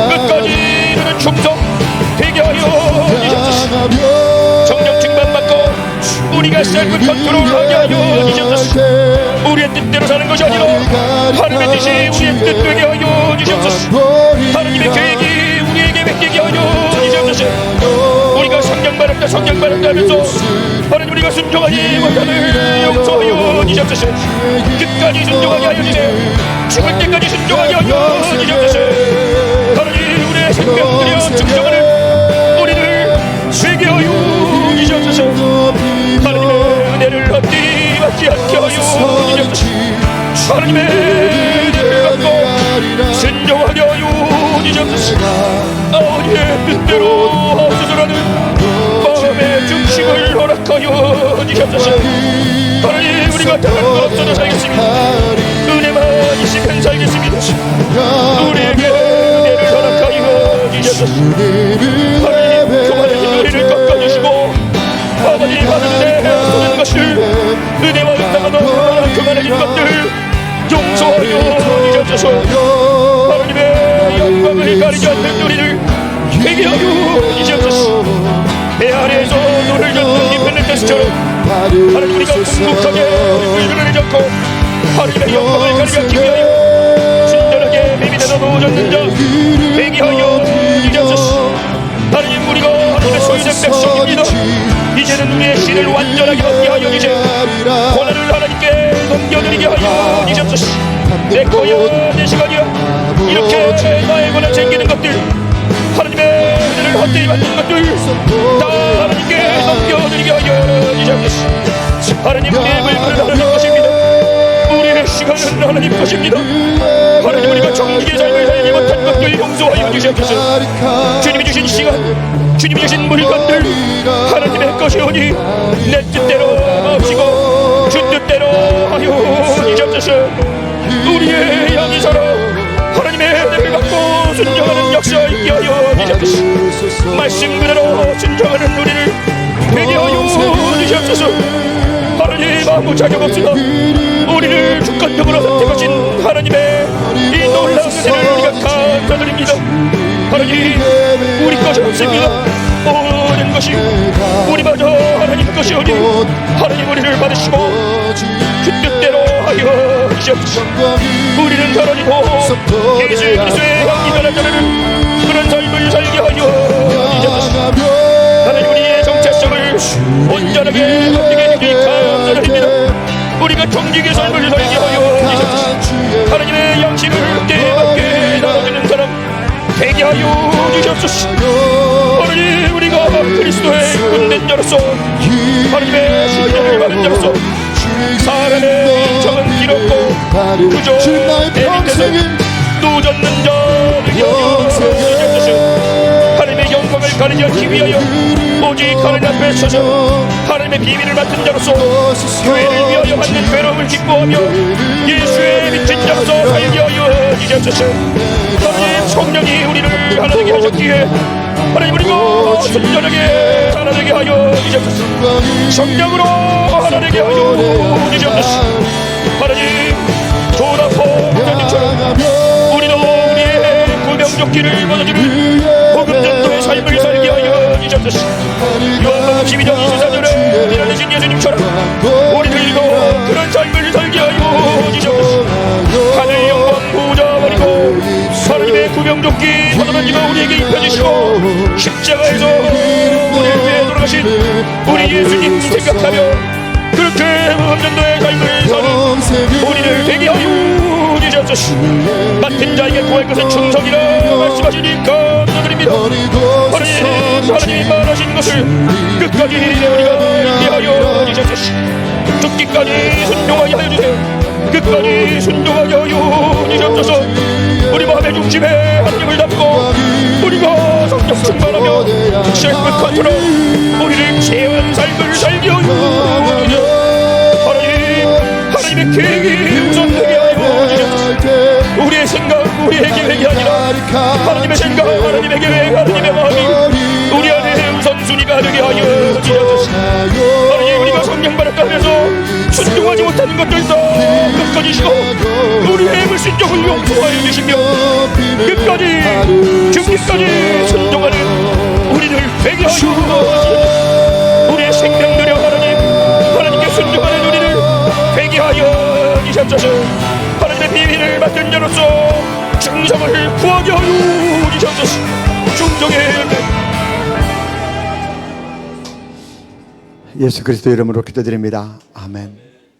끝까지 이루는 충성 되게 하여 주옵소서. 성령 충만받고 우리가 셀프 컨트롤하게 하여 주옵소서. 우리의 뜻대로 사는 것이 아니라 하나님의 뜻이 우리의 뜻 되게 하여 주옵소서. 하나님의 계획이 우리에게 맡기게 하여 주옵소서. 우리가 성령 바랍니다 성령 바랍니다 하면서 하나님 우리가 순종하지 못함을 용서하여 주옵소서. 끝까지 순종하게 하여 주세요. 죽을 때까지 순종하게 하여 주옵소서. 하나님 우리의 생명들이여 충성하는 우리를 되게 하여 주옵소서. 하나님의 은혜를 헛되이 받지 않게 하여 주옵소서. 하나님의 은혜를 받고 순종하게 하여 주옵소서. 아버지의 뜻대로 하옵소서라는 마음의 중심을 허락하여 주옵소서. 하나님 우리가 다른 것 없어도 살겠습니다. 은혜만 있으면 살겠습니다. 우리에게 은혜를 주옵소서. 하나님 그만의 우리를 꺾어주시고 아버지 하늘에 서는 것을 은혜와 은사가 너무나 그만해진 것들 용서하여 주옵소서. 하나님의 영광을 가리지 않는 우리를 회개하여 주옵소서. 배 아래에서 노를 젓는 이 벨레테스처럼 하나님 우리가 궁극하게 물들을 잡고 하나님의 영광을 가리지 않기 위하여 순전하게 뱀이되어 놓아졌는 자 회개하여 주옵소서. 하나님 우리가 하나님의 소유된 백성입니다. 이제는 우리의 신을 완전하게 얻게 하여 주시고 권한을 하나님께 넘겨드리게 하여 주옵소서. 내 거야 내 시간이야 이렇게 나의 권한 챙기는 것들 하나님의 은혜를 헛되이 받는 것들 다 하나님께 넘겨드리게 하여 주옵소서. 하나님 우리의 물건은 하나님 것입니다. 우리의 시간은 하나님 것입니다. 하나님 우리가 정직의 삶을 살지 못한 것들 용서하여 주옵소서. 주님이 주신 시간 주님이 주신 물건들 하나님의 것이오니 내 뜻대로 없이고 주 뜻대로 하여 주옵소서. 우리의 양이 살아 하나님의 은혜를 받고 순종하는 역사 있게 하여 주옵소서. 말씀 그대로 순종하는 우리를 회개하여 주옵소서. 하나님 아무 자격 없으나 우리를 주권적으로 선택하신 하나님의 이 놀라운 은혜를 우리가 감사드립니다. 하나님 우리 것이 없습니다. 모든 것이 우리마저 하나님 것이오니 하나님 우리를 받으시고 그 뜻대로 하여 주옵소서. 우리는 하나님고 예수 그리스도의 향기가 나타나는 그런 삶을 살게 하여 주옵소서. 하나님 우리의 정체성을 온전하게 함께 해주니 감사드립니다. 우리가 정직의 삶을 살게 하여 주옵소서. 하나님의 양식을 깨닫게 나눠주는 사람 되게 하여 주옵소서. 하나님 우리가 그리스도의 군된 자로서 하나님의 신뢰를 받은 자로서 사람의 인성은 길었고 그저 내 밑에서 누워졌는 자 되게 하여 주옵소서. 하나님의 영광을 가리지 않기 위하여 오직 하나님 앞에 서서 하나님의 비밀을 맡은 자로서 교회를 위하여 받는 괴로움을 기뻐하며 예수의 미친 자로서 살게 하여 주옵소서. 하나님 성령이 우리를 하나 되게 하셨기에 하나님 우리가 순전하게 하나 되게 하여 주옵소서. 성령으로 하나 되게 하여 주옵소서. 하나님 조나포 목사님처럼 우리도 우리의 구명조끼를 벗어주는 복음전도의 삶을 살게 하여 주옵소서. 요한복음 12장 24절에 일어나신 예수님처럼 우리들도 그런 삶을 살게 하여 주옵소서. 하늘 영광 보호자 버리고 하나님의 구명조끼 벗어던지고 우리에게 입혀주시고 십자가에서 우리를 위해 돌아가신 우리 예수님 생각하며 그렇게 복음전도의 삶을 사는 우리를 되게 하여 주옵소서. 맡은 자에게 구할 것은 충성이라 말씀하시니 감사드립니다. 하나님이 말하신 것을 끝까지 우리가 있게 하여 주옵소서. 죽기까지 순종하게 하여 주세요. 끝까지 순종하게 하여 주옵소서. 우리 마음의 중심에 하나님을 담고 우리가 성령 충만하며 셀프 컨트롤 우리를 제어한 삶을 살게 하여 주옵소서. 하나님의 계획이 우선되게 하여 주옵소서. 우리의 생각 우리의 계획이 아니라 하나님의 생각 하나님의 계획 하나님의 마음이 우리 안에 우선순위가 되게 하여 주옵소서. 하나님 우리가 성령 받았다면서 순종하지 못하는 것들도 끝까지시고 우리의 불순종을 용서하여 주시며 끝까지 죽기까지 순종하는 우리를 되게 하여 주옵소서. 우리의 생명 누려 하나님께 순종하는 우리를 되게 하여 주옵소서. 하나님의 비밀을 맡은 자로서 충성을 구하게 하여 주옵소서. 충성의 예수 그리스도 이름으로 기도드립니다. 아멘.